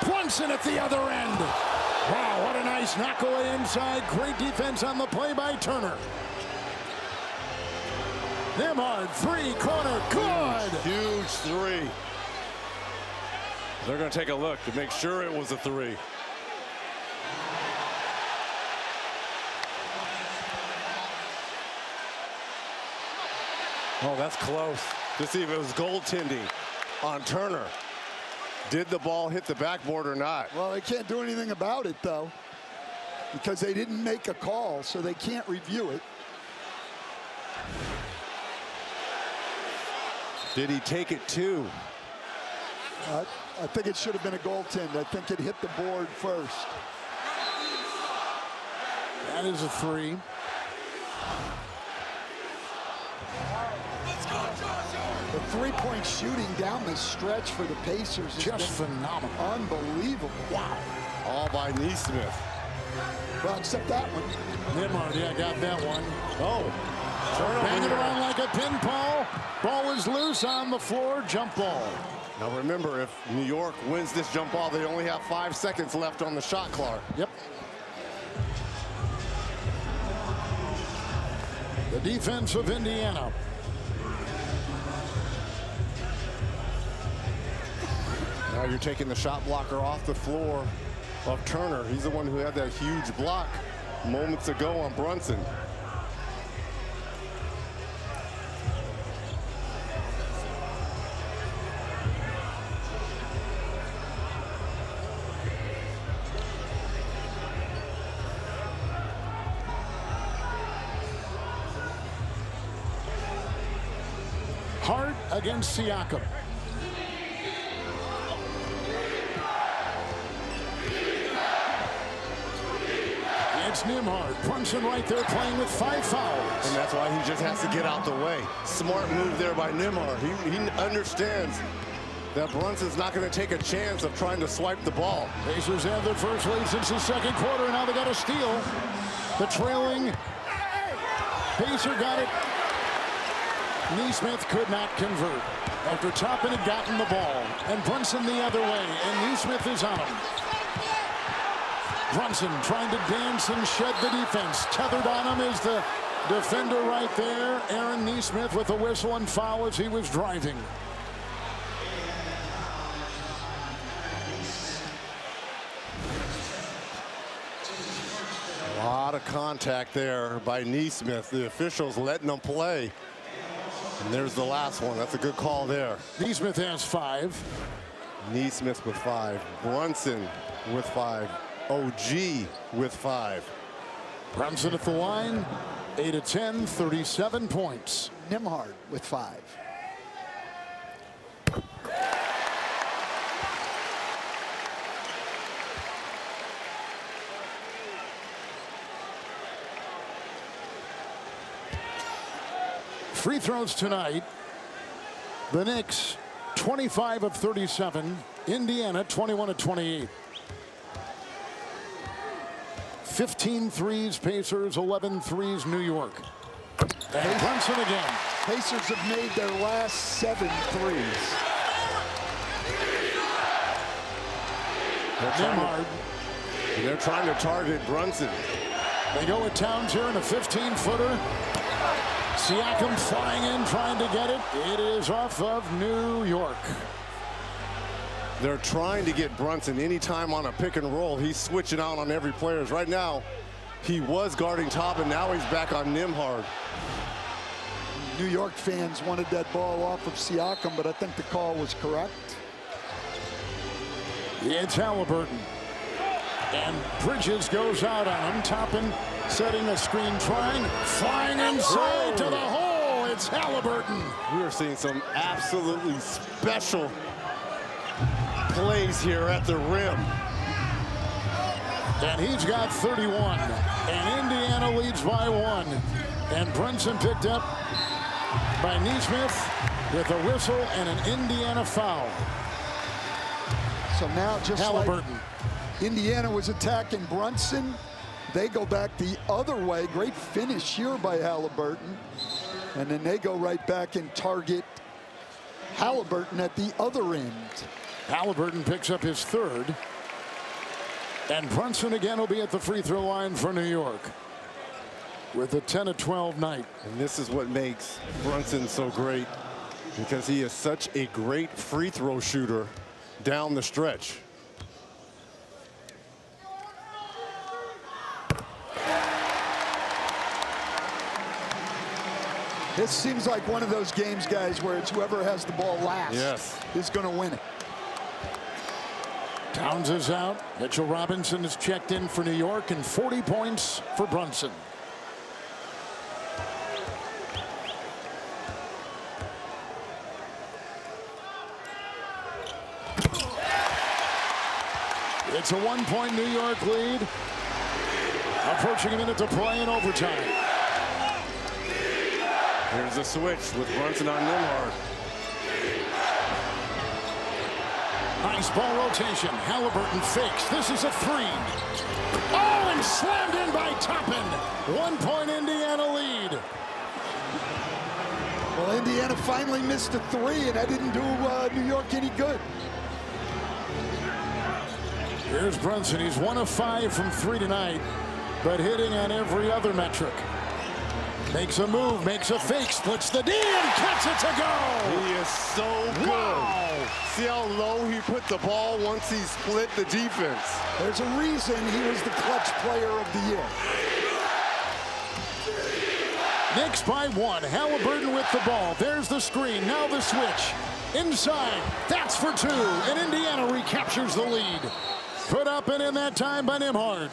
Brunson at the other end. Wow, what a nice knockaway inside. Great defense on the play by Turner. Nembhard, 3-corner, good. Huge three. They're going to take a look to make sure it was a three. Oh, that's close. To see if it was goaltending on Turner. Did the ball hit the backboard or not? Well, they can't do anything about it, though, because they didn't make a call, so they can't review it. Did he take it too? I think it should have been a goaltend. I think it hit the board first. That is a 3. The three-point shooting down the stretch for the Pacers is Just phenomenal. Unbelievable. Wow. All by Neesmith. Well, except that one. Nembhard, yeah, got that one. Oh. Bang it around like a pinball. Ball is loose on the floor. Jump ball. Now remember, if New York wins this jump ball, they only have 5 seconds left on the shot clock. Yep. The defense of Indiana. Now you're taking the shot blocker off the floor of Turner. He's the one who had that huge block moments ago on Brunson. Hart against Siakam. It's Nembhard. Brunson right there playing with 5 fouls. And that's why he just has to get out the way. Smart move there by Nembhard. He understands that Brunson's not going to take a chance of trying to swipe the ball. Pacers have their first lead since the second quarter, and now they got a steal. The trailing Pacer got it. Neesmith could not convert after Toppin had gotten the ball, and Brunson the other way, and Neesmith is on him. Brunson trying to dance and shed the defense. Tethered on him is the defender right there. Aaron Neesmith with a whistle and foul as he was driving. A lot of contact there by Neesmith. The officials letting them play. And there's the last one. That's a good call there. Neesmith has 5. Neesmith with 5. Brunson with 5. OG with 5. Brunson at the line, 8 of 10, 37 points. Nembhard with 5. Free throws tonight. The Knicks 25 of 37. Indiana 21 of 28. 15 threes Pacers, 11 threes New York. And Brunson again. Pacers have made their last 7 threes. They're trying to target Brunson. They go with Towns here in a 15-footer. Siakam flying in, trying to get it. It is off of New York. They're trying to get Brunson anytime on a pick and roll. He's switching out on every player. Right now, he was guarding Top, and now he's back on Nembhard. New York fans wanted that ball off of Siakam, but I think the call was correct. It's Halliburton. And Bridges goes out on him. Toppin setting a screen, trying, flying inside to the hole. It's Halliburton. We are seeing some absolutely special plays here at the rim. And he's got 31. And Indiana leads by 1. And Brunson picked up by Nesmith with a whistle and an Indiana foul. So now just Halliburton. like Indiana was attacking Brunson, they go back the other way. Great finish here by Halliburton. And then they go right back and target Halliburton at the other end. Halliburton picks up his 3rd. And Brunson again will be at the free throw line for New York with a 10 of 12 night. And this is what makes Brunson so great, because he is such a great free throw shooter down the stretch. This seems like one of those games, guys, where it's whoever has the ball last is going to win it. Towns is out. Mitchell Robinson is checked in for New York, and 40 points for Brunson. It's a 1-point New York lead. Approaching a minute to play in overtime. Here's a switch with Brunson on Nembhard. Nice ball rotation. Halliburton fakes. This is a 3. Oh, and slammed in by Toppin. 1-point Indiana lead. Well, Indiana finally missed a 3, and that didn't do New York any good. Here's Brunson. He's 1 of 5 from 3 tonight, but hitting on every other metric. Makes a move, makes a fake, splits the D, and cuts it to go. He is so good. Wow. See how low he put the ball once he split the defense. There's a reason he was the clutch player of the year. Knicks by 1. Halliburton with the ball. There's the screen. Now the switch. Inside. That's for 2. And Indiana recaptures the lead. Put up and in that time by Nembhard.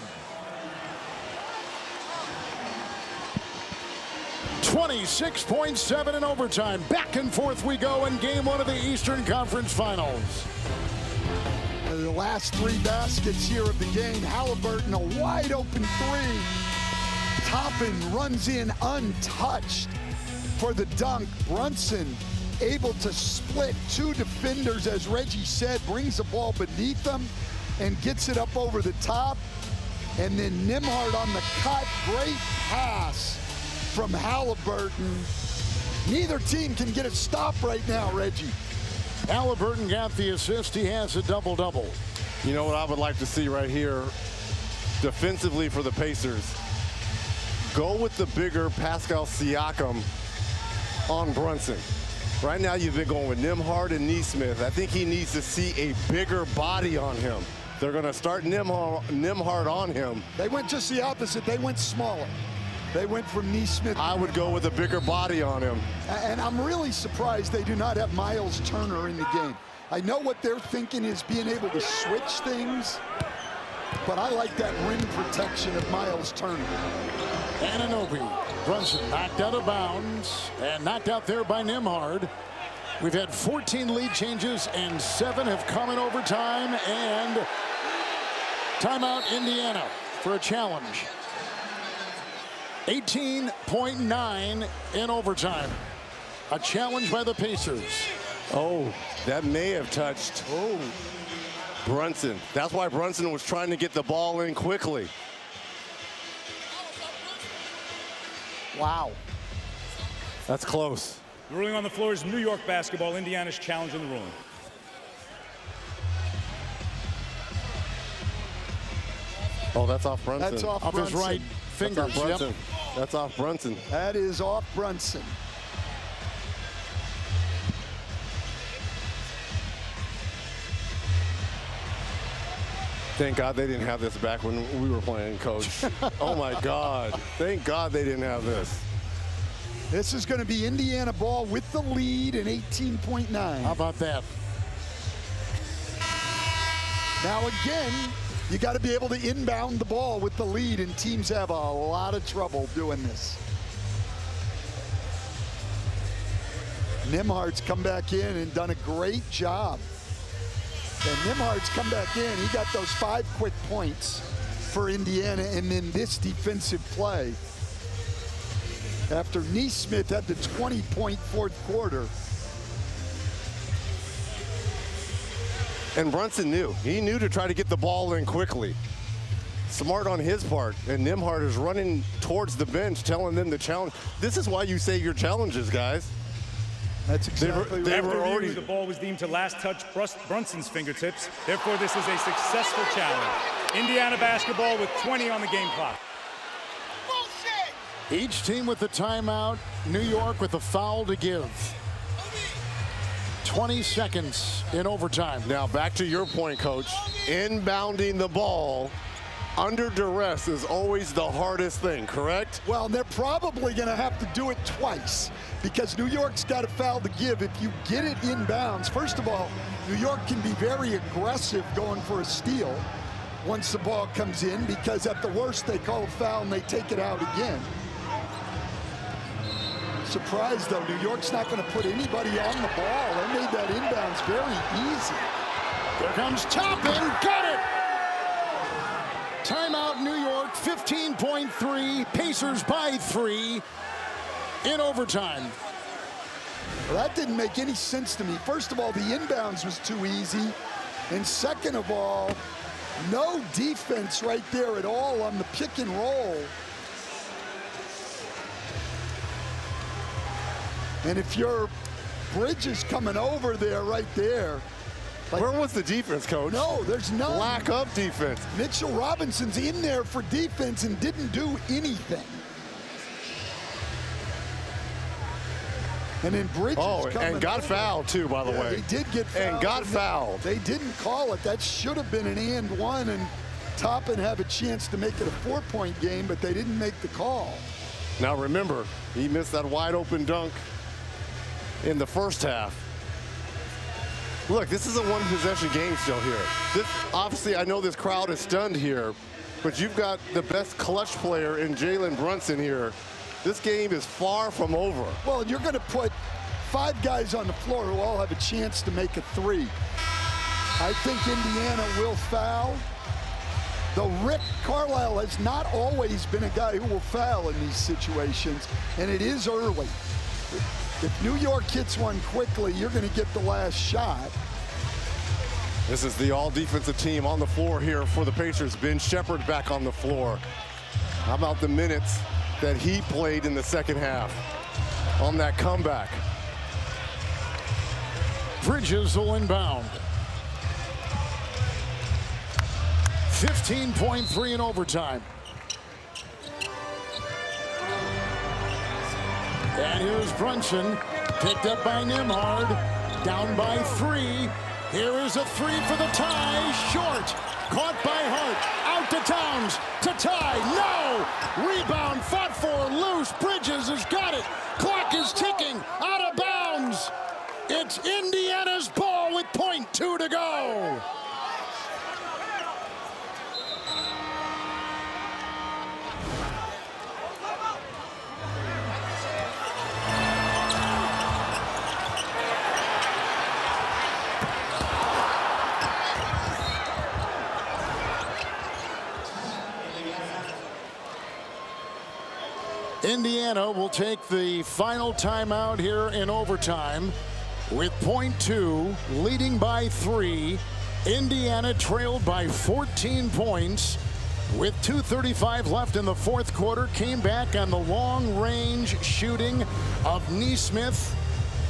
26.7 in overtime. Back and forth we go in game 1 of the Eastern Conference Finals. The last 3 baskets here of the game. Halliburton, a wide open 3. Toppin runs in untouched for the dunk. Brunson able to split 2 defenders, as Reggie said, brings the ball beneath them and gets it up over the top. And then Nembhard on the cut. Great pass from Halliburton. Neither team can get a stop right now, Reggie. Halliburton got the assist. He has a double-double. You know what I would like to see right here defensively for the Pacers? Go with the bigger Pascal Siakam on Brunson. Right now you've been going with Nembhard and Nesmith. I think he needs to see a bigger body on him. They're going to start Nembhard on him. They went just the opposite. They went smaller. They went from Nesmith. I would go with a bigger body on him. And I'm really surprised they do not have Miles Turner in the game. I know what they're thinking is being able to switch things, but I like that rim protection of Miles Turner. Anunoby. Brunson knocked out of bounds and knocked out there by Nembhard. We've had 14 lead changes and 7 have come in overtime, and timeout Indiana for a challenge. 18.9 in overtime. A challenge by the Pacers. Oh, that may have touched Brunson. That's why Brunson was trying to get the ball in quickly. Wow. That's close. The ruling on the floor is New York basketball. Indiana's challenging the ruling. Oh, that's off Brunson. That's off Off his Brunson. right finger. That's off Brunson. That's off Brunson. That is off Brunson. Thank God they didn't have this back when we were playing, Coach. Oh, my God. Thank God they didn't have this. This is going to be Indiana ball with the lead in 18.9. How about that? Now again, you got to be able to inbound the ball with the lead, and teams have a lot of trouble doing this. Nimhard's come back in and done a great job. And Nimhard's come back in. He got those 5 quick points for Indiana, and then this defensive play. After Neesmith had the 20-point fourth quarter. And Brunson knew. He knew to try to get the ball in quickly. Smart on his part. And Nimhard is running towards the bench, telling them to challenge. This is why you save your challenges, guys. That's exactly After right. review, the ball was deemed to last touch Brunson's fingertips. Therefore, this is a successful challenge. Indiana basketball with 20 on the game clock. Each team with the timeout. New York with a foul to give. 20 seconds in overtime. Now, back to your point, Coach. Inbounding the ball under duress is always the hardest thing, correct? Well, they're probably going to have to do it twice because New York's got a foul to give. If you get it inbounds, first of all, New York can be very aggressive going for a steal once the ball comes in, because at the worst they call a foul and they take it out again. Surprised though, New York's not going to put anybody on the ball. They made that inbounds very easy. Here comes Toppin, got it! Timeout New York, 15.3, Pacers by 3 in overtime. Well, that didn't make any sense to me. First of all, the inbounds was too easy. And second of all, no defense right there at all on the pick and roll. And if your Bridges coming over there right there. Like, where was the defense, Coach? No, there's none. Lack of defense. Mitchell Robinson's in there for defense and didn't do anything. And then Bridges and got fouled too, by the way. He did get fouled. And got fouled. They didn't call it. That should have been an and one, and Toppin have a chance to make it a 4-point game, but they didn't make the call. Now remember, he missed that wide open dunk in the first half. Look, this is a one-possession game still here. This, obviously, I know this crowd is stunned here, but you've got the best clutch player in Jalen Brunson here. This game is far from over. Well, you're going to put 5 guys on the floor who all have a chance to make a 3. I think Indiana will foul. Though Rick Carlisle has not always been a guy who will foul in these situations, and it is early. If New York hits one quickly, you're going to get the last shot. This is the all-defensive team on the floor here for the Pacers. Ben Shepherd back on the floor. How about the minutes that he played in the second half on that comeback? Bridges will inbound. 15.3 in overtime. And here's Brunson, picked up by Nimhard, down by 3. Here is a 3 for the tie, short, caught by Hart, out to Towns, to tie, no! Rebound, fought for, loose, Bridges has got it. Clock is ticking, out of bounds. It's Indiana's ball with .2 to go. Indiana will take the final timeout here in overtime. with .2, leading by 3. Indiana trailed by 14 points. With 2:35 left in the fourth quarter, came back on the long-range shooting of Nesmith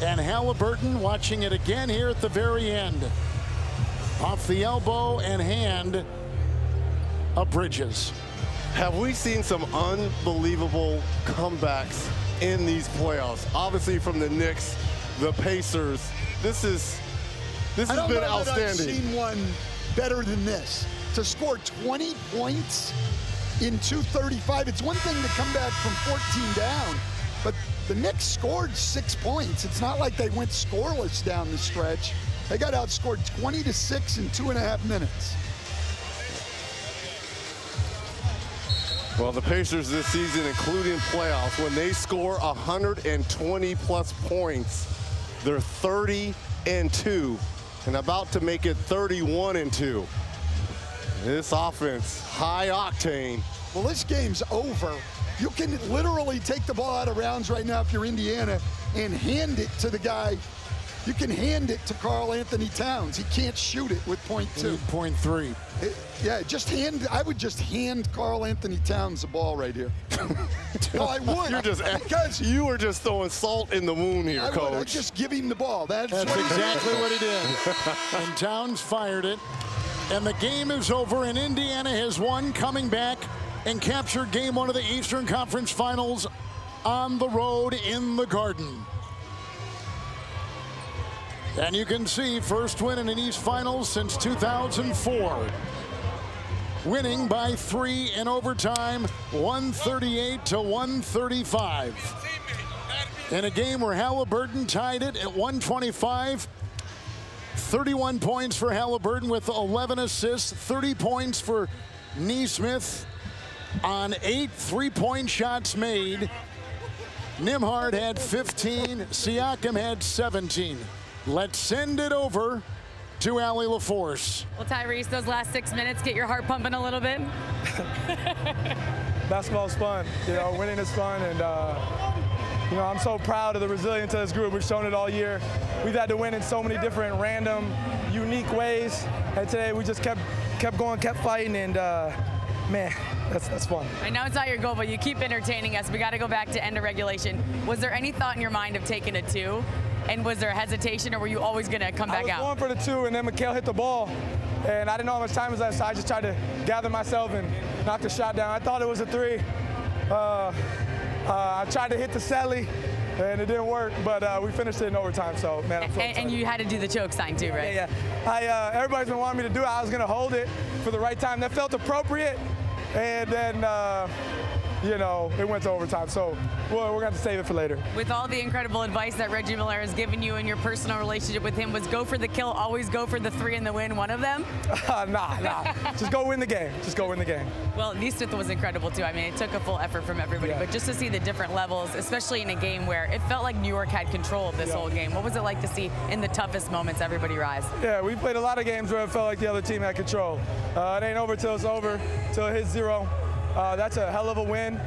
and Halliburton. Watching it again here at the very end. Off the elbow and hand of Bridges. Have we seen some unbelievable comebacks in these playoffs? Obviously from the Knicks, the Pacers. This has been outstanding. I don't know that I've seen one better than this. To score 20 points in 2:35, it's one thing to come back from 14 down, but the Knicks scored 6 points. It's not like they went scoreless down the stretch. They got outscored 20-6 in 2.5 minutes. Well, the Pacers this season, including playoffs, when they score 120 plus points, they're 30-2 and about to make it 31-2. This offense, high octane. Well, this game's over. You can literally take the ball out of rounds right now if you're Indiana and hand it to the guy. You can hand it to Karl Anthony Towns. He can't shoot it with .2. .3. Yeah, I would just hand Karl Anthony Towns the ball right here. No, I would. Because you were just throwing salt in the wound here, Coach. I'd just give him the ball. That's exactly what he did. And Towns fired it. And the game is over, and Indiana has won, coming back and captured game 1 of the Eastern Conference Finals on the road in the Garden. And you can see first win in an East Finals since 2004. Winning by 3 in overtime, 138-135. In a game where Halliburton tied it at 125. 31 points for Halliburton with 11 assists, 30 points for Nesmith on 8 three-point shots made. Nembhard had 15, Siakam had 17. Let's send it over to Allie LaForce. Well, Tyrese, those last 6 minutes get your heart pumping a little bit? Basketball's fun. You know, winning is fun, and you know, I'm so proud of the resilience of this group. We've shown it all year. We've had to win in so many different, random, unique ways, and today we just kept going, kept fighting, and man, that's fun. I know it's not your goal, but you keep entertaining us. We got to go back to end of regulation. Was there any thought in your mind of taking a 2? And was there a hesitation, or were you always going to come back out? I was going for the 2, and then Mikal hit the ball, and I didn't know how much time was left, so I just tried to gather myself and knock the shot down. I thought it was a 3. I tried to hit the celly, and it didn't work, but we finished it in overtime, so, man, I'm so excited. And you had to do the choke sign, too, right? Yeah. Everybody's been wanting me to do it. I was going to hold it for the right time. That felt appropriate, and then, you know, it went to overtime, so we're going to have to save it for later. With all the incredible advice that Reggie Miller has given you in your personal relationship with him, was go for the kill, always go for the 3 and the win one of them? Nah. Just go win the game. Just go win the game. Well, Nesmith was incredible, too. I mean, it took a full effort from everybody, but just to see the different levels, especially in a game where it felt like New York had control of this whole game. What was it like to see in the toughest moments everybody rise? Yeah, we played a lot of games where it felt like the other team had control. It ain't over till it's over, till it hits 0. That's a hell of a win.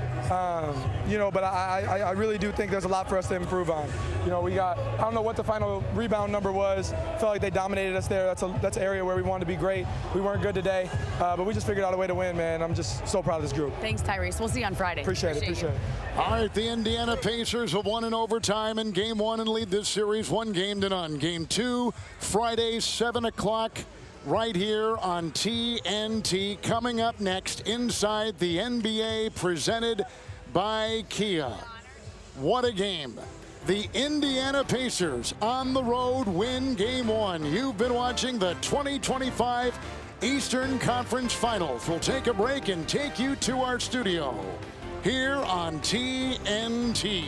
You know, but I really do think there's a lot for us to improve on. You know, I don't know what the final rebound number was. Felt like they dominated us there. That's an area where we wanted to be great. We weren't good today, but we just figured out a way to win, man. I'm just so proud of this group. Thanks, Tyrese. We'll see you on Friday. Appreciate it. All right, the Indiana Pacers have won in overtime in Game 1 and lead this series 1-0. Game 2, Friday, 7 o'clock. Right here on TNT. Coming up next, inside the NBA, presented by Kia. What a game. The Indiana Pacers on the road win Game 1. You've been watching the 2025 Eastern Conference Finals. We'll take a break and take you to our studio here on TNT.